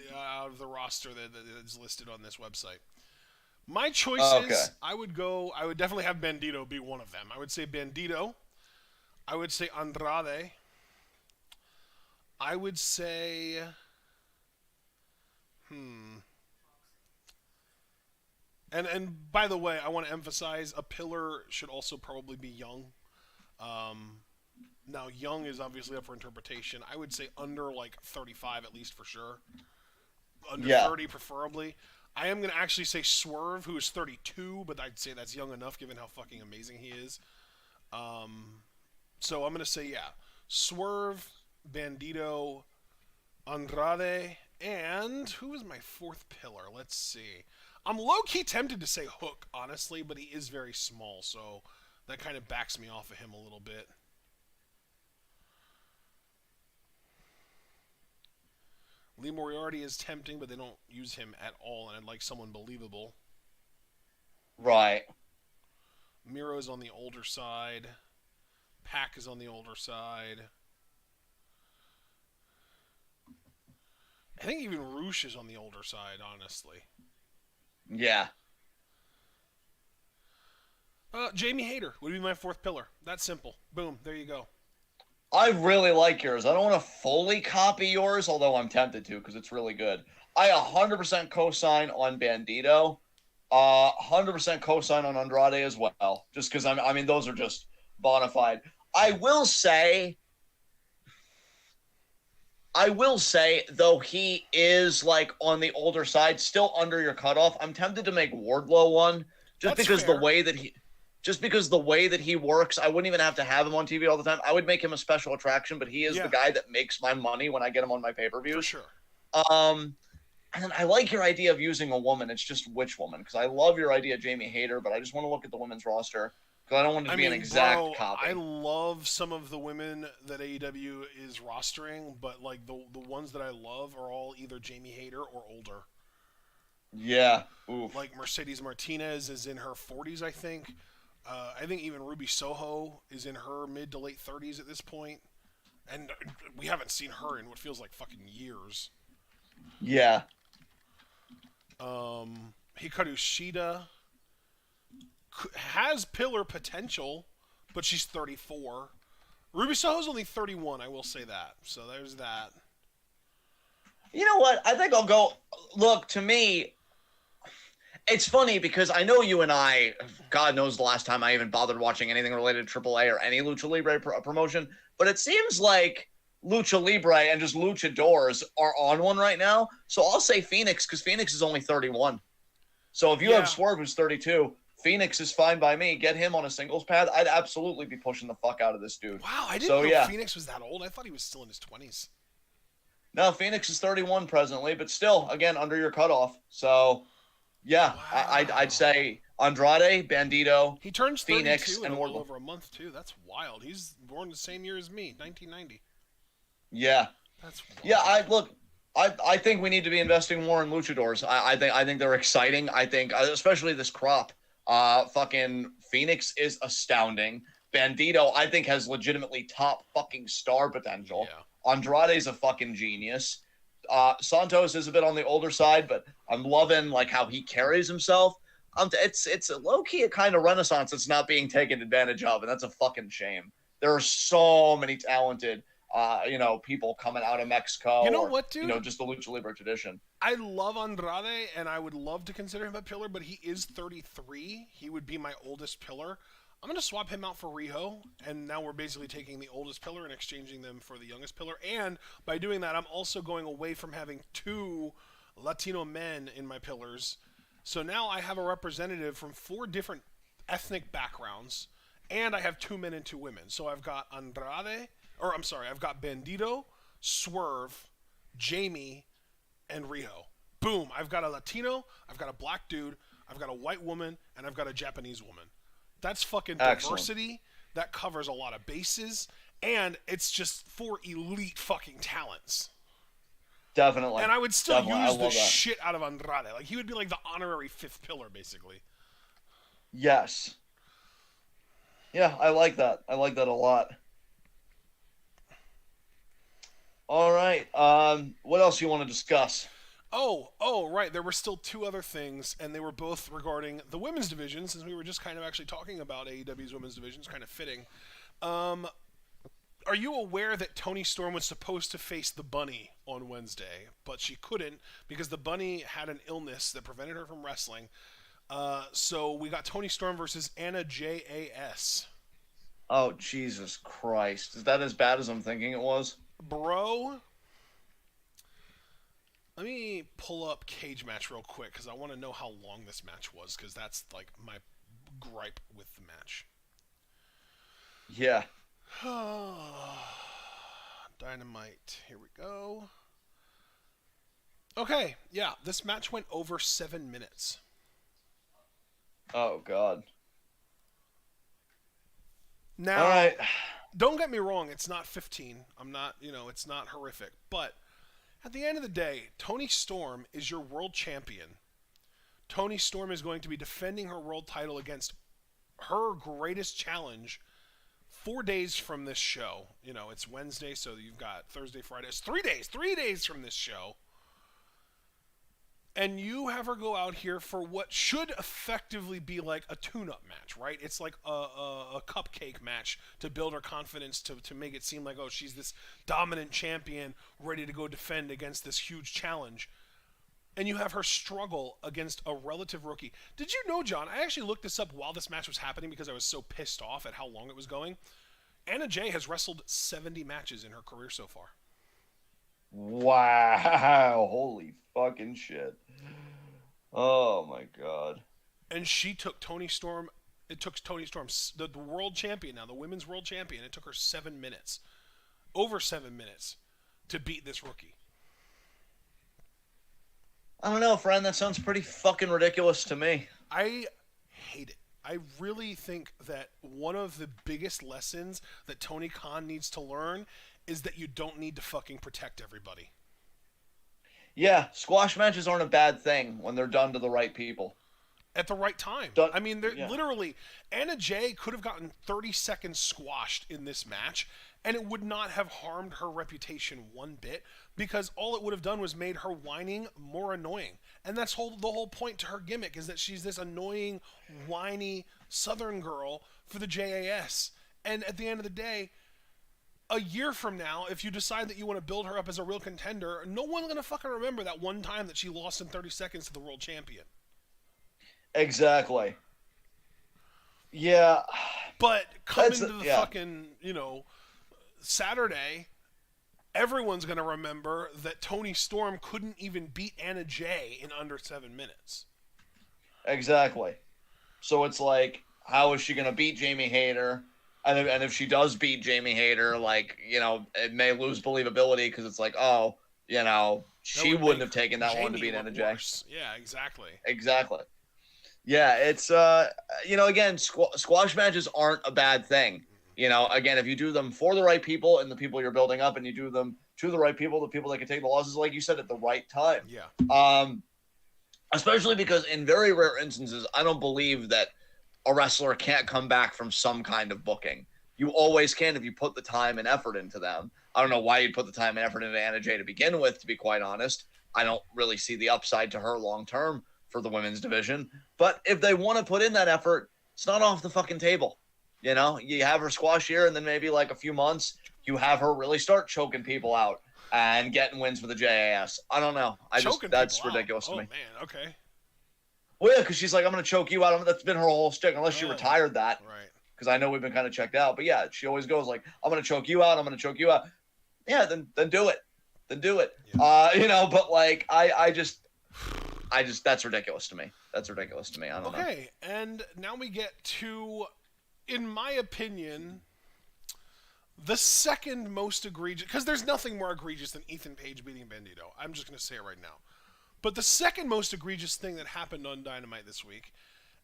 S1: roster that is listed on this website. My
S2: Okay.
S1: choices, I would definitely have Bandito be one of them. I would say Bandito. I would say Andrade. I would say, and by the way, I want to emphasize a pillar should also probably be young. Now, young is obviously up for interpretation. I would say under like 35 at least for sure. Under
S2: Yeah.
S1: 30 preferably. I am going to actually say Swerve, who is 32, but I'd say that's young enough given how fucking amazing he is. So I'm going to say, yeah, Swerve, Bandito, Andrade, and who is my fourth pillar? Let's see. I'm low key tempted to say Hook, honestly, but he is very small, so that kind of backs me off of him a little bit. Lee Moriarty is tempting, but they don't use him at all, and I'd like someone believable.
S2: Right.
S1: Miro's on the older side. Pac is on the older side. I think even Roosh is on the older side, honestly.
S2: Yeah.
S1: Jamie Hayter would be my fourth pillar. That's simple. Boom. There you go.
S2: I really like yours. I don't want to fully copy yours, although I'm tempted to because it's really good. I 100% co-sign on Bandito. 100% co-sign on Andrade as well. Just because I mean, those are just bona fide. I will say, though he is like on the older side, still under your cutoff. I'm tempted to make Wardlow one, just
S1: That's
S2: because
S1: fair.
S2: the way that he works. I wouldn't even have to have him on TV all the time. I would make him a special attraction, but he is
S1: Yeah.
S2: the guy that makes my money when I get him on my pay-per-views.
S1: For sure.
S2: And then I like your idea of using a woman. It's just which woman? Because I love your idea, Jamie Hayter, but I just want to look at the women's roster because I don't want it to be an exact copy.
S1: I love some of the women that AEW is rostering, but like the ones that I love are all either Jamie Hayter or older.
S2: Yeah. Oof.
S1: Like Mercedes Martinez is in her 40s, I think. I think even Ruby Soho is in her mid to late 30s at this point, and we haven't seen her in what feels like fucking years.
S2: Yeah.
S1: Hikaru Shida has pillar potential, but she's 34. Ruby Soho's only 31, I will say that. So there's that.
S2: You know what? I think I'll go. Look, to me, it's funny because I know you and I, God knows the last time I even bothered watching anything related to AAA or any Lucha Libre promotion, but it seems like Lucha Libre and just luchadors are on one right now. So I'll say Phoenix because Phoenix is only 31. So if you have Swerve who's 32, Phoenix is fine by me. Get him on a singles path. I'd absolutely be pushing the fuck out of this dude.
S1: Wow, I didn't know Phoenix was that old. I thought he was still in his 20s.
S2: No, Phoenix is 31 presently, but still, again, under your cutoff. So, yeah, wow. I'd say Andrade, Bandito,
S1: he turns
S2: Phoenix,
S1: in
S2: and
S1: a little over a month, too. That's wild. He's born the same year as me, 1990.
S2: Yeah.
S1: That's wild.
S2: Yeah, I think we need to be investing more in luchadors. I think they're exciting. I think, especially this crop, fucking Phoenix is astounding. Bandito, I think, has legitimately top fucking star potential.
S1: Yeah.
S2: Andrade's a fucking genius. Santos is a bit on the older side, but I'm loving like how he carries himself. It's a low key a kind of renaissance that's not being taken advantage of, and that's a fucking shame. There are so many talented, people coming out of Mexico.
S1: You know what, dude?
S2: Just the lucha libre tradition.
S1: I love Andrade, and I would love to consider him a pillar, but he is 33. He would be my oldest pillar. I'm going to swap him out for Riho, and now we're basically taking the oldest pillar and exchanging them for the youngest pillar. And by doing that, I'm also going away from having two Latino men in my pillars. So now I have a representative from 4 different ethnic backgrounds, and I have 2 men and 2 women. So I've got I've got Bandito, Swerve, Jamie, and Riho. Boom, I've got a Latino, I've got a black dude, I've got a white woman, and I've got a Japanese woman. That's fucking diversity. Excellent. That covers a lot of bases, and it's just 4 elite fucking talents.
S2: Definitely.
S1: And I would still use the shit out of Andrade. Like, he would be like the honorary 5th pillar, basically.
S2: Yes. Yeah, I like that. I like that a lot. All right. What else you want to discuss?
S1: Right. There were still two other things, and they were both regarding the women's division, since we were just kind of actually talking about AEW's women's division. It's kind of fitting. Um, are you aware that Toni Storm was supposed to face the Bunny on Wednesday, but she couldn't because the Bunny had an illness that prevented her from wrestling? So we got Toni Storm versus Anna JAS.
S2: Oh, Jesus Christ. Is that as bad as I'm thinking it was?
S1: Bro, let me pull up Cage Match real quick because I want to know how long this match was because that's like my gripe with the match.
S2: Yeah.
S1: Dynamite. Here we go. Okay, yeah, this match went over 7 minutes.
S2: Oh, God. All
S1: Now,
S2: right.
S1: don't get me wrong, it's not 15. I'm not, it's not horrific. But at the end of the day, Toni Storm is your world champion. Toni Storm is going to be defending her world title against her greatest challenge 4 days from this show. It's Wednesday, so you've got Thursday, Friday. It's 3 days from this show. And you have her go out here for what should effectively be like a tune-up match, right? It's like a cupcake match to build her confidence, to make it seem like, oh, she's this dominant champion ready to go defend against this huge challenge. And you have her struggle against a relative rookie. Did you know, John, I actually looked this up while this match was happening because I was so pissed off at how long it was going. Anna Jay has wrestled 70 matches in her career so far.
S2: Wow. Holy fucking shit. Oh, my God.
S1: And she took Toni Storm. It took Toni Storm, the world champion now, the women's world champion. It took her 7 minutes, over 7 minutes, to beat this rookie.
S2: I don't know, friend. That sounds pretty fucking ridiculous to me.
S1: I hate it. I really think that one of the biggest lessons that Tony Khan needs to learn is that you don't need to fucking protect everybody.
S2: Yeah, squash matches aren't a bad thing when they're done to the right people.
S1: At the right time.
S2: Done,
S1: I mean, they're
S2: yeah.
S1: literally, Anna Jay could have gotten 30 seconds squashed in this match, and it would not have harmed her reputation one bit, because all it would have done was made her whining more annoying. And that's the whole point to her gimmick, is that she's this annoying, whiny Southern girl for the JAS. And at the end of the day, a year from now, if you decide that you want to build her up as a real contender, no one's going to fucking remember that one time that she lost in 30 seconds to the world champion.
S2: Exactly. Yeah.
S1: But coming to the
S2: yeah.
S1: fucking, Saturday, everyone's going to remember that Toni Storm couldn't even beat Anna Jay in under 7 minutes.
S2: Exactly. So it's like, how is she going to beat Jamie Hayter? And if she does beat Jamie Hayter, it may lose believability because it's like, oh, she wouldn't have taken that
S1: Jamie
S2: one to beat Anna Jay.
S1: Yeah, exactly.
S2: Exactly. Yeah, it's again, squash matches aren't a bad thing. Again, if you do them for the right people and the people you're building up, and you do them to the right people, the people that can take the losses, like you said, at the right time.
S1: Yeah.
S2: Especially because in very rare instances, I don't believe that a wrestler can't come back from some kind of booking. You always can if you put the time and effort into them. I don't know why you'd put the time and effort into Anna Jay to begin with, to be quite honest. I don't really see the upside to her long term for the women's division. But if they want to put in that effort, it's not off the fucking table. You have her squash here, and then maybe like a few months, you have her really start choking people out and getting wins for the JAS. I don't know. That's ridiculous to me.
S1: Oh, man, okay.
S2: Well, yeah, because she's like, I'm going to choke you out. That's been her whole shtick, unless she retired that.
S1: Right.
S2: Because I know we've been kind of checked out. But yeah, she always goes like, I'm going to choke you out. I'm going to choke you out. Yeah, then do it. Then do it. Yeah. But like, I just, that's ridiculous to me. That's ridiculous to me. I don't know.
S1: Okay, and now we get to, in my opinion, the second most egregious, because there's nothing more egregious than Ethan Page beating Bandito. I'm just going to say it right now. But the second most egregious thing that happened on Dynamite this week,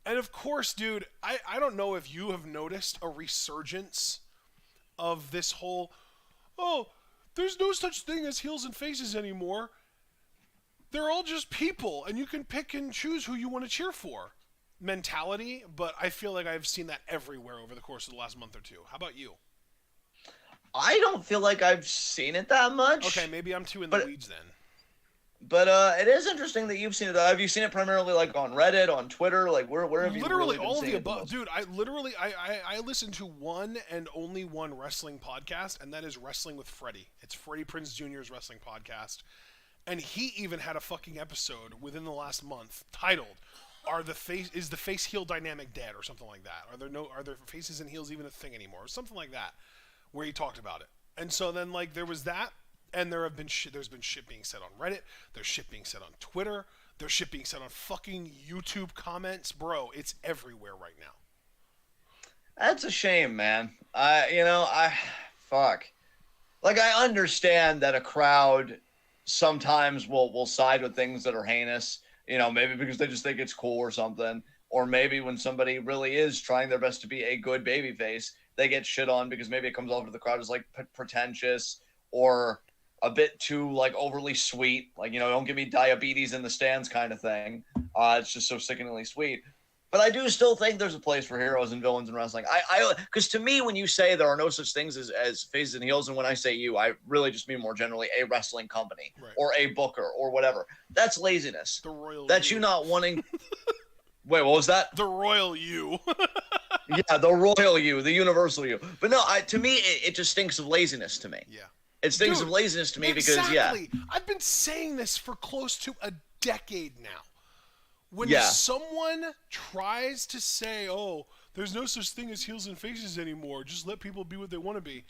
S1: and of course, dude, I don't know if you have noticed a resurgence of this whole, oh, there's no such thing as heels and faces anymore. They're all just people, and you can pick and choose who you want to cheer for mentality, but I feel like I've seen that everywhere over the course of the last month or two. How about you?
S2: I don't feel like I've seen it that
S1: Okay,
S2: much,
S1: maybe I'm too in the
S2: but
S1: weeds then.
S2: it is interesting that you've seen it. Have you seen it primarily like on Reddit, on Twitter? Like where have you
S1: Literally
S2: really been
S1: all of the
S2: seeing it the
S1: above,
S2: most?
S1: dude. I listen to one and only one wrestling podcast, and that is Wrestling with Freddie. It's Freddie Prinze Jr.'s wrestling podcast, and he even had a fucking episode within the last month titled "Are the face is the face heel dynamic dead?" or something like that. Are there faces and heels even a thing anymore? Or something like that, where he talked about it. And so then like there was that, and there's been shit being said on Reddit. There's shit being said on Twitter. There's shit being said on fucking YouTube comments, bro. It's everywhere right now.
S2: That's a shame, man. I fuck. Like I understand that a crowd sometimes will side with things that are heinous, maybe because they just think it's cool or something, or maybe when somebody really is trying their best to be a good baby face, they get shit on because maybe it comes off to the crowd as like pretentious or a bit too like overly sweet, like don't give me diabetes in the stands kind of thing. It's just so sickeningly sweet. But I do still think there's a place for heroes and villains in wrestling. Because to me, when you say there are no such things as faces and heels, and when I say you, I really just mean more generally a wrestling company
S1: Right.
S2: or a booker or whatever. That's laziness.
S1: The royal
S2: That's
S1: you.
S2: you not wanting. Wait, what was that?
S1: The royal you.
S2: Yeah, the royal you, the universal you. But no, to me, it just stinks of laziness to me.
S1: Yeah.
S2: It stinks
S1: Dude,
S2: of laziness to me
S1: exactly.
S2: because,
S1: I've been saying this for close to a decade now. When
S2: Yeah.
S1: someone tries to say, "Oh, there's no such thing as heels and faces anymore. Just let people be what they want to be,"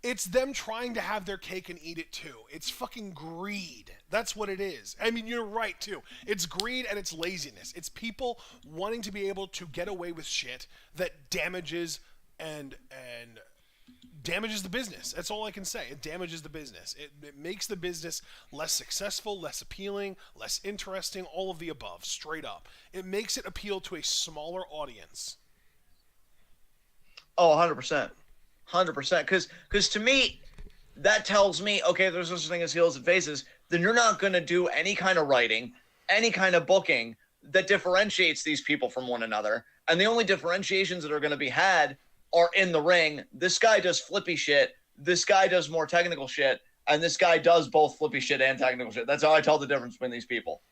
S1: it's them trying to have their cake and eat it too. It's fucking greed. That's what it is. I mean, you're right too. It's greed and it's laziness. It's people wanting to be able to get away with shit that damages and damages the business. That's all I can say. It damages the business. It makes the business less successful, less appealing, less interesting, all of the above, straight up. It makes it appeal to a smaller audience.
S2: oh, 100%. 100%. Because to me, that tells me, okay, if there's such a thing as heels and faces, then you're not going to do any kind of writing, any kind of booking that differentiates these people from one another. And the only differentiations that are going to be had are in the ring. This guy does flippy shit. This guy does more technical shit. And this guy does both flippy shit and technical shit. That's how I tell the difference between these people.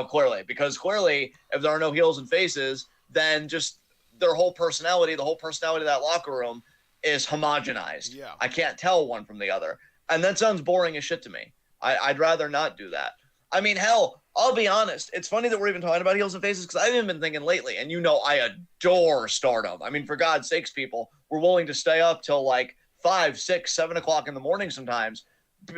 S2: Clearly. Because clearly, if there are no heels and faces, then just their whole personality, the whole personality of that locker room is homogenized.
S1: Yeah.
S2: I can't tell one from the other. And that sounds boring as shit to me. I'd rather not do that. I mean, hell, I'll be honest. It's funny that we're even talking about heels and faces because I've even been thinking lately, and I adore Stardom. I mean, for God's sakes, people, we're willing to stay up till like 5, 6, 7 o'clock in the morning sometimes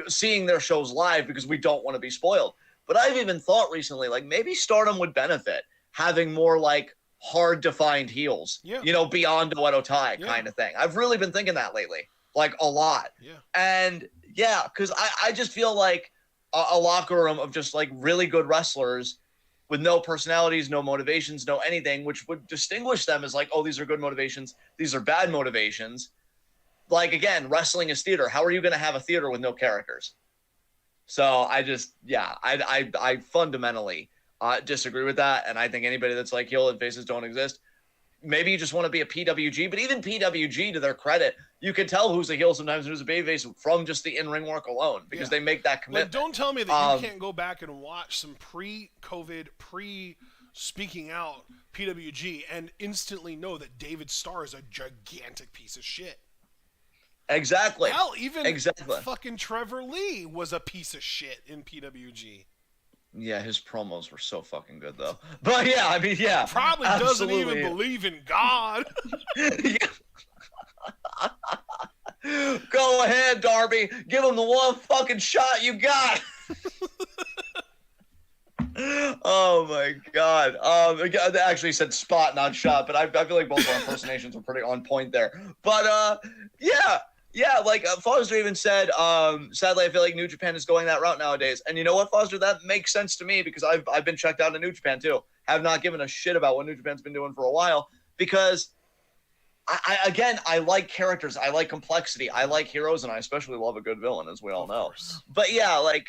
S2: seeing their shows live because we don't want to be spoiled. But I've even thought recently, like maybe Stardom would benefit having more like hard-defined heels, beyond Oedo Tai kind of thing. I've really been thinking that lately, like a lot.
S1: Yeah.
S2: And yeah, because I just feel like a locker room of just like really good wrestlers with no personalities, no motivations, no anything, which would distinguish them as like, oh, these are good motivations, these are bad motivations. Like, again, wrestling is theater. How are you going to have a theater with no characters? So I fundamentally disagree with that. And I think anybody that's like heel and faces don't exist. Maybe you just want to be a PWG, but even PWG, to their credit, you can tell who's a heel sometimes and who's a babyface from just the in-ring work alone because they make that commitment.
S1: Like, don't tell me that you can't go back and watch some pre-COVID, pre-speaking out PWG and instantly know that David Starr is a gigantic piece of shit.
S2: Exactly.
S1: Hell, even fucking Trevor Lee was a piece of shit in PWG.
S2: Yeah, his promos were so fucking good, though. But yeah, I mean, yeah.
S1: Probably
S2: absolutely.
S1: doesn't even believe in God.
S2: Go ahead, Darby. Give him the one fucking shot you got. Oh, my God. They actually said spot, not shot, but I feel like both our impersonations were pretty on point there. But, yeah. Yeah, like Foster even said, sadly, I feel like New Japan is going that route nowadays. And you know what, Foster? That makes sense to me because I've been checked out in New Japan too. Have not given a shit about what New Japan's been doing for a while because, I like characters. I like complexity. I like heroes, and I especially love a good villain, as we all know. But yeah, like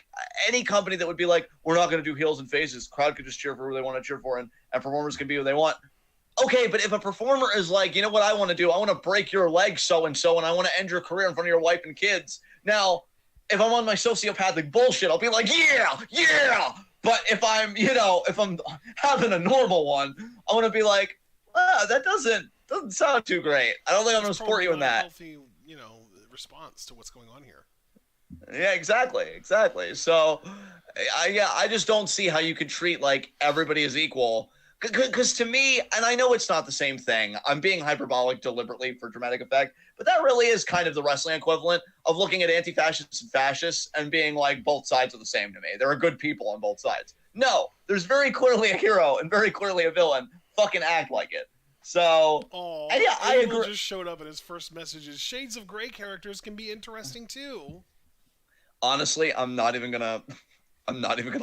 S2: any company that would be like, we're not going to do heels and faces. Crowd could just cheer for who they want to cheer for, and performers can be who they want. okay, but if a performer is like, you know what I want to do? I want to break your leg so-and-so, and I want to end your career in front of your wife and kids. Now, if I'm on my sociopathic bullshit, I'll be like, yeah, yeah. But if I'm, if I'm having a normal one, I want to be like, that doesn't sound too great. I don't think I'm going to support you in that.
S1: Healthy, response to what's going on here.
S2: Yeah, exactly. So, I just don't see how you could treat like everybody as equal. Because to me, and I know it's not the same thing, I'm being hyperbolic deliberately for dramatic effect, but that really is kind of the wrestling equivalent of looking at anti-fascists and fascists and being like, both sides are the same to me. There are good people on both sides. No, there's very clearly a hero and very clearly a villain. Fucking act like it. So, and yeah, I agree.
S1: Just showed up in his first message is shades of gray characters can be interesting too.
S2: Honestly, I'm not even gonna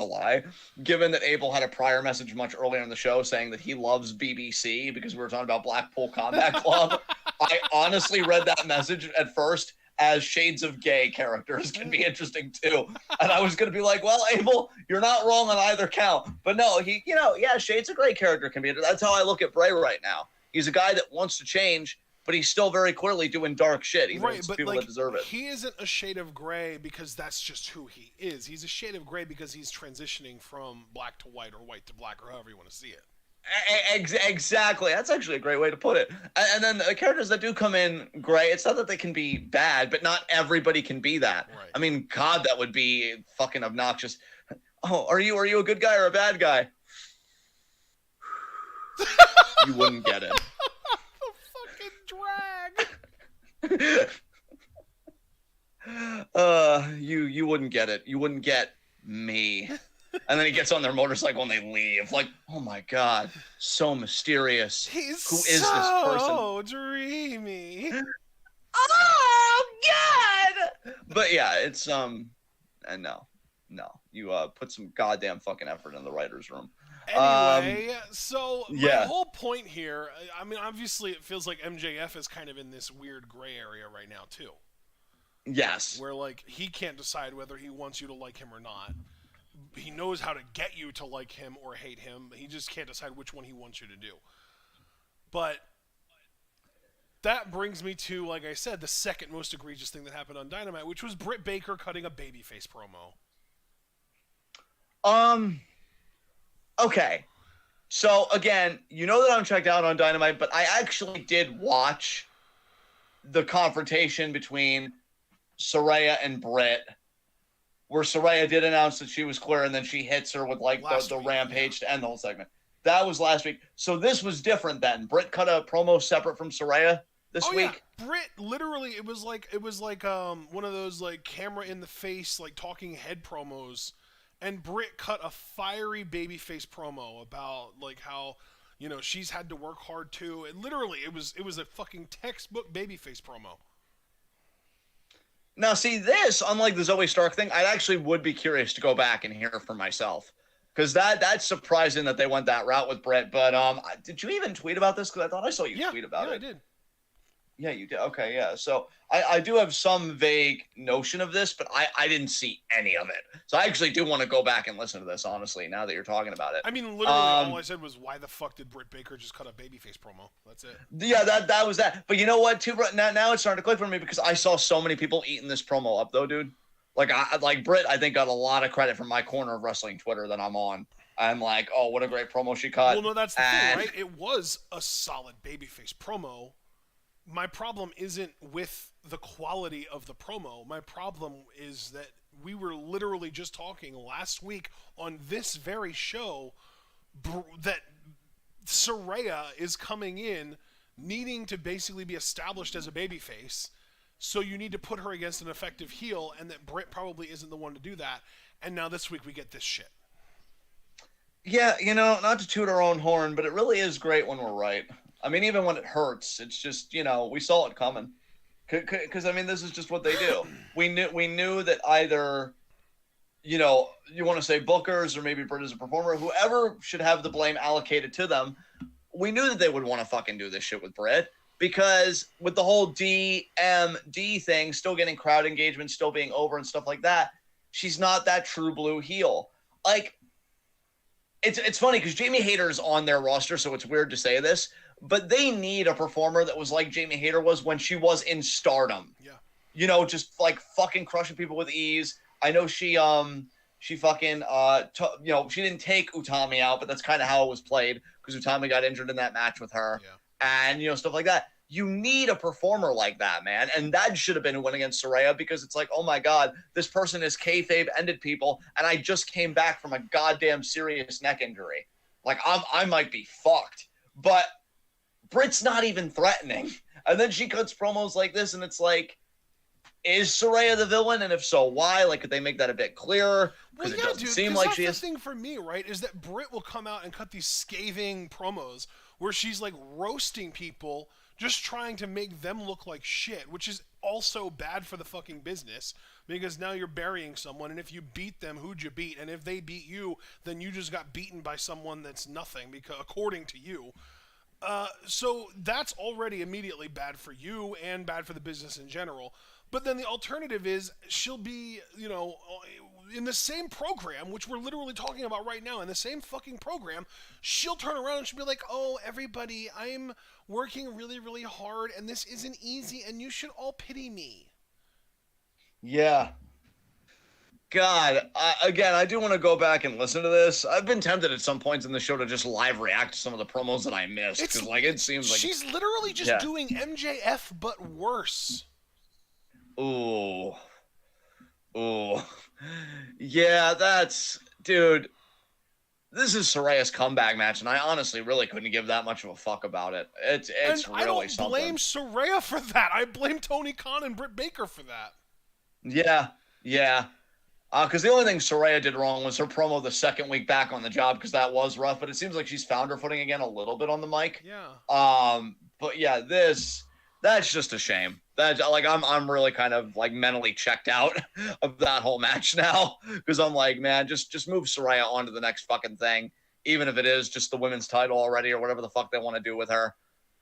S2: lie. Given that Abel had a prior message much earlier in the show saying that he loves BBC because we were talking about Blackpool Combat Club, I honestly read that message at first as shades of gay characters can be interesting too. And I was gonna be like, well, Abel, you're not wrong on either count. But no, he, shades of gray character can be. That's how I look at Bray right now. He's a guy that wants to change, but he's still very clearly doing dark shit. He knows people that deserve it.
S1: He isn't a shade of gray because that's just who he is. He's a shade of gray because he's transitioning from black to white or white to black or however you want to see it.
S2: Exactly. That's actually a great way to put it. And then the characters that do come in gray, it's not that they can be bad, but not everybody can be that.
S1: Right.
S2: I mean, God, that would be fucking obnoxious. Oh, are you a good guy or a bad guy? You wouldn't get it.
S1: The fucking drag.
S2: You wouldn't get it. You wouldn't get me. And then he gets on their motorcycle and they leave. Like, oh my God, so mysterious. Who is this person?
S1: So dreamy.
S2: Oh God! But yeah, it's and no, you put some goddamn fucking effort in the writer's room.
S1: Anyway, so my
S2: yeah.
S1: whole point here, I mean, obviously it feels like MJF is kind of in this weird gray area right now too.
S2: Yes.
S1: Where like he can't decide whether he wants you to like him or not. He knows how to get you to like him or hate him. He just can't decide which one he wants you to do. But that brings me to, like I said, the second most egregious thing that happened on Dynamite, which was Britt Baker cutting a babyface promo.
S2: Okay. So, again, you know that I'm checked out on Dynamite, but I actually did watch the confrontation between Saraya and Britt, where Saraya did announce that she was clear, and then she hits her with, like, the rampage to end the whole segment. That was last week. So this was different then. Britt cut a promo separate from Saraya this week.
S1: Yeah. Britt, literally, it was like one of those, like, camera in the face, like, talking head promos. And Britt cut a fiery babyface promo about like how, she's had to work hard too. And literally, it was a fucking textbook babyface promo.
S2: Now, see this, unlike the Zoe Stark thing, I actually would be curious to go back and hear for myself, because that's surprising that they went that route with Britt. But did you even tweet about this? Because I thought I saw you tweet about it.
S1: Yeah, I did.
S2: Yeah, you did. Okay, yeah. So I do have some vague notion of this, but I didn't see any of it. So I actually do want to go back and listen to this, honestly, now that you're talking about it.
S1: I mean, literally, all I said was, why the fuck did Britt Baker just cut a babyface promo? That's it.
S2: Yeah, that was that. But you know what, too? Now it's starting to click for me because I saw so many people eating this promo up, though, dude. Like Britt, I think, got a lot of credit from my corner of wrestling Twitter that I'm on. I'm like, oh, what a great promo she cut.
S1: Well, no, that's the thing, right? It was a solid babyface promo. My problem isn't with the quality of the promo. My problem is that we were literally just talking last week on this very show that Saraya is coming in needing to basically be established as a babyface. So you need to put her against an effective heel, and that Britt probably isn't the one to do that. And now this week we get this shit.
S2: Yeah, not to toot our own horn, but it really is great when we're right. I mean, even when it hurts, it's just, we saw it coming. Because, I mean, this is just what they do. We knew that either, you want to say bookers or maybe Britt as a performer, whoever should have the blame allocated to them, we knew that they would want to fucking do this shit with Britt. Because with the whole DMD thing, still getting crowd engagement, still being over and stuff like that, she's not that true blue heel. Like, it's funny because Jamie Hayter's on their roster, so it's weird to say this, but they need a performer that was like Jamie Hayter was when she was in Stardom.
S1: Yeah.
S2: You know, just like fucking crushing people with ease. I know she fucking you know, she didn't take Utami out, but that's kind of how it was played because Utami got injured in that match with her,
S1: Yeah.
S2: and you know, stuff like that. You need a performer like that, man, and that should have been a win against Saraya because it's like, oh my god, this person is kayfabe ended people, and I just came back from a goddamn serious neck injury. Like I might be fucked, but Britt's not even threatening, and then she cuts promos like this, and it's like, is Saraya the villain? And if so, why? Like, could they make that a bit clearer? Because it doesn't seem like she is.
S1: That's the thing for me, right? Is that Britt will come out and cut these scathing promos where she's like roasting people, just trying to make them look like shit, which is also bad for the fucking business because now you're burying someone, and if you beat them, who'd you beat? And if they beat you, then you just got beaten by someone that's nothing, because according to you. So that's already immediately bad for you and bad for the business in general. But then the alternative is she'll be, you know, in the same program, which we're literally talking about right now, in the same fucking program, she'll turn around and she'll be like, oh, everybody, I'm working really, really hard, and this isn't easy, and you should all pity me.
S2: Yeah. God, again, I do want to go back and listen to this. I've been tempted at some points in the show to just live react to some of the promos that I missed because, like, it seems like
S1: she's literally just doing MJF but worse.
S2: Ooh, yeah, that's dude. This is Saraya's comeback match, and I honestly really couldn't give that much of a fuck about it. It's
S1: and
S2: really
S1: something. I don't blame Saraya for that. I blame Tony Khan and Britt Baker for that.
S2: Yeah. Because the only thing Saraya did wrong was her promo the second week back on the job, because that was rough. But it seems like she's found her footing again a little bit on the mic.
S1: Yeah.
S2: But yeah, that's just a shame. That like I'm really kind of like mentally checked out of that whole match now, because I'm like, man, just move Saraya on to the next fucking thing, even if it is just the women's title already or whatever the fuck they want to do with her.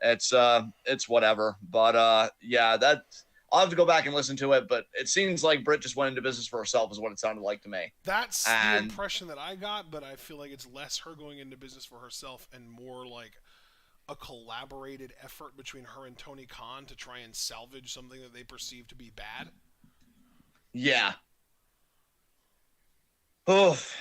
S2: It's whatever. But yeah, that's. I'll have to go back and listen to it, but it seems like Britt just went into business for herself is what it sounded like to me.
S1: That's the impression that I got, but I feel like it's less her going into business for herself and more like a collaborated effort between her and Tony Khan to try and salvage something that they perceive to be bad.
S2: Yeah. Oof.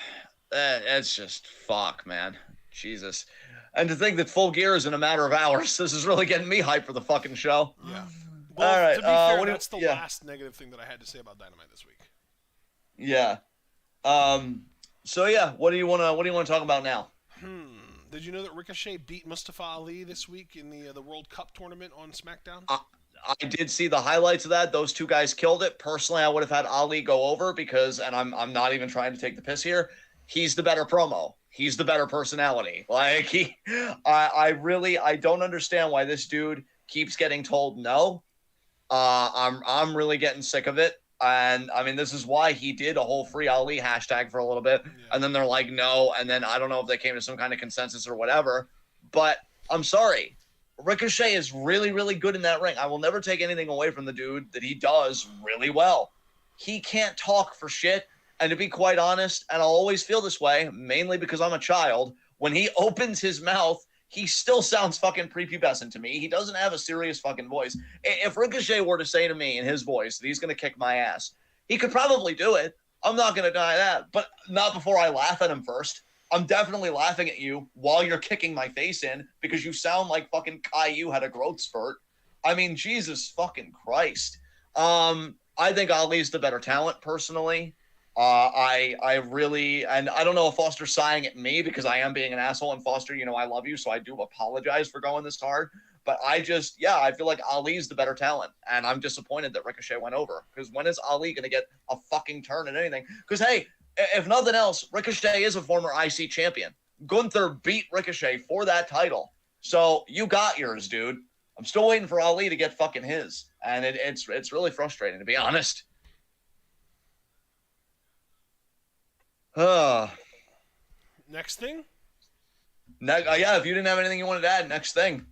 S2: That's just fuck, man. Jesus. And to think that Full Gear is in a matter of hours. This is really getting me hyped for the fucking show.
S1: Yeah. Well, all right, to be fair, that's the last negative thing that I had to say about Dynamite this week.
S2: Yeah. So yeah, what do you want to talk about now?
S1: Did you know that Ricochet beat Mustafa Ali this week in the World Cup tournament on SmackDown?
S2: I did see the highlights of that. Those two guys killed it. Personally, I would have had Ali go over because, and I'm not even trying to take the piss here, he's the better promo. He's the better personality. Like I don't understand why this dude keeps getting told no. I'm really getting sick of it. And I mean, this is why he did a whole free Ali hashtag for a little bit. Yeah. And then they're like, no. And then I don't know if they came to some kind of consensus or whatever, but I'm sorry. Ricochet is really, really good in that ring. I will never take anything away from the dude that he does really well. He can't talk for shit. And to be quite honest, and I'll always feel this way, mainly because I'm a child, when he opens his mouth, he still sounds fucking prepubescent to me. He doesn't have a serious fucking voice. If Ricochet were to say to me in his voice that he's going to kick my ass, he could probably do it. I'm not going to deny that, but not before I laugh at him first. I'm definitely laughing at you while you're kicking my face in because you sound like fucking Caillou had a growth spurt. I mean, Jesus fucking Christ. I think Ali's the better talent, personally. I really, and I don't know if Foster's sighing at me because I am being an asshole, and Foster, you know, I love you, so I do apologize for going this hard, but I feel like Ali's the better talent, and I'm disappointed that Ricochet went over, because when is Ali going to get a fucking turn at anything? Because, hey, if nothing else, Ricochet is a former IC champion. Gunther beat Ricochet for that title, so you got yours, dude. I'm still waiting for Ali to get fucking his, and it's really frustrating, to be honest.
S1: Next thing?
S2: Yeah, if you didn't have anything you wanted to add, next thing.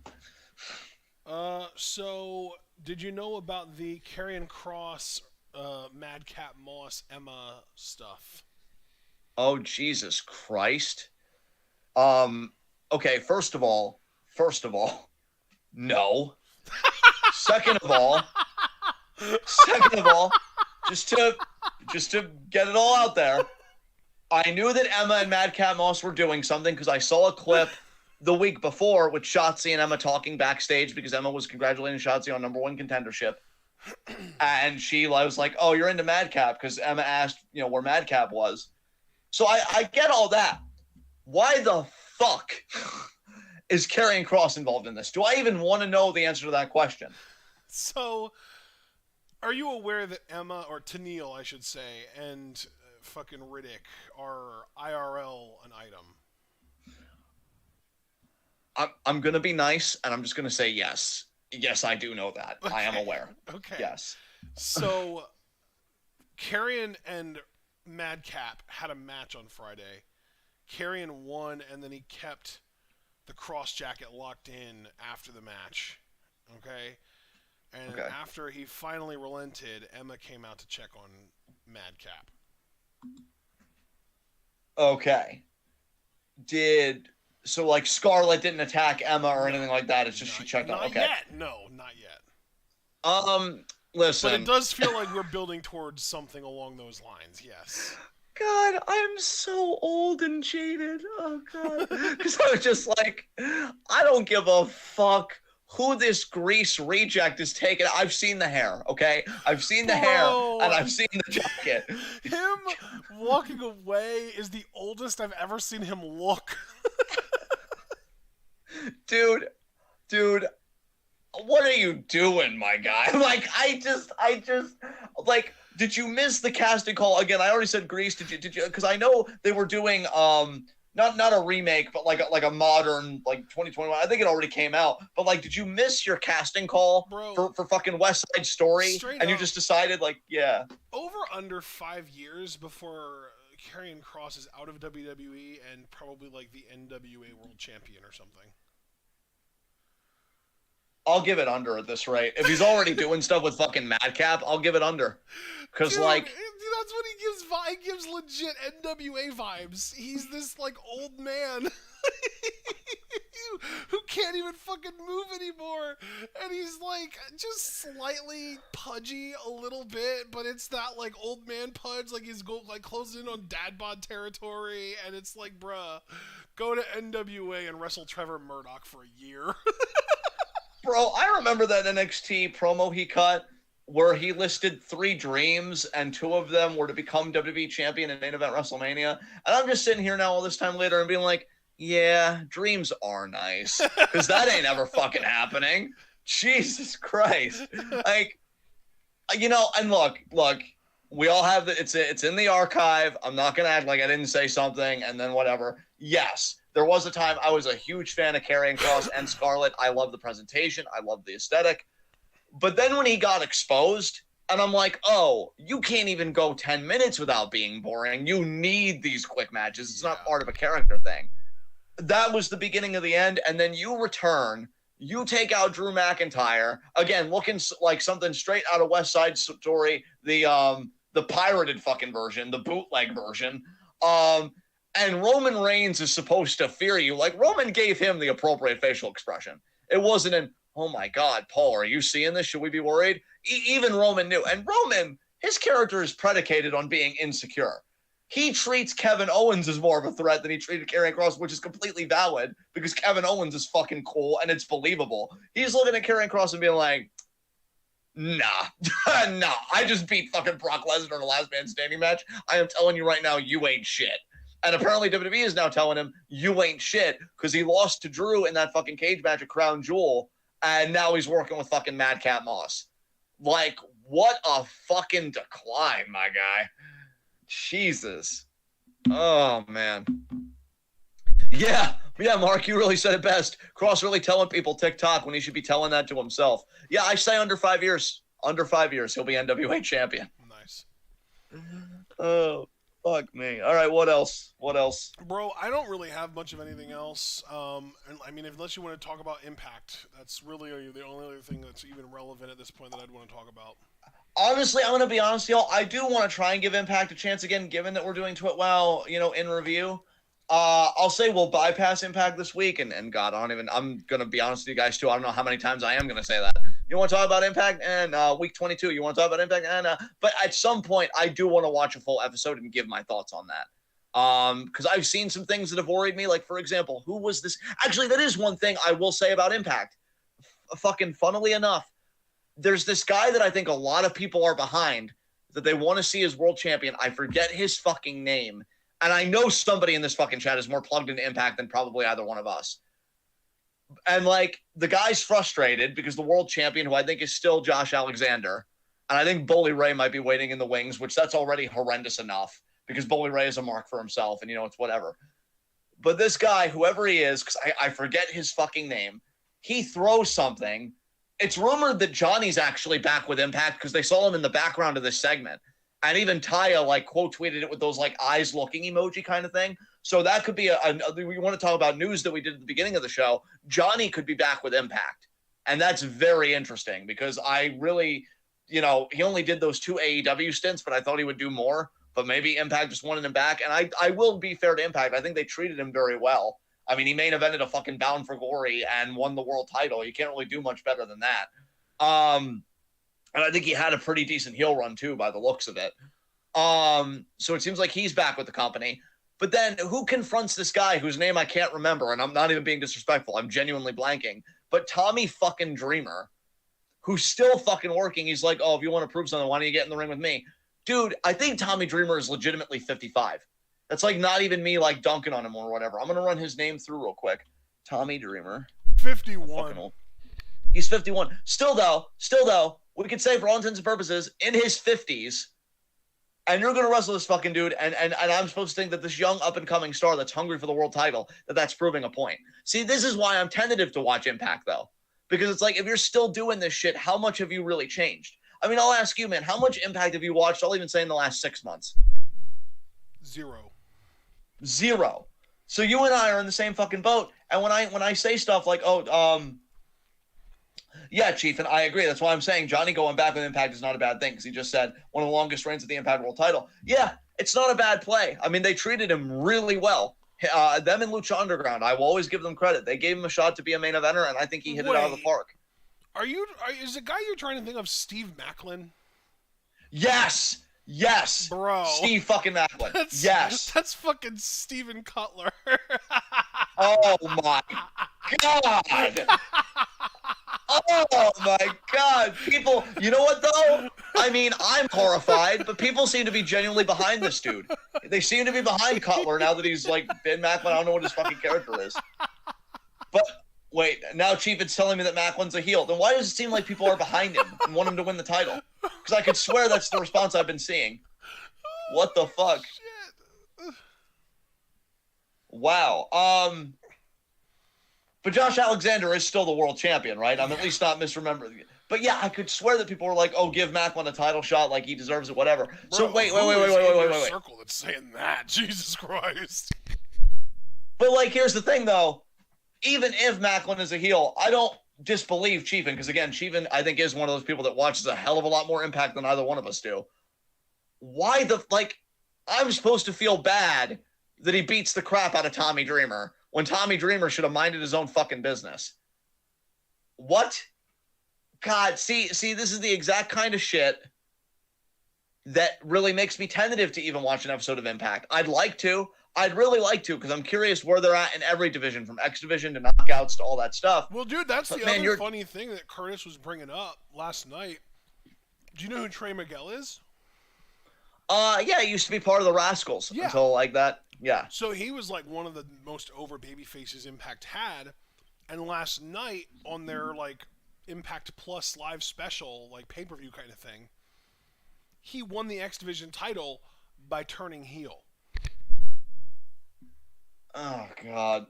S1: So, did you know about the Karrion Kross, Madcap Moss, Emma stuff?
S2: Oh, Jesus Christ. Okay, first of all, no. Second of all, second of all, just to get it all out there, I knew that Emma and Madcap Moss were doing something because I saw a clip the week before with Shotzi and Emma talking backstage because Emma was congratulating Shotzi on #1 contendership. And she was like, oh, you're into Madcap because Emma asked, where Madcap was. So I get all that. Why the fuck is Karrion Kross involved in this? Do I even want to know the answer to that question?
S1: So, are you aware that Emma, or Tennille, I should say, and fucking Riddick are IRL an item?
S2: I'm going to be nice, and I'm just going to say yes. Yes, I do know that. Okay. I am aware.
S1: Okay.
S2: Yes.
S1: So, Karrion and Madcap had a match on Friday. Karrion won, and then he kept the cross jacket locked in after the match. Okay? And after he finally relented, Emma came out to check on Madcap.
S2: Okay. So, like, Scarlett didn't attack Emma or anything like that. It's just she checked on. Okay.
S1: Not yet. No, not yet.
S2: Listen.
S1: But it does feel like we're building towards something along those lines. Yes.
S2: God, I'm so old and jaded. Oh God. Because I was just like, I don't give a fuck who this Grease reject is taking. I've seen the hair. Okay, I've seen the hair and I've seen the jacket.
S1: Him walking away is the oldest I've ever seen him look.
S2: Dude, what are you doing, my guy? Like, I just, like, did you miss the casting call again? I already said Grease. Did you? Because I know they were doing, not a remake, but like a modern, like 2021. I think it already came out. But like, did you miss your casting call for fucking West Side Story?
S1: Straight
S2: and
S1: up,
S2: you just decided, like, yeah.
S1: Over under 5 years before Karrion Kross is out of WWE and probably like the NWA World Champion or something.
S2: I'll give it under at this rate. If he's already doing stuff with fucking Madcap, I'll give it under. Because, like...
S1: That's what he gives. He gives legit NWA vibes. He's this, like, old man who can't even fucking move anymore. And he's, like, just slightly pudgy a little bit, but it's that, like, old man pudge. Like, he's closing in on dad bod territory. And it's like, bruh, go to NWA and wrestle Trevor Murdoch for a year.
S2: Bro, I remember that NXT promo he cut where he listed 3 dreams and 2 of them were to become WWE champion in main event WrestleMania. And I'm just sitting here now all this time later and being like, yeah, dreams are nice. Because that ain't ever fucking happening. Jesus Christ. Like, and look, we all have it's in the archive. I'm not going to act like I didn't say something and then whatever. Yes. There was a time I was a huge fan of Karrion Kross and Scarlett. I love the presentation. I love the aesthetic. But then when he got exposed, and I'm like, oh, you can't even go 10 minutes without being boring. You need these quick matches. It's not part of a character thing. That was the beginning of the end. And then you return. You take out Drew McIntyre. Again, looking like something straight out of West Side Story. The pirated fucking version. The bootleg version. And Roman Reigns is supposed to fear you. Like, Roman gave him the appropriate facial expression. It wasn't an, oh my God, Paul, are you seeing this? Should we be worried? Even Roman knew. And Roman, his character is predicated on being insecure. He treats Kevin Owens as more of a threat than he treated Karrion Kross, which is completely valid because Kevin Owens is fucking cool and it's believable. He's looking at Karrion Kross and being like, nah, I just beat fucking Brock Lesnar in a last man standing match. I am telling you right now, you ain't shit. And apparently WWE is now telling him, you ain't shit, because he lost to Drew in that fucking cage match at Crown Jewel, and now he's working with fucking Madcap Moss. Like, what a fucking decline, my guy. Jesus. Oh, man. Yeah, Mark, you really said it best. Kross really telling people TikTok when he should be telling that to himself. Yeah, I say under 5 years. Under 5 years, he'll be NWA champion.
S1: Nice.
S2: Oh. Fuck me. All right, what else?
S1: Bro, I don't really have much of anything else. And I mean, unless you want to talk about Impact, that's really the only other thing that's even relevant at this point that I'd want to talk about.
S2: Honestly, I'm going to be honest, y'all. I do want to try and give Impact a chance again, given that we're doing TWitWoW, in review. I'll say we'll bypass Impact this week, and God, I'm gonna be honest with you guys too. I don't know how many times I am gonna say that. You want to talk about Impact and week 22? You want to talk about Impact and but at some point, I do want to watch a full episode and give my thoughts on that. Because I've seen some things that have worried me. Like, for example, who was this? Actually, that is one thing I will say about Impact. Fucking funnily enough, there's this guy that I think a lot of people are behind that they want to see as world champion. I forget his fucking name. And I know somebody in this fucking chat is more plugged into Impact than probably either one of us. And, like, the guy's frustrated because the world champion, who I think is still Josh Alexander, and I think Bully Ray might be waiting in the wings, which that's already horrendous enough because Bully Ray is a mark for himself and, it's whatever. But this guy, whoever he is, because I forget his fucking name, he throws something. It's rumored that Johnny's actually back with Impact because they saw him in the background of this segment. And even Taya, like, quote tweeted it with those, like, eyes looking emoji kind of thing. So that could be we want to talk about news that we did at the beginning of the show. Johnny could be back with Impact. And that's very interesting because I really, he only did those 2 AEW stints, but I thought he would do more. But maybe Impact just wanted him back. And I will be fair to Impact. I think they treated him very well. I mean, he main evented a fucking Bound for Glory and won the world title. You can't really do much better than that. And I think he had a pretty decent heel run, too, by the looks of it. So it seems like he's back with the company. But then who confronts this guy whose name I can't remember? And I'm not even being disrespectful. I'm genuinely blanking. But Tommy fucking Dreamer, who's still fucking working. He's like, oh, if you want to prove something, why don't you get in the ring with me? Dude, I think Tommy Dreamer is legitimately 55. That's like not even me like dunking on him or whatever. I'm going to run his name through real quick. Tommy Dreamer.
S1: 51.
S2: He's 51. Still though, we could say for all intents and purposes, in his 50s, and you're going to wrestle this fucking dude, and I'm supposed to think that this young up-and-coming star that's hungry for the world title, that's proving a point. See, this is why I'm tentative to watch Impact, though. Because it's like, if you're still doing this shit, how much have you really changed? I mean, I'll ask you, man, how much Impact have you watched, I'll even say in the last 6 months?
S1: Zero.
S2: So you and I are in the same fucking boat, and when I say stuff like, yeah, Chief, and I agree. That's why I'm saying Johnny going back with Impact is not a bad thing, because he just said one of the longest reigns of the Impact World title. Yeah, it's not a bad play. I mean, they treated him really well. Them and Lucha Underground, I will always give them credit. They gave him a shot to be a main eventer, and I think he hit it out of the park.
S1: Is the guy you're trying to think of Steve Macklin?
S2: Yes,
S1: bro.
S2: Steve fucking Macklin. Yes,
S1: that's fucking Steven Cutler.
S2: Oh my god. Oh my god. People, you know what though? I mean, I'm horrified, but people seem to be genuinely behind this dude. They seem to be behind Cutler now that he's like Ben Macklin. I don't know what his fucking character is. But wait, now Chief is telling me that Macklin's a heel. Then why does it seem like people are behind him and want him to win the title? Because I could swear that's the response I've been seeing. What the fuck?
S1: Shit.
S2: Wow. But Josh Alexander is still the world champion, right? I'm at least not misremembering it. But yeah, I could swear that people were like, "Oh, give Macklin a title shot, like he deserves it, whatever." Bro, so wait.
S1: Circle that's saying that, Jesus Christ.
S2: But like, here's the thing, though. Even if Macklin is a heel, I don't disbelieve Chiefin, because again, Chiefin I think is one of those people that watches a hell of a lot more Impact than either one of us do. Why the I'm supposed to feel bad that he beats the crap out of Tommy Dreamer when Tommy Dreamer should have minded his own fucking business. What? God, see, this is the exact kind of shit that really makes me tentative to even watch an episode of Impact. I'd really like to, because I'm curious where they're at in every division, from X Division to Knockouts to all that stuff.
S1: Well, dude, that's the other funny thing that Curtis was bringing up last night. Do you know who Trey Miguel is?
S2: Yeah, he used to be part of the Rascals until like that. Yeah.
S1: So he was like one of the most over baby faces Impact had, and last night on their like Impact Plus live special, like pay-per-view kind of thing, he won the X Division title by turning heel.
S2: Oh god.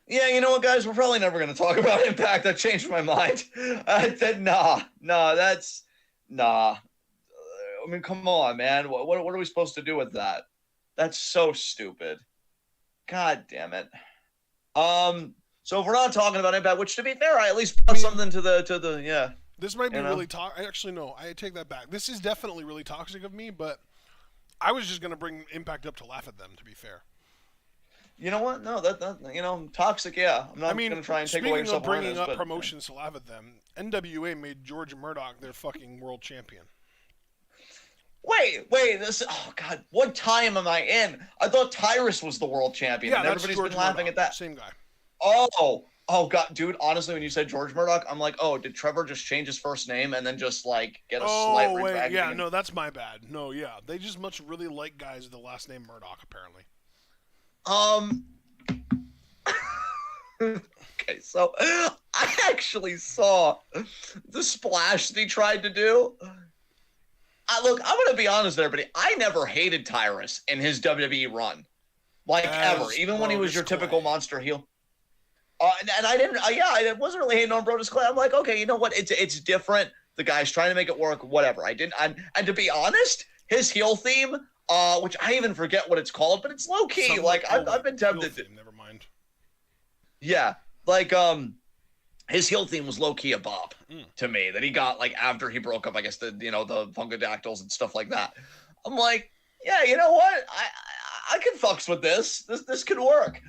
S2: Yeah, you know what, guys? We're probably never going to talk about Impact. I changed my mind. Nah. I mean, come on, man. What are we supposed to do with that? That's so stupid. God damn it. So if we're not talking about Impact, which to be fair, I at least put something to the yeah.
S1: This might be really toxic. Actually, no, I take that back. This is definitely really toxic of me, but I was just gonna bring Impact up to laugh at them. To be fair.
S2: You know what? No, toxic. Yeah, I'm
S1: I
S2: not
S1: mean,
S2: gonna try and take away your
S1: speaking of bringing
S2: self-awareness,
S1: up
S2: but
S1: promotions to laugh at them, NWA made George Murdoch their fucking world champion.
S2: wait, this. Oh God, what time am I in? I thought Tyrus was the world champion,
S1: Yeah,
S2: and
S1: that's
S2: everybody's
S1: George
S2: been laughing
S1: Murdoch,
S2: at that.
S1: same guy.
S2: Oh God, dude. Honestly, when you said George Murdoch, I'm like, oh, did Trevor just change his first name and then just like get a slight
S1: Oh wait, yeah,
S2: rebranding?
S1: no, that's my bad. No, yeah, they just much really like guys with the last name Murdoch, apparently.
S2: Um. Okay, so I actually saw the splash that he tried to do. Look, I'm gonna be honest, with everybody. I never hated Tyrus in his WWE run, like ever, even when he was your typical monster heel. And I didn't. I wasn't really hating on Brodus Clay. I'm like, okay, you know what? It's different. The guy's trying to make it work. Whatever. I didn't. And to be honest, his heel theme, which I even forget what it's called, but it's low key. I've been tempted.
S1: Theme, never mind.
S2: Yeah, his heel theme was low key a bop to me that he got like after he broke up. I guess the Funkadactyls and stuff like that. I'm like, yeah, you know what? I can fucks with this. This could work.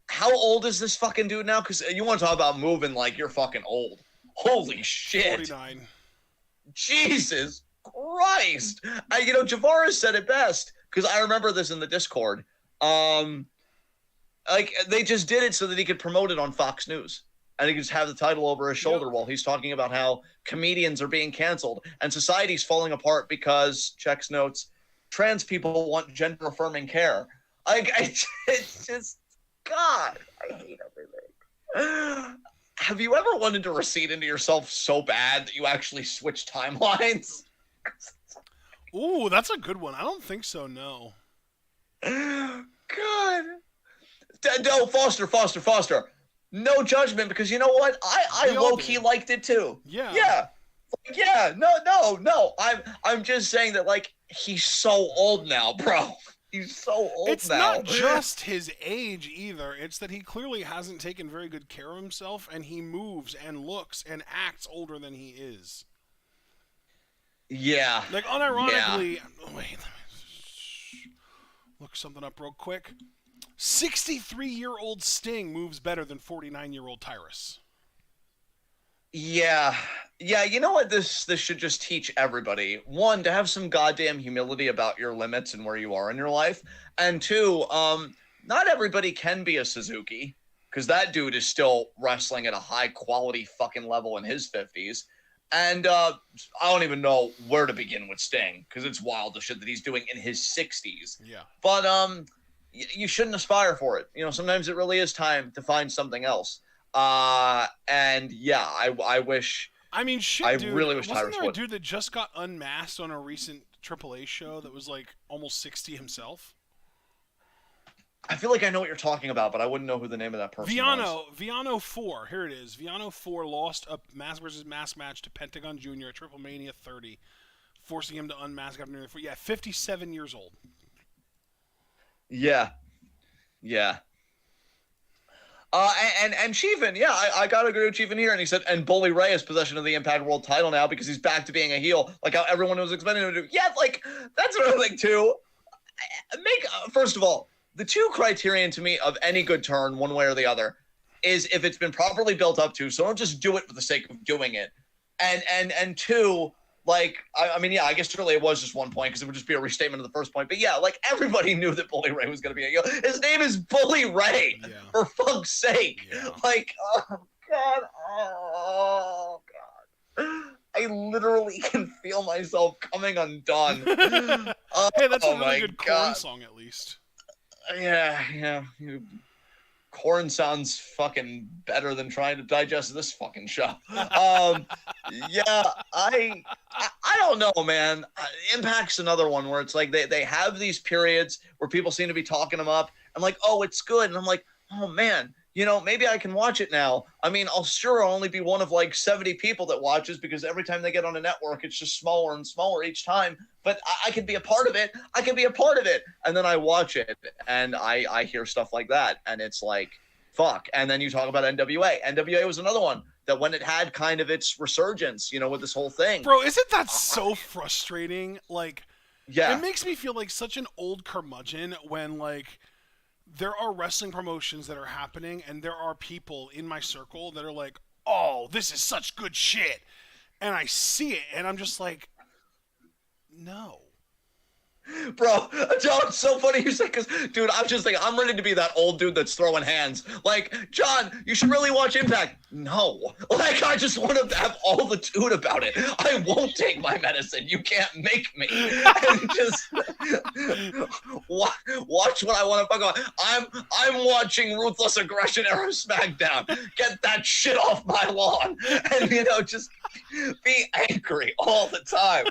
S2: How old is this fucking dude now? Because you want to talk about moving like you're fucking old. Holy shit.
S1: 49.
S2: Jesus Christ. Javaris said it best because I remember this in the Discord. They just did it so that he could promote it on Fox News. And he could just have the title over his shoulder while he's talking about how comedians are being canceled and society's falling apart because, checks notes, trans people want gender-affirming care. It's just, God, I hate everything. Have you ever wanted to recede into yourself so bad that you actually switch timelines?
S1: Ooh, that's a good one. I don't think so, no.
S2: God. No, Foster. No judgment, because you know what? I low-key liked it too.
S1: Yeah.
S2: Yeah. Yeah. No. I'm just saying that, like, he's so old now, bro. He's so old now.
S1: It's not just his age either. It's that he clearly hasn't taken very good care of himself, and he moves and looks and acts older than he is.
S2: Yeah.
S1: Like, unironically... Yeah. Wait, let me look something up real quick. 63-year-old Sting moves better than 49-year-old Tyrus.
S2: Yeah, you know what this should just teach everybody? One, to have some goddamn humility about your limits and where you are in your life. And two, not everybody can be a Suzuki, because that dude is still wrestling at a high-quality fucking level in his 50s. And I don't even know where to begin with Sting, because it's wild the shit that he's doing in his 60s.
S1: Yeah.
S2: But you shouldn't aspire for it. Sometimes it really is time to find something else. And yeah, I wish.
S1: I mean, shit,
S2: I
S1: dude.
S2: really wish
S1: Wasn't
S2: Tyrus
S1: there a
S2: would.
S1: dude that just got unmasked on a recent AAA show that was like almost 60 himself?
S2: I feel like I know what you're talking about, but I wouldn't know who the name of that person was.
S1: Viano 4. Here it is. Viano 4 lost a mask versus mask match to Pentagon Jr. at Triple Mania 30, forcing him to unmask after nearly 57 years old.
S2: Yeah. And Chiefin, yeah, I gotta agree with Chiefin here. And he said, and Bully Ray has possession of the Impact World title now because he's back to being a heel, like how everyone was expecting him to do. Yeah, like, that's another thing, too. First of all, the two criterion to me of any good turn, one way or the other, is if it's been properly built up to, so don't just do it for the sake of doing it. And two, like, I mean, yeah, I guess really it was just 1 point because it would just be a restatement of the first point. But yeah, like, everybody knew that Bully Ray was going to be a heel. His name is Bully Ray, for fuck's sake. Yeah. Like, oh, God. I literally can feel myself coming undone.
S1: Hey, that's a really good Korn song, at least.
S2: Yeah. Korn sounds fucking better than trying to digest this fucking show. Yeah, I don't know, man. Impact's another one where it's like they have these periods where people seem to be talking them up. I'm like, oh, it's good. And I'm like, oh, man, maybe I can watch it now. I mean, I'll only be one of like 70 people that watches because every time they get on a network, it's just smaller and smaller each time. But I can be a part of it. And then I watch it and I hear stuff like that. And it's like, fuck. And then you talk about NWA. NWA was another one that when it had kind of its resurgence, with this whole thing.
S1: Bro, isn't that so frustrating? Like, It
S2: Yeah.
S1: makes me feel like such an old curmudgeon when, like, there are wrestling promotions that are happening, and there are people in my circle that are like, "Oh, this is such good shit," and I see it, and I'm just like, "No."
S2: Bro, John, it's so funny you say, because, dude, I'm just thinking, I'm ready to be that old dude that's throwing hands. Like, John, you should really watch Impact. No. Like, I just want to have all the dude about it. I won't take my medicine. You can't make me. And just watch what I want to fuck on. I'm watching Ruthless Aggression era SmackDown. Get that shit off my lawn. And, just be angry all the time.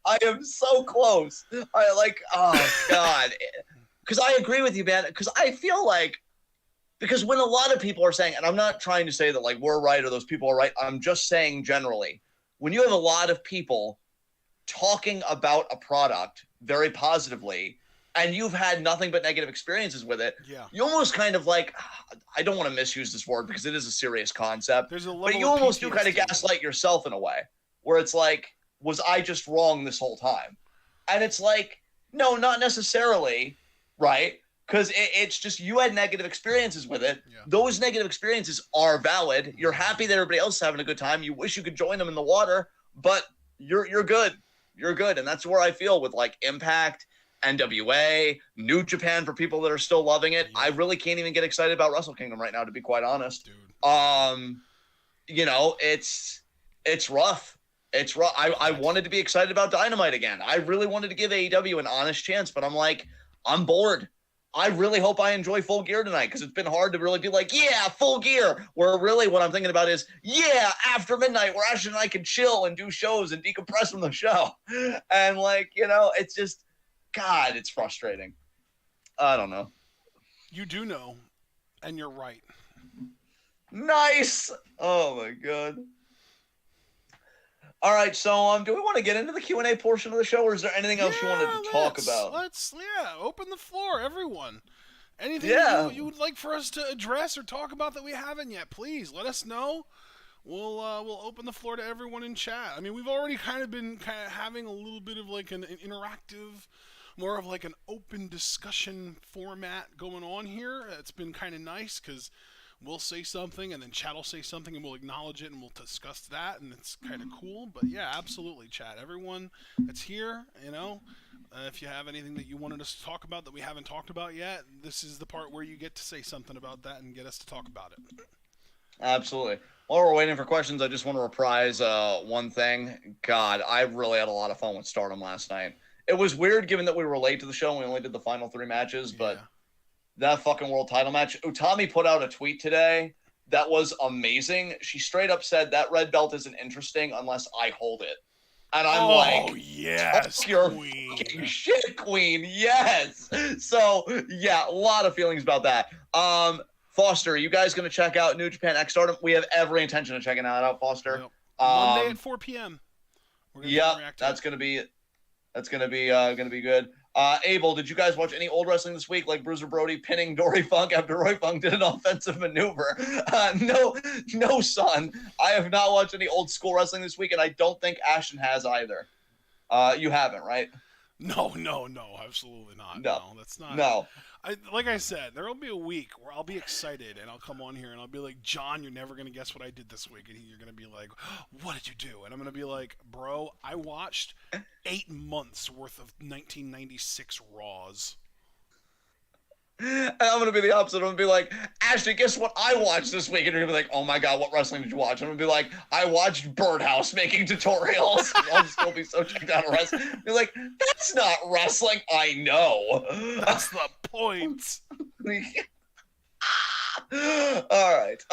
S2: I am so close. I like, oh God, because I agree with you, man. Because I feel like, because when a lot of people are saying, and I'm not trying to say that like we're right or those people are right, I'm just saying generally, when you have a lot of people talking about a product very positively, and you've had nothing but negative experiences with it,
S1: Yeah.
S2: you almost kind of like, I don't want to misuse this word because it is a serious concept,
S1: There's a level
S2: but you
S1: of
S2: almost do kind of
S1: PTSD.
S2: gaslight yourself in a way, where it's like, was I just wrong this whole time? And it's like, no, not necessarily, right? Because it's just you had negative experiences with it.
S1: Yeah.
S2: Those negative experiences are valid. You're happy that everybody else is having a good time. You wish you could join them in the water, but you're good. You're good. And that's where I feel with like Impact, NWA, New Japan for people that are still loving it.
S1: Yeah.
S2: I really can't even get excited about Wrestle Kingdom right now, to be quite honest.
S1: Dude.
S2: It's rough. It's rough. I wanted to be excited about Dynamite again. I really wanted to give AEW an honest chance, but I'm like, I'm bored. I really hope I enjoy Full Gear tonight, because it's been hard to really be like, yeah, Full Gear. Where really what I'm thinking about is, yeah, after midnight, where Ashton and I can chill and do shows and decompress from the show. And like, it's just, God, it's frustrating. I don't know.
S1: You do know, and you're right.
S2: Nice. Oh my God. All right, so do we want to get into the Q&A portion of the show, or is there anything else you wanted to talk about?
S1: Let's open the floor, everyone. Anything you would like for us to address or talk about that we haven't yet, please let us know. We'll open the floor to everyone in chat. I mean, we've already been having a little bit of like an interactive, more of like an open discussion format going on here. It's been kind of nice because we'll say something and then chat will say something and we'll acknowledge it and we'll discuss that, and it's kind of cool. But yeah, absolutely, chat. Everyone that's here, if you have anything that you wanted us to talk about that we haven't talked about yet, this is the part where you get to say something about that and get us to talk about it.
S2: Absolutely. While we're waiting for questions, I just want to reprise one thing. God, I really had a lot of fun with Stardom last night. It was weird given that we were late to the show and we only did the final 3 matches, but that fucking world title match. Utami put out a tweet today that was amazing. She straight up said that red belt isn't interesting unless I hold it. And I'm like,
S1: yes,
S2: talk your
S1: queen.
S2: fucking shit, queen. Yes. So, yeah, a lot of feelings about that. Foster, are you guys going to check out New Japan X Stardom? We have every intention of checking that out, Foster.
S1: Yep. Monday at 4 p.m.
S2: Yeah, that's going to be good. Abel, did you guys watch any old wrestling this week, like Bruiser Brody pinning Dory Funk after Roy Funk did an offensive maneuver? No, son. I have not watched any old school wrestling this week, and I don't think Ashton has either. You haven't, right?
S1: No, absolutely not. No, that's not.
S2: No.
S1: Like I said, there will be a week where I'll be excited and I'll come on here and I'll be like, John, you're never going to guess what I did this week. And you're going to be like, what did you do? And I'm going to be like, bro, I watched 8 months worth of 1996 Raws.
S2: And I'm going to be the opposite. I'm going to be like, Ashley, guess what I watched this week? And you're going to be like, oh my God, what wrestling did you watch? I'm going to be like, I watched Birdhouse making tutorials. I'll still be so checked out of wrestling. Be like, that's not wrestling. I know.
S1: That's the point.
S2: All right.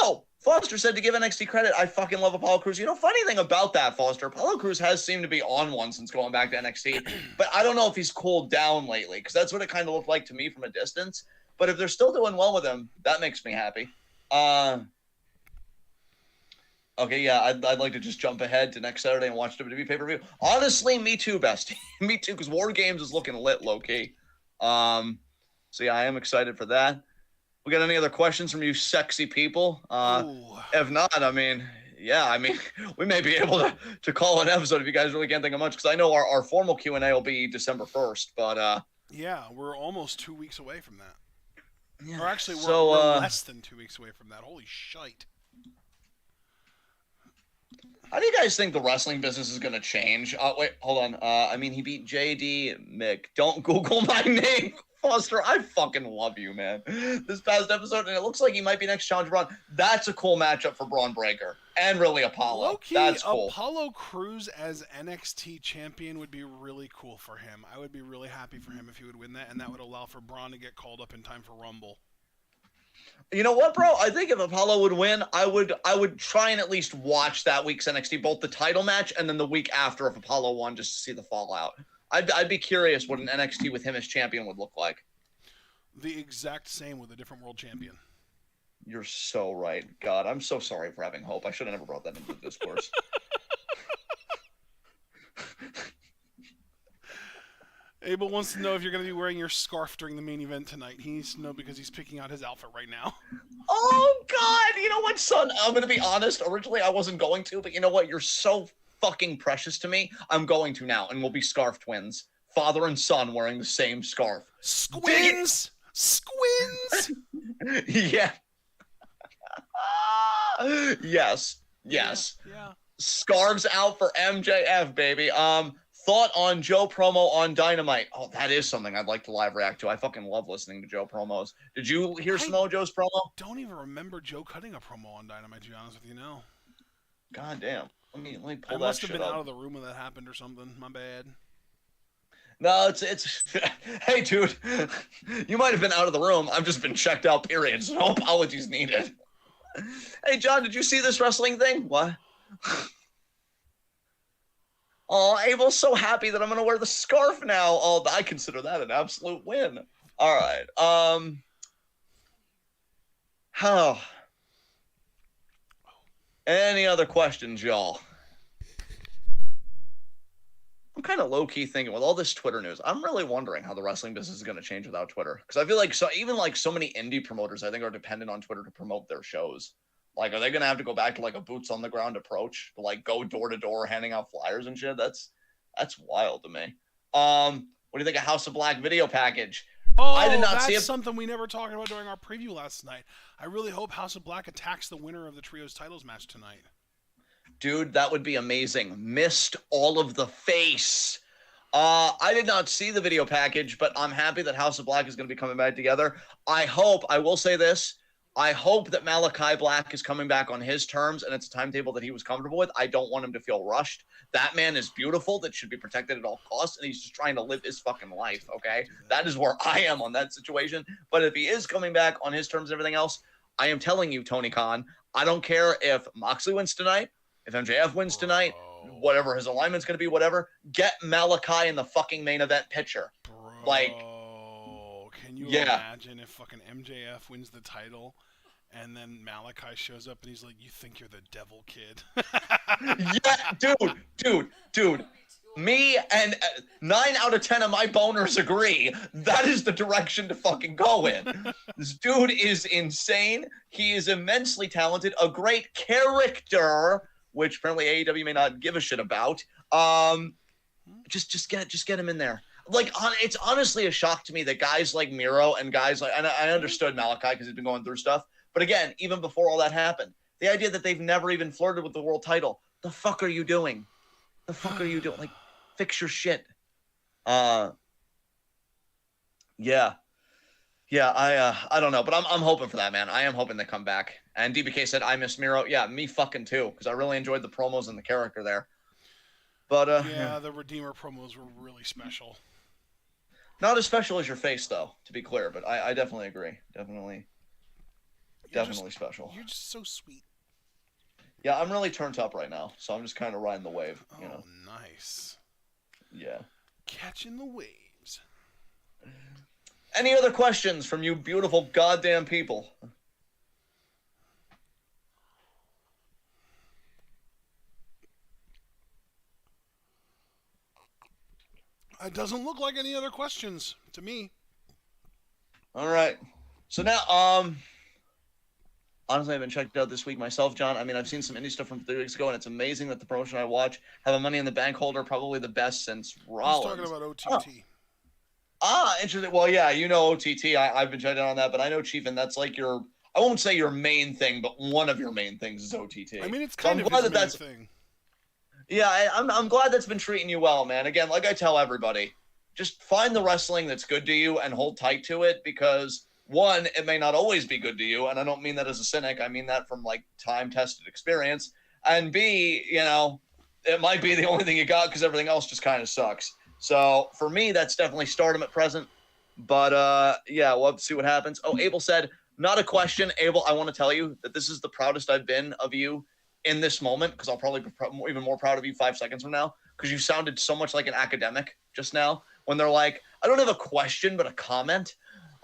S2: Oh, Foster said to give NXT credit. I fucking love Apollo Crews. Funny thing about that, Foster, Apollo Crews has seemed to be on one since going back to NXT, but I don't know if he's cooled down lately, because that's what it kind of looked like to me from a distance. But if they're still doing well with him, that makes me happy. Okay, yeah, I'd like to just jump ahead to next Saturday and watch WWE pay-per-view. Honestly, me too, bestie. Me too, because War Games is looking lit, low-key. So yeah, I am excited for that. We got any other questions from you sexy people? If not, I mean, yeah, I mean, we may be able to call an episode if you guys really can't think of much, because I know our formal Q&A will be December 1st, but
S1: Yeah, we're almost 2 weeks away from that.
S2: yeah.
S1: Or actually,
S2: So
S1: we're less than 2 weeks away from that. Holy shite.
S2: how do you guys think the wrestling business is going to change? Wait, hold on. I mean, he beat JD Mick. Don't Google my name, Foster. I fucking love you, man. This past episode, and it looks like he might be next challenger Braun. That's a cool matchup for Braun Breaker. And really Apollo.
S1: Low-key,
S2: That's cool.
S1: Apollo Crews as NXT champion would be really cool for him. I would be really happy for him if he would win that, and that would allow for Braun to get called up in time for Rumble.
S2: You know what, bro? I think if Apollo would win, I would try and at least watch that week's NXT, both the title match and then the week after if Apollo won, just to see the fallout. I'd be curious what an NXT with him as champion would look like.
S1: The exact same with a different world champion.
S2: You're so right. God, I'm so sorry for having hope. I should have never brought that into the discourse.
S1: Abel wants to know if you're going to be wearing your scarf during the main event tonight. He needs to know because he's picking out his outfit right now.
S2: Oh, God. You know what, son? I'm going to be honest. Originally, I wasn't going to, but you know what? You're so fucking precious to me. I'm going to now, and we'll be scarf twins. Father and son wearing the same scarf.
S1: Squins! Squins!
S2: Yeah. Yes. Yes.
S1: Yeah.
S2: Scarves out for MJF, baby. Thought on Joe promo on Dynamite. Oh, that is something I'd like to live react to. I fucking love listening to Joe promos. Did you hear Samoa Joe's promo?
S1: Don't even remember Joe cutting a promo on Dynamite, to be honest with you now.
S2: God damn. Let me pull that shit up.
S1: I must have been out of the room when that happened or something. My bad.
S2: No, it's hey, dude. You might have been out of the room. I've just been checked out, period. So no apologies needed. Hey, John, did you see this wrestling thing? What? Oh, Abel's so happy that I'm going to wear the scarf now. Oh, I consider that an absolute win. All right. Any other questions, y'all? I'm kind of low-key thinking with all this Twitter news, I'm really wondering how the wrestling business is going to change without Twitter. Because I feel like so many indie promoters, I think, are dependent on Twitter to promote their shows. Like, are they going to have to go back to, like, a boots-on-the-ground approach to, like, go door-to-door handing out flyers and shit? That's wild to me. What do you think of House of Black video package?
S1: Oh,
S2: I did not
S1: that's
S2: see it.
S1: something we never talked about during our preview last night. I really hope House of Black attacks the winner of the Trios titles match tonight.
S2: Dude, that would be amazing. Missed all of the face. I did not see the video package, but I'm happy that House of Black is going to be coming back together. I will say this, I hope that Malachi Black is coming back on his terms, and it's a timetable that he was comfortable with. I don't want him to feel rushed. That man is beautiful. That should be protected at all costs, and he's just trying to live his fucking life, okay? That is where I am on that situation. But if he is coming back on his terms and everything else, I am telling you, Tony Khan, I don't care if Moxley wins tonight, if MJF wins tonight, whatever his alignment's going to be, whatever, get Malachi in the fucking main event picture.
S1: Can you imagine if fucking MJF wins the title and then Malachi shows up and he's like, you think you're the devil, kid?
S2: Yeah, dude. Me and 9 out of 10 of my boners agree. That is the direction to fucking go in. This dude is insane. He is immensely talented, a great character, which apparently AEW may not give a shit about. Just get him in there. Like, it's honestly a shock to me that guys like Miro and guys like, and I understood Malachi because he's been going through stuff, but again, even before all that happened, the idea that they've never even flirted with the world title, the fuck are you doing? Like, fix your shit. Yeah, I don't know, but I'm hoping for that, man. I am hoping they come back. And DBK said, I miss Miro. Yeah, me fucking too, because I really enjoyed the promos and the character there. But
S1: yeah, the Redeemer promos were really special.
S2: Not as special as your face, though, to be clear, but I definitely agree. Definitely special.
S1: You're just so sweet.
S2: Yeah, I'm really turned up right now, so I'm just kind of riding the wave, you know.
S1: Nice.
S2: Yeah.
S1: Catching the waves.
S2: Any other questions from you beautiful goddamn people?
S1: It doesn't look like any other questions to me.
S2: All right. So now, Honestly, I've been checked out this week myself, John. I mean, I've seen some indie stuff from 3 weeks ago, and it's amazing that the promotion I watch have a Money in the Bank holder, probably the best since
S1: He's talking
S2: Rollins.
S1: about
S2: Oh,
S1: OTT.
S2: interesting. Well, yeah, you know OTT. I've been checked out on that, but I know Chief, and that's like your, I won't say your main thing, but one of your main things is
S1: I
S2: OTT.
S1: mean, it's
S2: So
S1: kind
S2: I'm
S1: of
S2: glad
S1: his
S2: that
S1: main
S2: that's,
S1: thing.
S2: yeah, I'm glad that's been treating you well, man. Again, like I tell everybody, just find the wrestling that's good to you and hold tight to it because one, it may not always be good to you, and I don't mean that as a cynic. I mean that from like time-tested experience. And B, it might be the only thing you got because everything else just kind of sucks. So for me, that's definitely Stardom at present. But yeah, we'll have to see what happens. Oh, Abel said, not a question. Abel, I want to tell you that this is the proudest I've been of you in this moment because I'll probably be even more proud of you 5 seconds from now because you sounded so much like an academic just now when they're like, I don't have a question, but a comment.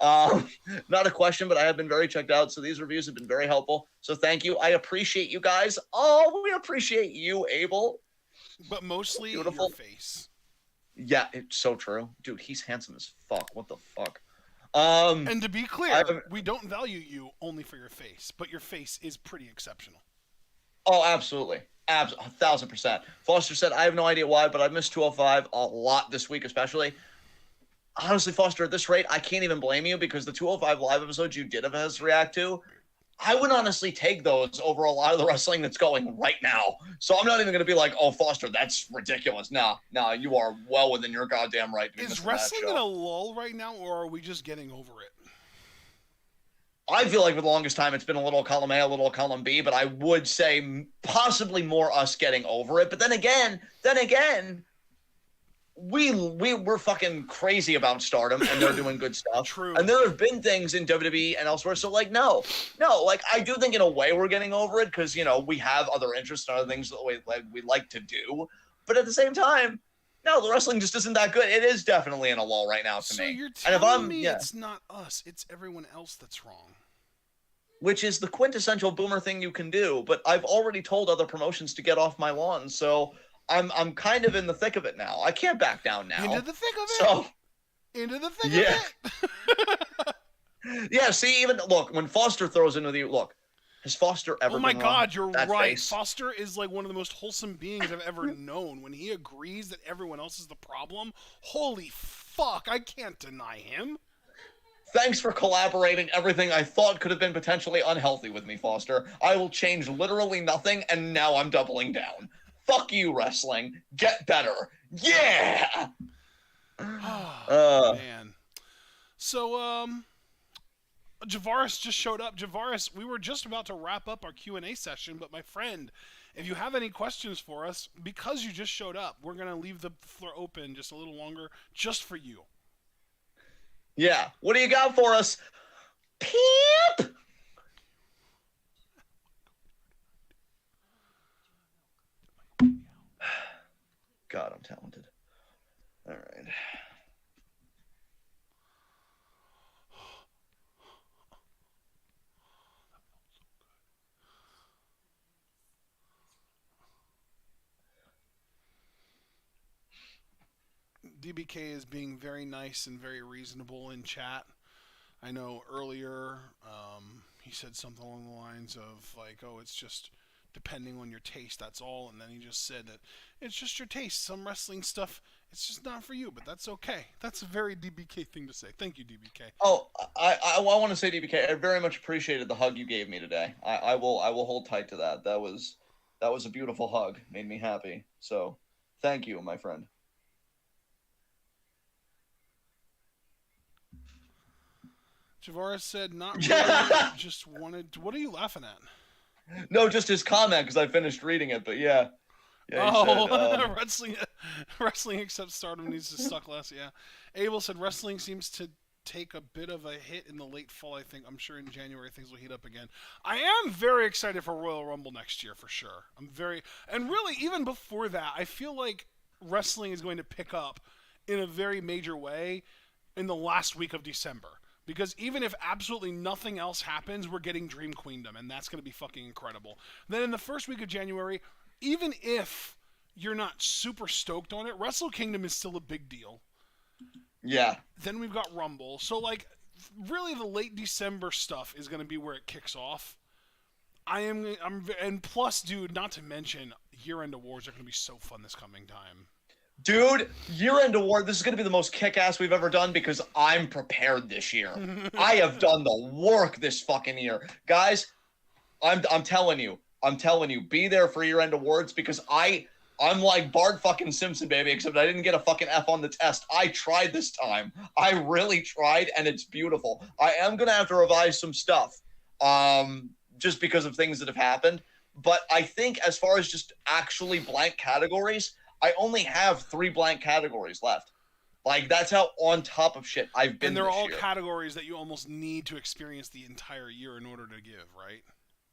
S2: Not a question, but I have been very checked out. So these reviews have been very helpful. So thank you. I appreciate you guys. Oh, we appreciate you, Abel.
S1: But mostly
S2: Beautiful.
S1: your face.
S2: Yeah, it's so true. Dude, he's handsome as fuck. What the fuck?
S1: And to be clear, we don't value you only for your face, but your face is pretty exceptional.
S2: Oh, absolutely. 1,000%. Foster said, I have no idea why, but I've missed 205 a lot this week, especially. Honestly, Foster, at this rate, I can't even blame you because the 205 live episodes you did have us react to, I would honestly take those over a lot of the wrestling that's going right now. So I'm not even going to be like, oh, Foster, that's ridiculous. No, you are well within your goddamn right to be
S1: Is
S2: missing that
S1: wrestling
S2: show.
S1: in a lull right now, or are we just getting over it?
S2: I feel like for the longest time it's been a little column A, a little column B, but I would say possibly more us getting over it. But then again, we're fucking crazy about Stardom and they're doing good stuff.
S1: True.
S2: And there have been things in WWE and elsewhere. So like, no, like I do think in a way we're getting over it because we have other interests and other things that we like to do. But at the same time, no, the wrestling just isn't that good. It is definitely in a lull right now to
S1: So
S2: me.
S1: you're
S2: And if
S1: telling me it's not us, it's everyone else that's wrong.
S2: Which is the quintessential boomer thing you can do, but I've already told other promotions to get off my lawn, so I'm kind of in the thick of it now. I can't back down now.
S1: Into the thick of it.
S2: So
S1: into the thick
S2: yeah.
S1: of it.
S2: Yeah, see, even look, when Foster throws into the look, has Foster ever
S1: Oh my
S2: been
S1: god, you're
S2: that
S1: right.
S2: face?
S1: Foster is like one of the most wholesome beings I've ever known. When he agrees that everyone else is the problem, holy fuck, I can't deny him.
S2: Thanks for collaborating everything I thought could have been potentially unhealthy with me, Foster. I will change literally nothing, and now I'm doubling down. Fuck you, wrestling. Get better. Yeah!
S1: Man. So, Javaris just showed up. Javaris, we were just about to wrap up our Q&A session, but my friend, if you have any questions for us, because you just showed up, we're going to leave the floor open just a little longer just for you.
S2: Yeah. What do you got for us? Peep! God, I'm talented. All right.
S1: DBK is being very nice and very reasonable in chat. I know earlier he said something along the lines of like, oh, it's just depending on your taste, that's all. And then he just said that it's just your taste. Some wrestling stuff, it's just not for you, but that's okay. That's a very DBK thing to say. Thank you, DBK.
S2: Oh, I want to say, DBK, I very much appreciated the hug you gave me today. I will hold tight to that. That was a beautiful hug. Made me happy. So, thank you, my friend.
S1: Javaris said, not really, just wanted... What are you laughing at?
S2: No, just his comment, because I finished reading it, but yeah.
S1: Yeah, said, wrestling except Stardom needs to suck less, yeah. Abel said, wrestling seems to take a bit of a hit in the late fall, I think. I'm sure in January things will heat up again. I am very excited for Royal Rumble next year, for sure. And really, even before that, I feel like wrestling is going to pick up in a very major way in the last week of December. Because even if absolutely nothing else happens, we're getting Dream Queendom, and that's going to be fucking incredible. Then in the first week of January, even if you're not super stoked on it, Wrestle Kingdom is still a big deal.
S2: Yeah.
S1: Then we've got Rumble. So, like, really the late December stuff is going to be where it kicks off. And plus, dude, not to mention, year-end awards are going to be so fun this coming time.
S2: Dude, year-end award, this is going to be the most kick-ass we've ever done because I'm prepared this year. I have done the work this fucking year. Guys, I'm telling you, be there for year-end awards because I'm like Bart fucking Simpson, baby, except I didn't get a fucking F on the test. I tried this time. I really tried, and it's beautiful. I am going to have to revise some stuff just because of things that have happened. But I think as far as just actually blank categories, I only have 3 blank categories left. Like, that's how on top of shit I've been.
S1: And they're
S2: this
S1: all
S2: year.
S1: categories that you almost need to experience the entire year in order to give, right?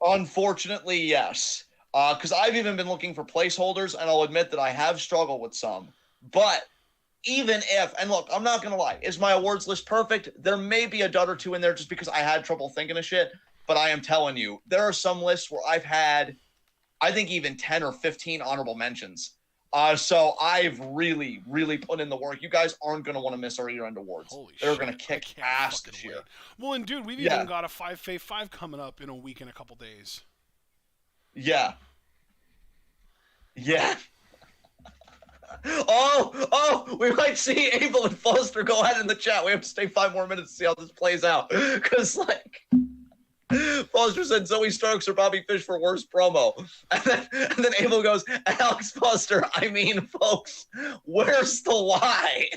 S2: Unfortunately, yes. Because I've even been looking for placeholders, and I'll admit that I have struggled with some. But even if, and look, I'm not going to lie, is my awards list perfect? There may be a dud or two in there just because I had trouble thinking of shit. But I am telling you, there are some lists where I've had, I think, even 10 or 15 honorable mentions. So I've really, really put in the work. You guys aren't going to want to miss our year-end awards. They're going to kick ass this year.
S1: Well, and dude, we've even got a 5v5 coming up in a week and a couple days.
S2: Yeah. Yeah. Oh, we might see Abel and Foster go ahead in the chat. We have to stay 5 more minutes to see how this plays out. Because, like, Foster said Zoe Starks or Bobby Fish for worst promo. And then Abel goes, Alex Foster, I mean, folks, where's the lie?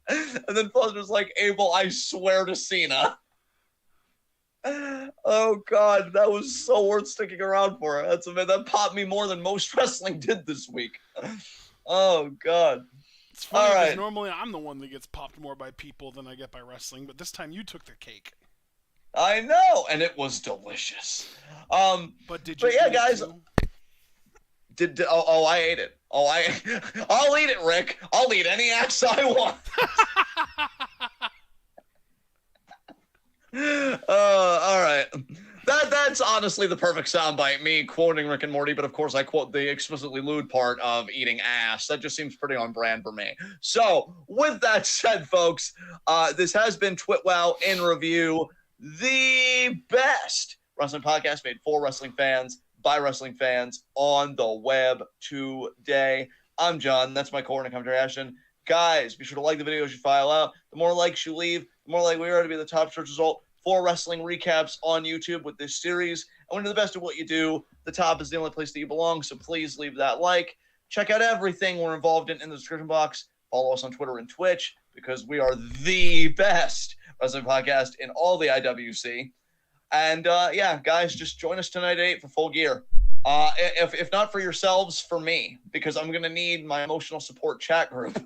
S2: And then Foster's like, Abel, I swear to Cena. Oh, God, that was so worth sticking around for. That popped me more than most wrestling did this week. Oh, God.
S1: It's funny because normally I'm the one that gets popped more by people than I get by wrestling, but this time you took the cake.
S2: I know, and it was delicious.
S1: But did you?
S2: But yeah, guys. I ate it. I'll eat it, Rick. I'll eat any ass I want. All right. That's honestly the perfect soundbite. Me quoting Rick and Morty, but of course I quote the explicitly lewd part of eating ass. That just seems pretty on brand for me. So, with that said, folks, this has been TWitWoW in review. The best wrestling podcast made for wrestling fans by wrestling fans on the web today. I'm John. That's my co-ordinator commentary, Ashton. Guys, be sure to like the videos you file out. The more likes you leave, the more likely we are to be the top search result for wrestling recaps on YouTube with this series. And when you're the best at what you do, the top is the only place that you belong. So please leave that like. Check out everything we're involved in the description box. Follow us on Twitter and Twitch because we are the best wrestling podcast in all the IWC. And yeah, guys, just join us tonight at 8 for Full Gear. If not for yourselves, for me, because I'm going to need my emotional support chat group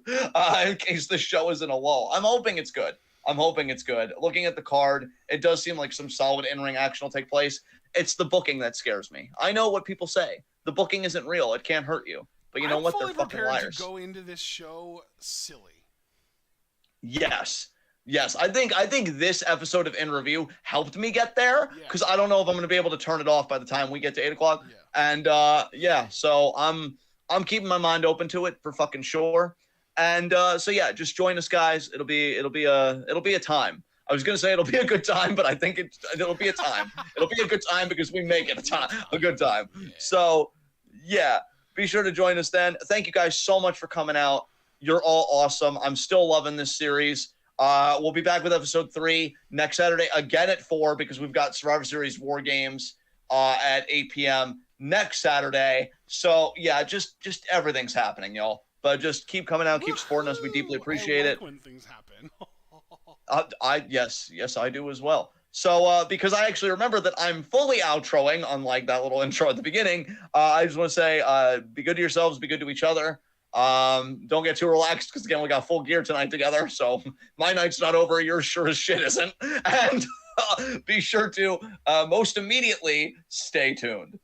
S2: in case this show is in a lull. I'm hoping it's good. Looking at the card, it does seem like some solid in-ring action will take place. It's the booking that scares me. I know what people say. The booking isn't real. It can't hurt you. But you know what? They're fucking liars. I'm fully prepared
S1: to go into this show silly.
S2: Yes. I think this episode of In Review helped me get there because I don't know if I'm going to be able to turn it off by the time we get to 8 o'clock. Yeah. And so I'm keeping my mind open to it for fucking sure. And so yeah, just join us, guys. It'll be a time. I was gonna say it'll be a good time, but I think it'll be a time. It'll be a good time because we make it a good time. Yeah. So yeah, be sure to join us then. Thank you guys so much for coming out. You're all awesome. I'm still loving this series. We'll be back with episode 3 next Saturday again at 4 because we've got Survivor Series War Games at 8 p.m. next Saturday. So yeah, just everything's happening, y'all. But just keep coming out, keep supporting us. We deeply appreciate it.
S1: When things happen.
S2: Yes, I do as well. So because I actually remember that I'm fully outroing, unlike that little intro at the beginning, I just want to say be good to yourselves, be good to each other. Don't get too relaxed because, again, we got Full Gear tonight together. So my night's not over. Yours sure as shit isn't. And be sure to most immediately stay tuned.